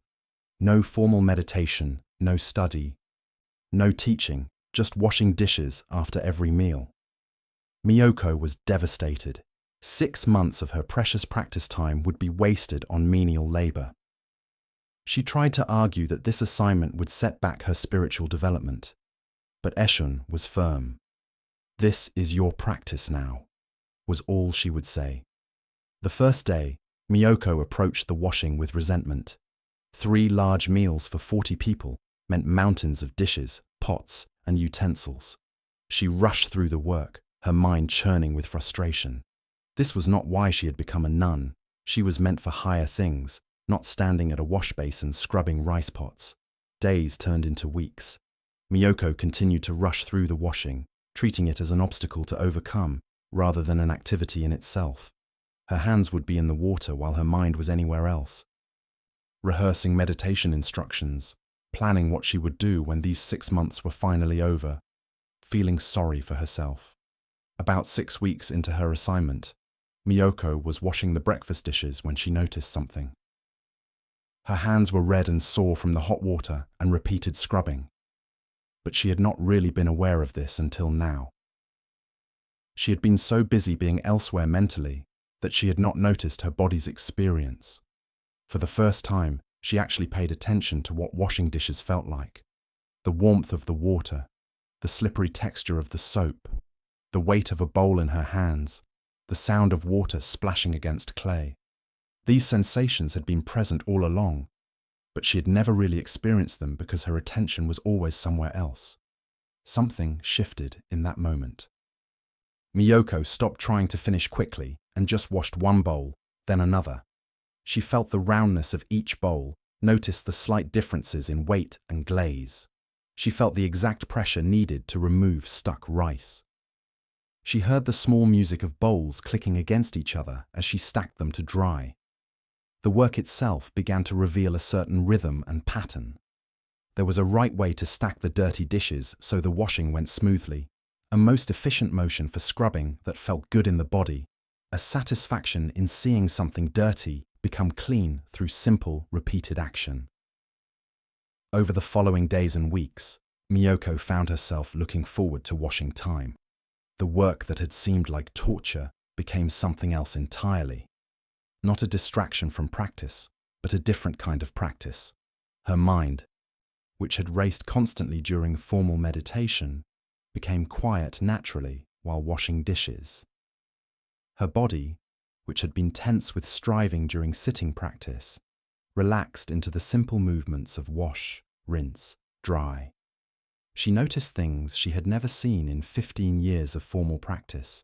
No formal meditation, no study, no teaching, just washing dishes after every meal. Miyoko was devastated. 6 months of her precious practice time would be wasted on menial labor. She tried to argue that this assignment would set back her spiritual development, but Eshin was firm. "This is your practice now," was all she would say. The first day, Miyoko approached the washing with resentment. 3 large meals for 40 people meant mountains of dishes, pots, and utensils. She rushed through the work, her mind churning with frustration. This was not why she had become a nun. She was meant for higher things, not standing at a wash basin scrubbing rice pots. Days turned into weeks. Miyoko continued to rush through the washing, treating it as an obstacle to overcome rather than an activity in itself. Her hands would be in the water while her mind was anywhere else. Rehearsing meditation instructions, planning what she would do when these 6 months were finally over, feeling sorry for herself. About 6 weeks into her assignment, Miyoko was washing the breakfast dishes when she noticed something. Her hands were red and sore from the hot water and repeated scrubbing, but she had not really been aware of this until now. She had been so busy being elsewhere mentally that she had not noticed her body's experience. For the first time, she actually paid attention to what washing dishes felt like. The warmth of the water, the slippery texture of the soap, the weight of a bowl in her hands, the sound of water splashing against clay. These sensations had been present all along, but she had never really experienced them because her attention was always somewhere else. Something shifted in that moment. Miyoko stopped trying to finish quickly and just washed one bowl, then another. She felt the roundness of each bowl, noticed the slight differences in weight and glaze. She felt the exact pressure needed to remove stuck rice. She heard the small music of bowls clicking against each other as she stacked them to dry. The work itself began to reveal a certain rhythm and pattern. There was a right way to stack the dirty dishes so the washing went smoothly, a most efficient motion for scrubbing that felt good in the body, a satisfaction in seeing something dirty become clean through simple, repeated action. Over the following days and weeks, Miyoko found herself looking forward to washing time. The work that had seemed like torture became something else entirely. Not a distraction from practice, but a different kind of practice. Her mind, which had raced constantly during formal meditation, became quiet naturally while washing dishes. Her body, which had been tense with striving during sitting practice, relaxed into the simple movements of wash, rinse, dry. She noticed things she had never seen in 15 years of formal practice,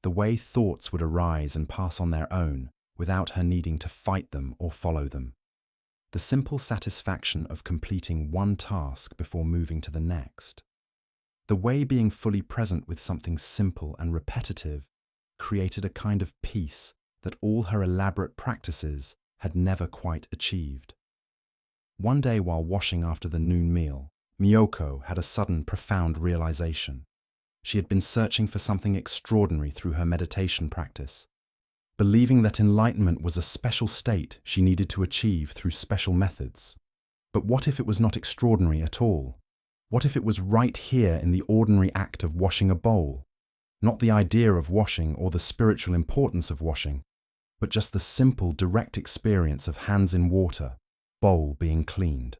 the way thoughts would arise and pass on their own without her needing to fight them or follow them. The simple satisfaction of completing one task before moving to the next. The way being fully present with something simple and repetitive created a kind of peace that all her elaborate practices had never quite achieved. One day while washing after the noon meal, Miyoko had a sudden, profound realization. She had been searching for something extraordinary through her meditation practice, believing that enlightenment was a special state she needed to achieve through special methods. But what if it was not extraordinary at all? What if it was right here in the ordinary act of washing a bowl? Not the idea of washing or the spiritual importance of washing, but just the simple, direct experience of hands in water, bowl being cleaned.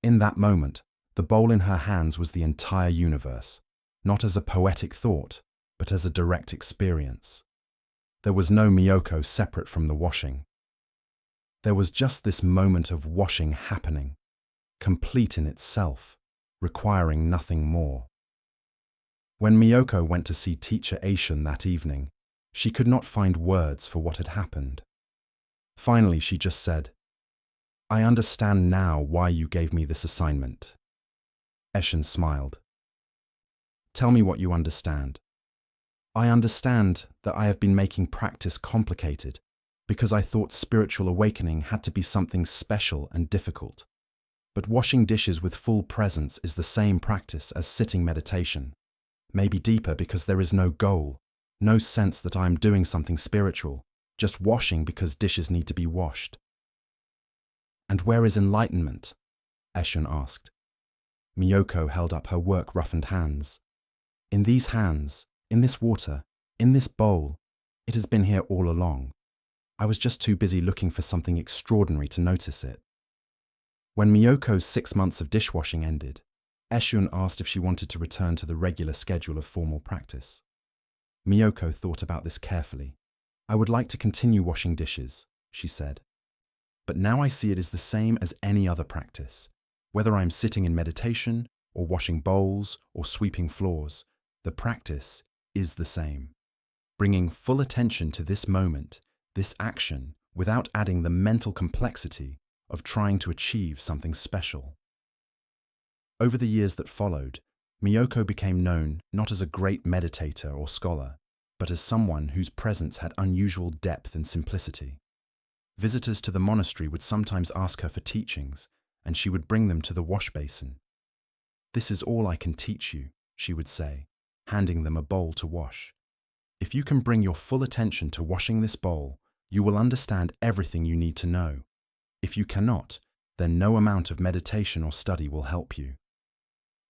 In that moment, the bowl in her hands was the entire universe, not as a poetic thought, but as a direct experience. There was no Miyoko separate from the washing. There was just this moment of washing happening, complete in itself, requiring nothing more. When Miyoko went to see teacher Aishun that evening, she could not find words for what had happened. Finally, she just said, "I understand now why you gave me this assignment." Aishun smiled. "Tell me what you understand." "I understand that I have been making practice complicated because I thought spiritual awakening had to be something special and difficult. But washing dishes with full presence is the same practice as sitting meditation, maybe deeper because there is no goal, no sense that I am doing something spiritual, just washing because dishes need to be washed." "And where is enlightenment?" Aishun asked. Miyoko held up her work-roughened hands. "In these hands, in this water, in this bowl, it has been here all along. I was just too busy looking for something extraordinary to notice it." When Miyoko's 6 months of dishwashing ended, Aishun asked if she wanted to return to the regular schedule of formal practice. Miyoko thought about this carefully. "I would like to continue washing dishes," she said. "But now I see it as the same as any other practice. Whether I am sitting in meditation, or washing bowls, or sweeping floors, the practice is the same. Bringing full attention to this moment, this action, without adding the mental complexity of trying to achieve something special." Over the years that followed, Miyoko became known not as a great meditator or scholar, but as someone whose presence had unusual depth and simplicity. Visitors to the monastery would sometimes ask her for teachings, and she would bring them to the wash basin. "This is all I can teach you," she would say, handing them a bowl to wash. "If you can bring your full attention to washing this bowl, you will understand everything you need to know. If you cannot, then no amount of meditation or study will help you."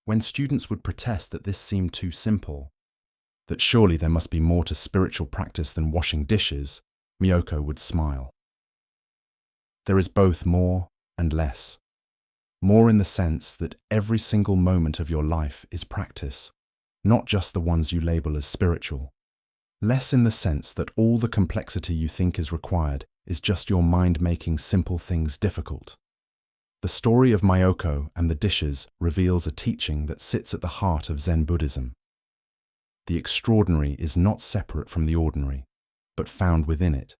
When students would protest that this seemed too simple, that surely there must be more to spiritual practice than washing dishes, Miyoko would smile. There is both more and less. More in the sense that every single moment of your life is practice, not just the ones you label as spiritual. Less in the sense that all the complexity you think is required is just your mind making simple things difficult. The story of Miyoko and the dishes reveals a teaching that sits at the heart of Zen Buddhism. The extraordinary is not separate from the ordinary, but found within it.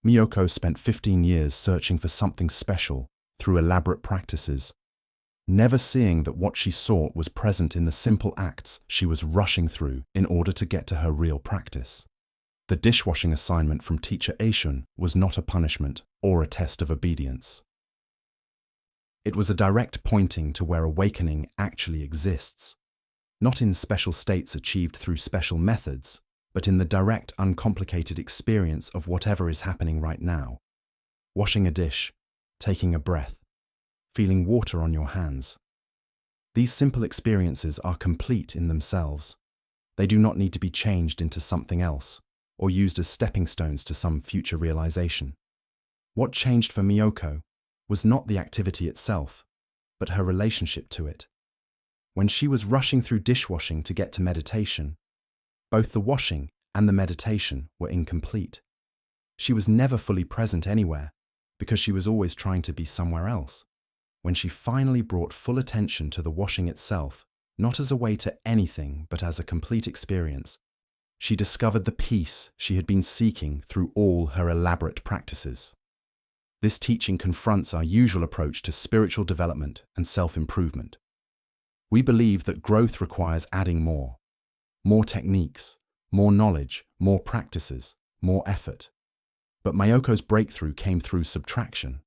Miyoko spent 15 years searching for something special through elaborate practices, never seeing that what she sought was present in the simple acts she was rushing through in order to get to her real practice. The dishwashing assignment from teacher Aishun was not a punishment or a test of obedience. It was a direct pointing to where awakening actually exists, not in special states achieved through special methods, but in the direct, uncomplicated experience of whatever is happening right now. Washing a dish, taking a breath, feeling water on your hands. These simple experiences are complete in themselves. They do not need to be changed into something else, or used as stepping stones to some future realization. What changed for Miyoko was not the activity itself, but her relationship to it. When she was rushing through dishwashing to get to meditation, both the washing and the meditation were incomplete. She was never fully present anywhere, because she was always trying to be somewhere else. When she finally brought full attention to the washing itself, not as a way to anything but as a complete experience, she discovered the peace she had been seeking through all her elaborate practices. This teaching confronts our usual approach to spiritual development and self-improvement. We believe that growth requires adding more techniques, more knowledge, more practices, more effort. But Miyoko's breakthrough came through subtraction.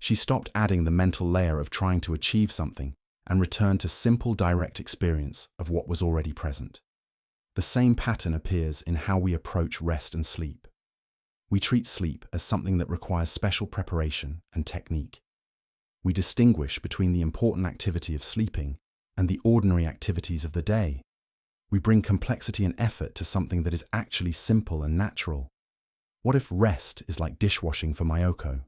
She stopped adding the mental layer of trying to achieve something and returned to simple, direct experience of what was already present. The same pattern appears in how we approach rest and sleep. We treat sleep as something that requires special preparation and technique. We distinguish between the important activity of sleeping and the ordinary activities of the day. We bring complexity and effort to something that is actually simple and natural. What if rest is like dishwashing for Mayoko?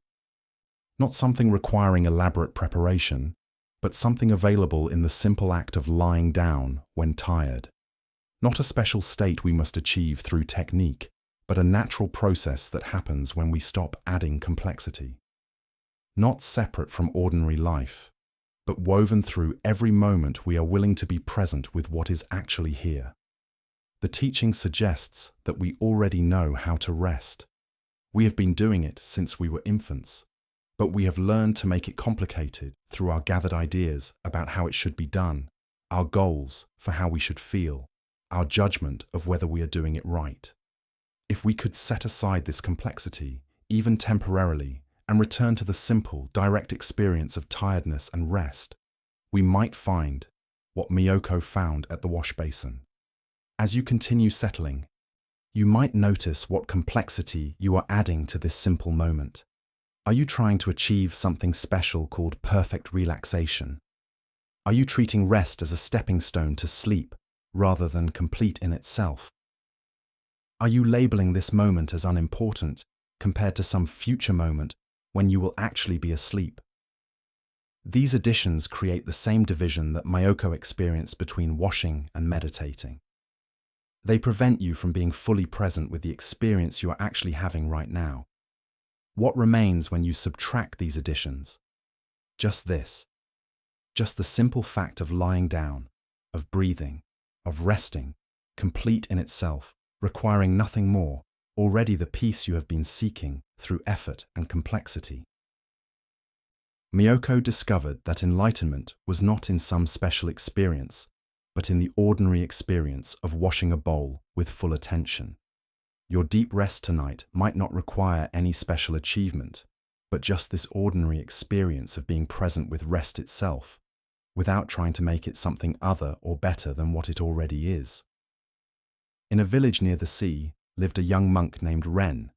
Not something requiring elaborate preparation, but something available in the simple act of lying down when tired. Not a special state we must achieve through technique, but a natural process that happens when we stop adding complexity. Not separate from ordinary life, but woven through every moment we are willing to be present with what is actually here. The teaching suggests that we already know how to rest. We have been doing it since we were infants, but we have learned to make it complicated through our gathered ideas about how it should be done, our goals for how we should feel, our judgment of whether we are doing it right. If we could set aside this complexity, even temporarily, and return to the simple, direct experience of tiredness and rest, we might find what Miyoko found at the wash basin. As you continue settling, you might notice what complexity you are adding to this simple moment. Are you trying to achieve something special called perfect relaxation? Are you treating rest as a stepping stone to sleep rather than complete in itself? Are you labeling this moment as unimportant compared to some future moment when you will actually be asleep? These additions create the same division that Mayoko experienced between washing and meditating. They prevent you from being fully present with the experience you are actually having right now. What remains when you subtract these additions? Just this. Just the simple fact of lying down, of breathing, of resting, complete in itself, requiring nothing more, already the peace you have been seeking through effort and complexity. Miyoko discovered that enlightenment was not in some special experience, but in the ordinary experience of washing a bowl with full attention. Your deep rest tonight might not require any special achievement, but just this ordinary experience of being present with rest itself, without trying to make it something other or better than what it already is. In a village near the sea lived a young monk named Ren,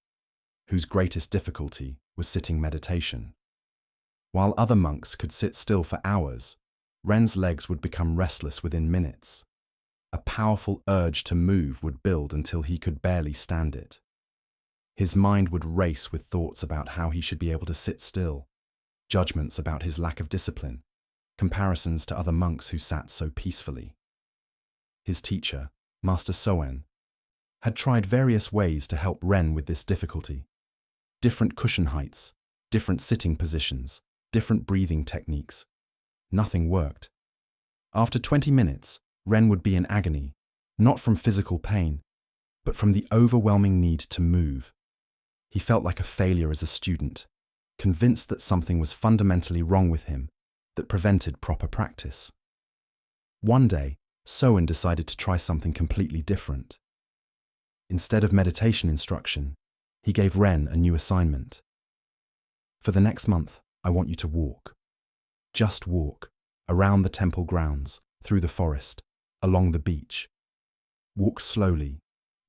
whose greatest difficulty was sitting meditation. While other monks could sit still for hours, Ren's legs would become restless within minutes. A powerful urge to move would build until he could barely stand it. His mind would race with thoughts about how he should be able to sit still, judgments about his lack of discipline, comparisons to other monks who sat so peacefully. His teacher, Master Soen, had tried various ways to help Ren with this difficulty. Different cushion heights, different sitting positions, different breathing techniques. Nothing worked. After 20 minutes, Ren would be in agony, not from physical pain, but from the overwhelming need to move. He felt like a failure as a student, convinced that something was fundamentally wrong with him that prevented proper practice. One day, Soen decided to try something completely different. Instead of meditation instruction, he gave Ren a new assignment. For the next month, I want you to walk. Just walk, around the temple grounds, through the forest, along the beach. Walk slowly,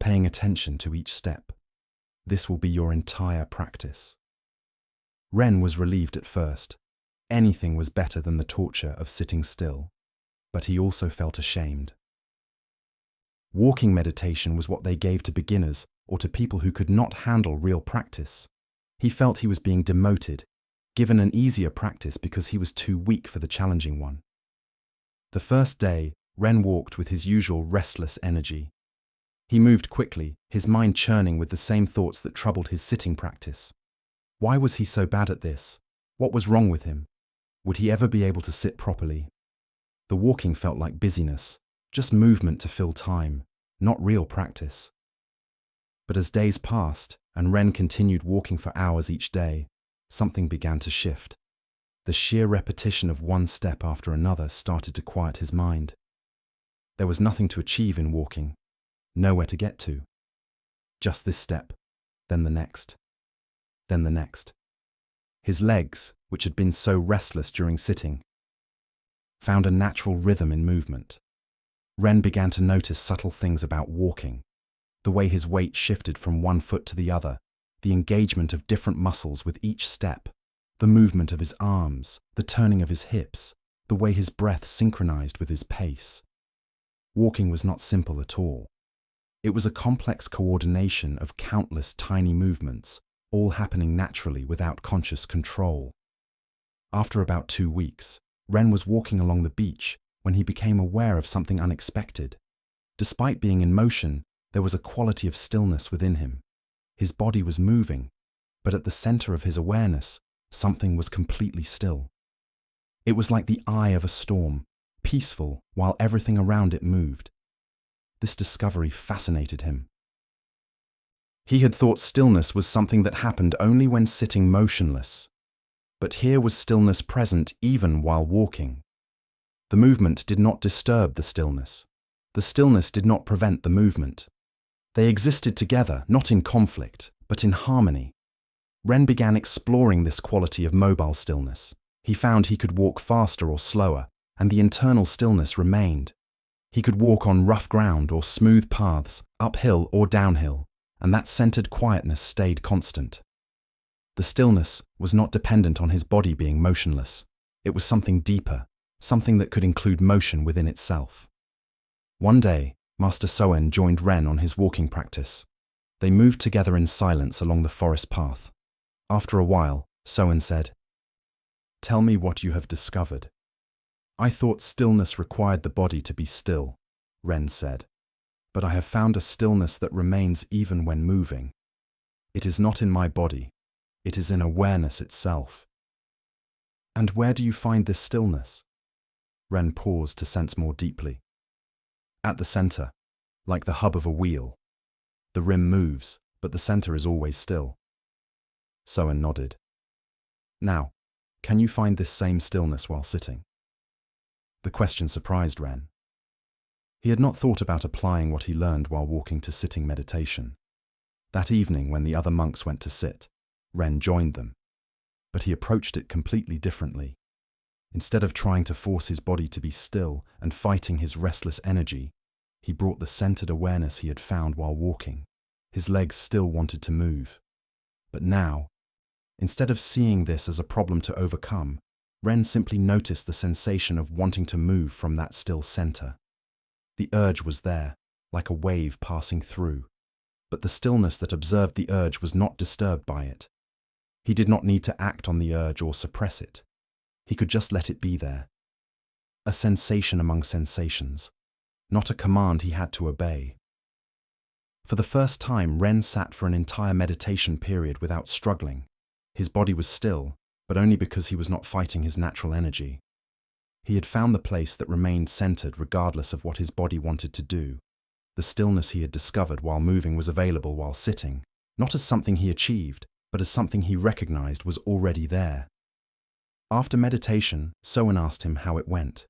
paying attention to each step. This will be your entire practice. Ren was relieved at first. Anything was better than the torture of sitting still, but he also felt ashamed. Walking meditation was what they gave to beginners or to people who could not handle real practice. He felt he was being demoted, given an easier practice because he was too weak for the challenging one. The first day, Ren walked with his usual restless energy. He moved quickly, his mind churning with the same thoughts that troubled his sitting practice. Why was he so bad at this? What was wrong with him? Would he ever be able to sit properly? The walking felt like busyness, just movement to fill time, not real practice. But as days passed and Ren continued walking for hours each day, something began to shift. The sheer repetition of one step after another started to quiet his mind. There was nothing to achieve in walking, nowhere to get to. Just this step, then the next, then the next. His legs, which had been so restless during sitting, found a natural rhythm in movement. Ren began to notice subtle things about walking, the way his weight shifted from one foot to the other, the engagement of different muscles with each step, the movement of his arms, the turning of his hips, the way his breath synchronized with his pace. Walking was not simple at all. It was a complex coordination of countless tiny movements, all happening naturally without conscious control. After about 2 weeks, Ren was walking along the beach when he became aware of something unexpected. Despite being in motion, there was a quality of stillness within him. His body was moving, but at the center of his awareness, something was completely still. It was like the eye of a storm, peaceful while everything around it moved. This discovery fascinated him. He had thought stillness was something that happened only when sitting motionless. But here was stillness present even while walking. The movement did not disturb the stillness. The stillness did not prevent the movement. They existed together, not in conflict, but in harmony. Ren began exploring this quality of mobile stillness. He found he could walk faster or slower, and the internal stillness remained. He could walk on rough ground or smooth paths, uphill or downhill, and that centered quietness stayed constant. The stillness was not dependent on his body being motionless. It was something deeper, something that could include motion within itself. One day, Master Soen joined Ren on his walking practice. They moved together in silence along the forest path. After a while, Soen said, "Tell me what you have discovered." "I thought stillness required the body to be still," Ren said. "But I have found a stillness that remains even when moving. It is not in my body. It is in awareness itself." "And where do you find this stillness?" Ren paused to sense more deeply. "At the center, like the hub of a wheel. The rim moves, but the center is always still." Soen nodded. "Now, can you find this same stillness while sitting?" The question surprised Ren. He had not thought about applying what he learned while walking to sitting meditation. That evening, when the other monks went to sit, Ren joined them. But he approached it completely differently. Instead of trying to force his body to be still and fighting his restless energy, he brought the centered awareness he had found while walking. His legs still wanted to move. But now, instead of seeing this as a problem to overcome, Ren simply noticed the sensation of wanting to move from that still center. The urge was there, like a wave passing through, but the stillness that observed the urge was not disturbed by it. He did not need to act on the urge or suppress it. He could just let it be there. A sensation among sensations, not a command he had to obey. For the first time, Ren sat for an entire meditation period without struggling. His body was still, but only because he was not fighting his natural energy. He had found the place that remained centered regardless of what his body wanted to do. The stillness he had discovered while moving was available while sitting, not as something he achieved, but as something he recognized was already there. After meditation, Soen asked him how it went.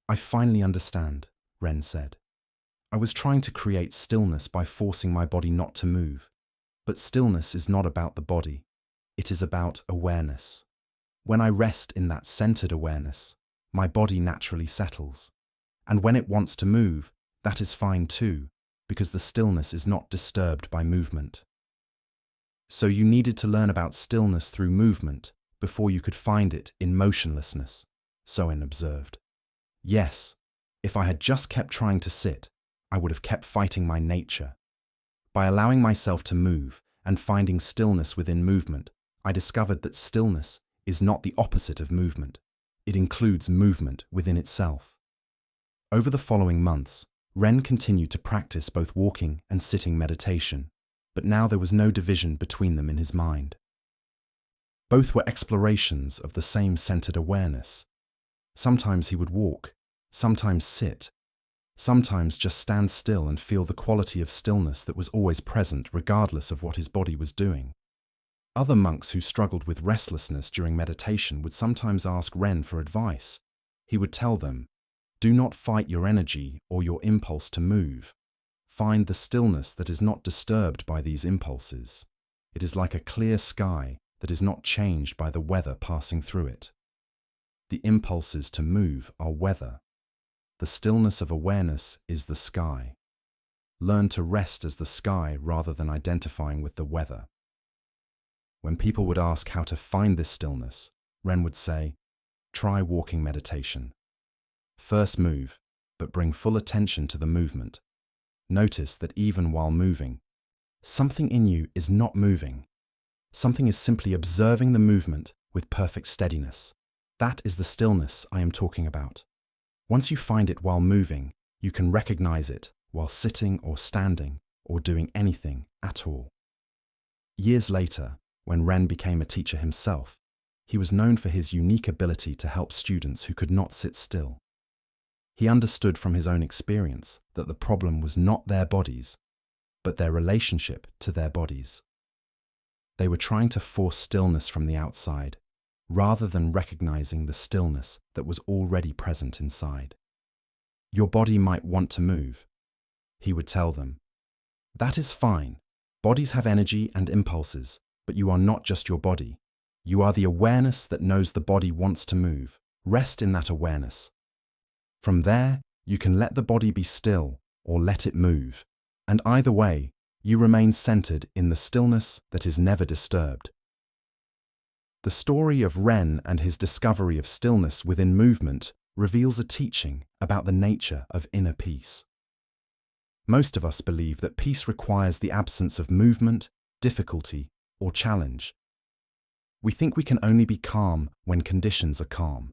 "I finally understand," Ren said. "I was trying to create stillness by forcing my body not to move. But stillness is not about the body. It is about awareness. When I rest in that centered awareness, my body naturally settles. And when it wants to move, that is fine too, because the stillness is not disturbed by movement." "So you needed to learn about stillness through movement before you could find it in motionlessness," Soen observed. "Yes, if I had just kept trying to sit, I would have kept fighting my nature. By allowing myself to move and finding stillness within movement, I discovered that stillness is not the opposite of movement. It includes movement within itself." Over the following months, Ren continued to practice both walking and sitting meditation, but now there was no division between them in his mind. Both were explorations of the same centered awareness. Sometimes he would walk, sometimes sit, sometimes just stand still and feel the quality of stillness that was always present regardless of what his body was doing. Other monks who struggled with restlessness during meditation would sometimes ask Ren for advice. He would tell them, "Do not fight your energy or your impulse to move. Find the stillness that is not disturbed by these impulses. It is like a clear sky that is not changed by the weather passing through it. The impulses to move are weather. The stillness of awareness is the sky. Learn to rest as the sky rather than identifying with the weather." When people would ask how to find this stillness, Ren would say, "Try walking meditation. First move, but bring full attention to the movement. notice that even while moving, something in you is not moving. Something is simply observing the movement with perfect steadiness. That is the stillness I am talking about. Once you find it while moving, you can recognize it while sitting or standing or doing anything at all. Years later, when Ren became a teacher himself, he was known for his unique ability to help students who could not sit still. He understood from his own experience that the problem was not their bodies, but their relationship to their bodies. They were trying to force stillness from the outside, rather than recognizing the stillness that was already present inside. Your body might want to move, he would tell them. That is fine. Bodies have energy and impulses, but you are not just your body. You are the awareness that knows the body wants to move. Rest in that awareness. From there, you can let the body be still or let it move. And either way, you remain centered in the stillness that is never disturbed. The story of Ren and his discovery of stillness within movement reveals a teaching about the nature of inner peace. Most of us believe that peace requires the absence of movement, difficulty, or challenge. We think we can only be calm when conditions are calm.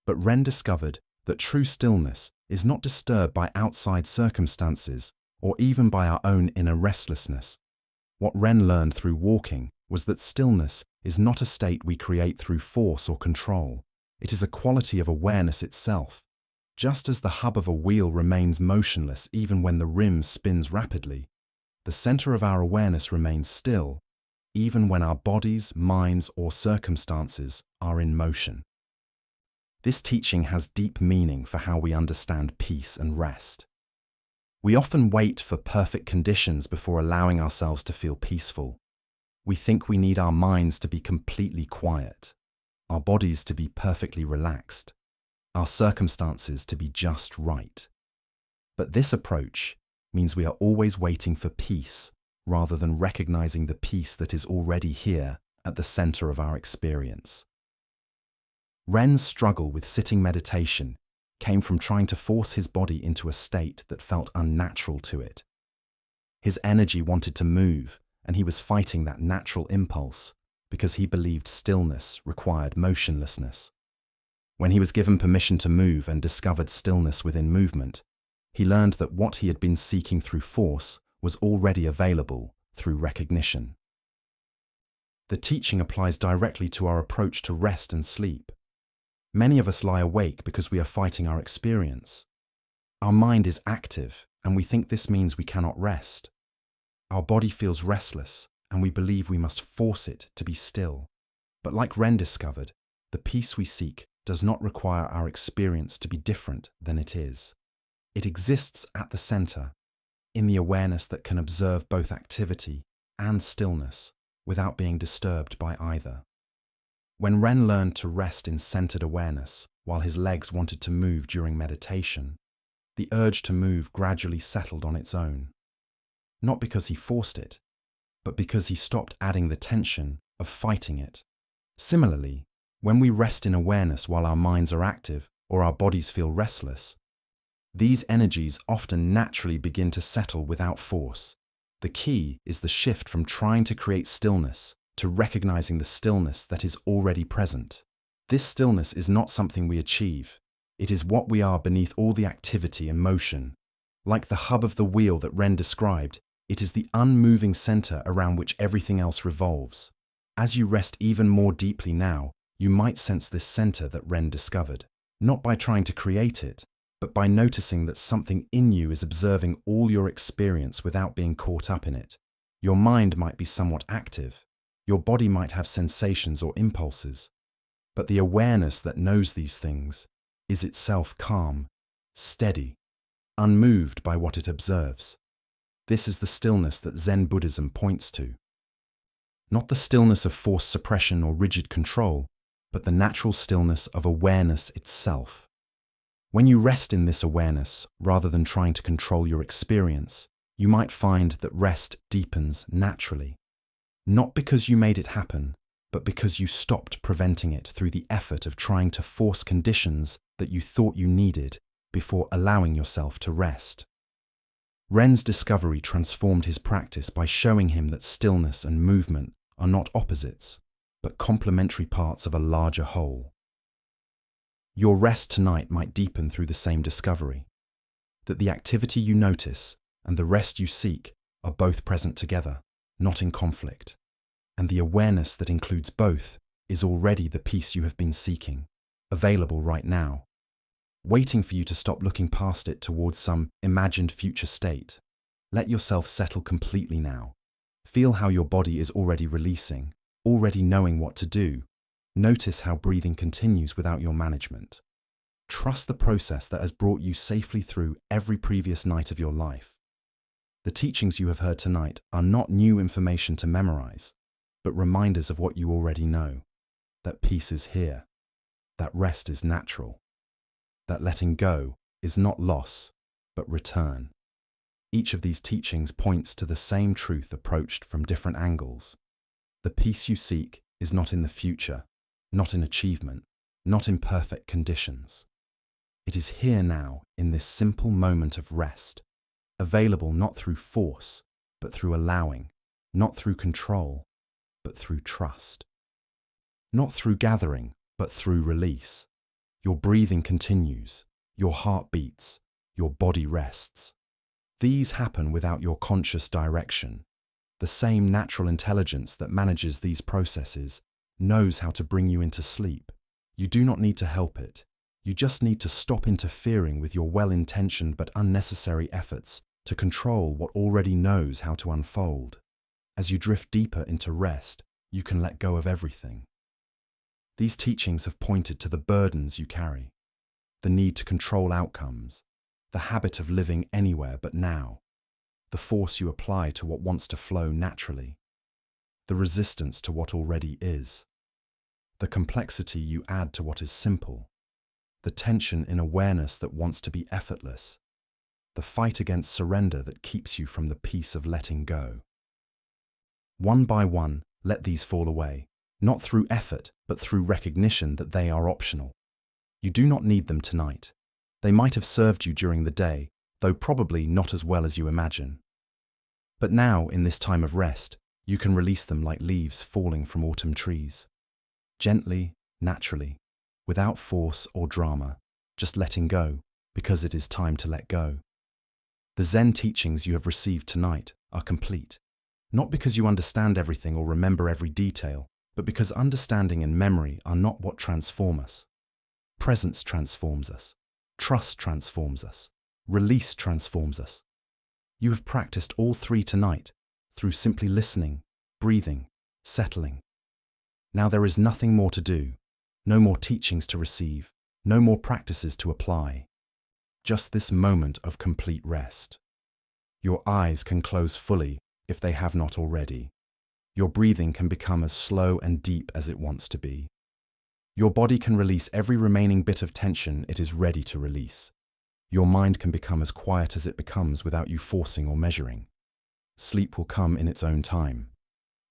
But Ren discovered that true stillness is not disturbed by outside circumstances or even by our own inner restlessness. What Ren learned through walking was that stillness is not a state we create through force or control. It is a quality of awareness itself. Just as the hub of a wheel remains motionless even when the rim spins rapidly, the center of our awareness remains still, even when our bodies, minds, or circumstances are in motion. This teaching has deep meaning for how we understand peace and rest. We often wait for perfect conditions before allowing ourselves to feel peaceful. We think we need our minds to be completely quiet, our bodies to be perfectly relaxed, our circumstances to be just right. But this approach means we are always waiting for peace rather than recognizing the peace that is already here at the center of our experience. Ren's struggle with sitting meditation came from trying to force his body into a state that felt unnatural to it. His energy wanted to move, and he was fighting that natural impulse because he believed stillness required motionlessness. When he was given permission to move and discovered stillness within movement, he learned that what he had been seeking through force was already available through recognition. The teaching applies directly to our approach to rest and sleep. Many of us lie awake because we are fighting our experience. Our mind is active, and we think this means we cannot rest. Our body feels restless, and we believe we must force it to be still. But like Ren discovered, the peace we seek does not require our experience to be different than it is. It exists at the center, in the awareness that can observe both activity and stillness without being disturbed by either. When Ren learned to rest in centered awareness while his legs wanted to move during meditation, the urge to move gradually settled on its own. Not because he forced it, but because he stopped adding the tension of fighting it. Similarly, when we rest in awareness while our minds are active or our bodies feel restless, these energies often naturally begin to settle without force. The key is the shift from trying to create stillness to recognizing the stillness that is already present. This stillness is not something we achieve. It is what we are beneath all the activity and motion. Like the hub of the wheel that Ren described, it is the unmoving center around which everything else revolves. As you rest even more deeply now, you might sense this center that Ren discovered, not by trying to create it, but by noticing that something in you is observing all your experience without being caught up in it. Your mind might be somewhat active. Your body might have sensations or impulses. But the awareness that knows these things is itself calm, steady, unmoved by what it observes. This is the stillness that Zen Buddhism points to. Not the stillness of forced suppression or rigid control, but the natural stillness of awareness itself. When you rest in this awareness, rather than trying to control your experience, you might find that rest deepens naturally. Not because you made it happen, but because you stopped preventing it through the effort of trying to force conditions that you thought you needed before allowing yourself to rest. Ren's discovery transformed his practice by showing him that stillness and movement are not opposites, but complementary parts of a larger whole. Your rest tonight might deepen through the same discovery, that the activity you notice and the rest you seek are both present together, not in conflict, and the awareness that includes both is already the peace you have been seeking, available right now, waiting for you to stop looking past it towards some imagined future state. Let yourself settle completely now. Feel how your body is already releasing, already knowing what to do. Notice how breathing continues without your management. Trust the process that has brought you safely through every previous night of your life. The teachings you have heard tonight are not new information to memorize, but reminders of what you already know. That peace is here. That rest is natural. That letting go is not loss, but return. Each of these teachings points to the same truth approached from different angles. The peace you seek is not in the future, not in achievement, not in perfect conditions. It is here now, in this simple moment of rest, available not through force, but through allowing, not through control, but through trust. Not through gathering, but through release. Your breathing continues, your heart beats, your body rests. These happen without your conscious direction. The same natural intelligence that manages these processes knows how to bring you into sleep. You do not need to help it. You just need to stop interfering with your well-intentioned but unnecessary efforts to control what already knows how to unfold. As you drift deeper into rest, you can let go of everything. These teachings have pointed to the burdens you carry, the need to control outcomes, the habit of living anywhere but now, the force you apply to what wants to flow naturally, the resistance to what already is, the complexity you add to what is simple, the tension in awareness that wants to be effortless, the fight against surrender that keeps you from the peace of letting go. One by one, let these fall away, not through effort, but through recognition that they are optional. You do not need them tonight. They might have served you during the day, though probably not as well as you imagine. But now, in this time of rest, you can release them like leaves falling from autumn trees. Gently, naturally, without force or drama, just letting go, because it is time to let go. The Zen teachings you have received tonight are complete, not because you understand everything or remember every detail, but because understanding and memory are not what transform us. Presence transforms us. Trust transforms us. Release transforms us. You have practiced all three tonight through simply listening, breathing, settling. Now there is nothing more to do, no more teachings to receive, no more practices to apply. Just this moment of complete rest. Your eyes can close fully if they have not already. Your breathing can become as slow and deep as it wants to be. Your body can release every remaining bit of tension it is ready to release. Your mind can become as quiet as it becomes without you forcing or measuring. Sleep will come in its own time,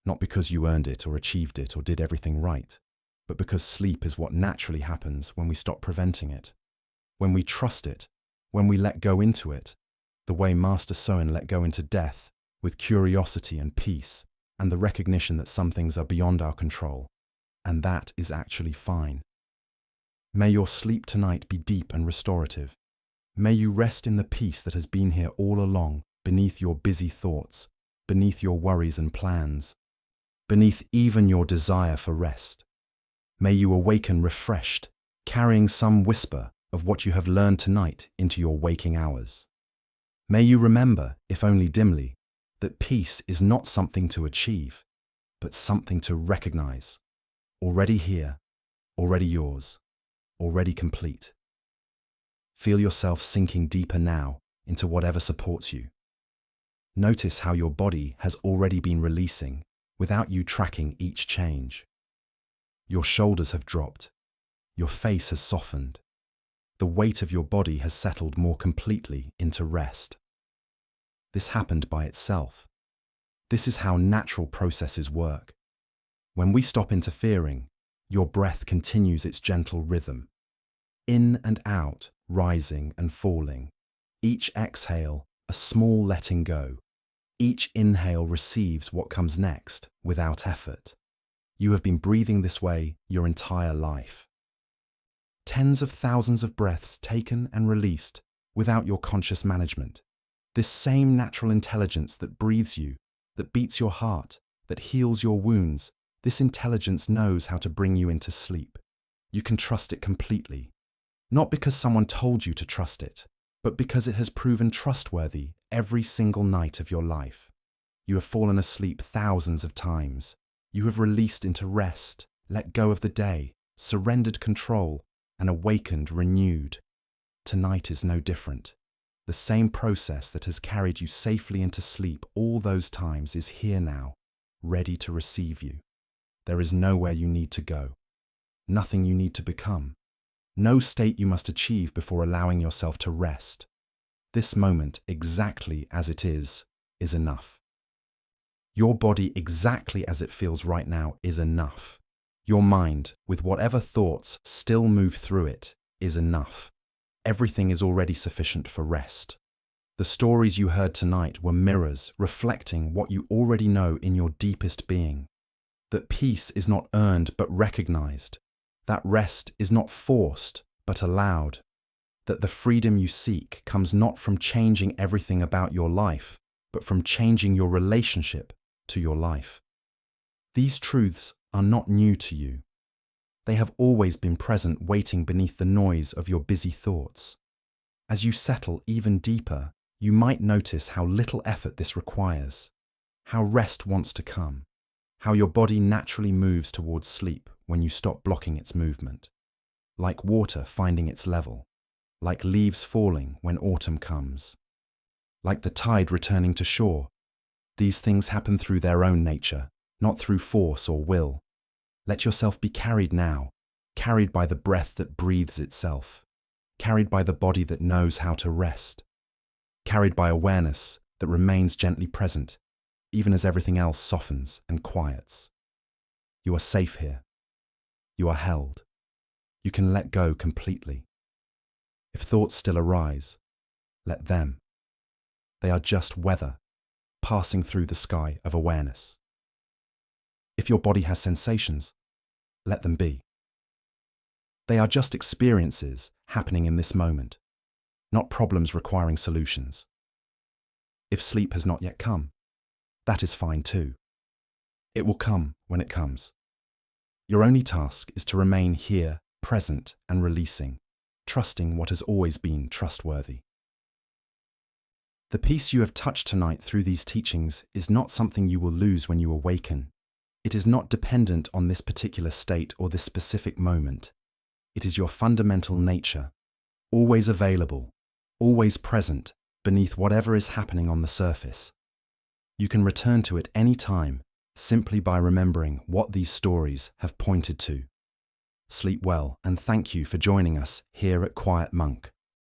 not because you earned it or achieved it or did everything right, but because sleep is what naturally happens when we stop preventing it, when we trust it, when we let go into it, the way Master Soen let go into death, with curiosity and peace, and the recognition that some things are beyond our control, and that is actually fine. May your sleep tonight be deep and restorative. May you rest in the peace that has been here all along, beneath your busy thoughts, beneath your worries and plans, beneath even your desire for rest. May you awaken refreshed, carrying some whisper of what you have learned tonight into your waking hours. May you remember, if only dimly, that peace is not something to achieve, but something to recognize. Already here, already yours, already complete. Feel yourself sinking deeper now into whatever supports you. Notice how your body has already been releasing without you tracking each change. Your shoulders have dropped. Your face has softened. The weight of your body has settled more completely into rest. This happened by itself. This is how natural processes work. When we stop interfering, your breath continues its gentle rhythm. In and out, rising and falling. Each exhale, a a small letting go. Each inhale receives what comes next without effort. You have been breathing this way your entire life. Tens of thousands of breaths taken and released without your conscious management. This same natural intelligence that breathes you, that beats your heart, that heals your wounds, this intelligence knows how to bring you into sleep. You can trust it completely. Not because someone told you to trust it, but because it has proven trustworthy every single night of your life. You have fallen asleep thousands of times. You have released into rest, let go of the day, surrendered control, and awakened renewed. Tonight is no different. The same process that has carried you safely into sleep all those times is here now, ready to receive you. There is nowhere you need to go, nothing you need to become, no state you must achieve before allowing yourself to rest. This moment, exactly as it is enough. Your body, exactly as it feels right now, is enough. Your mind, with whatever thoughts still move through it, is enough. Everything is already sufficient for rest. The stories you heard tonight were mirrors reflecting what you already know in your deepest being. That peace is not earned but recognized. That rest is not forced but allowed. That the freedom you seek comes not from changing everything about your life, but from changing your relationship to your life. These truths are not new to you. They have always been present, waiting beneath the noise of your busy thoughts. As you settle even deeper, you might notice how little effort this requires, how rest wants to come, how your body naturally moves towards sleep when you stop blocking its movement, like water finding its level, like leaves falling when autumn comes, like the tide returning to shore. These things happen through their own nature, not through force or will. Let yourself be carried now, carried by the breath that breathes itself, carried by the body that knows how to rest, carried by awareness that remains gently present, even as everything else softens and quiets. You are safe here. You are held. You can let go completely. If thoughts still arise, let them. They are just weather, passing through the sky of awareness. If your body has sensations, let them be. They are just experiences happening in this moment, not problems requiring solutions. If sleep has not yet come, that is fine too. It will come when it comes. Your only task is to remain here, present and releasing, trusting what has always been trustworthy. The peace you have touched tonight through these teachings is not something you will lose when you awaken. It is not dependent on this particular state or this specific moment. It is your fundamental nature, always available, always present beneath whatever is happening on the surface. You can return to it any time simply by remembering what these stories have pointed to. Sleep well, and thank you for joining us here at Quiet Monk.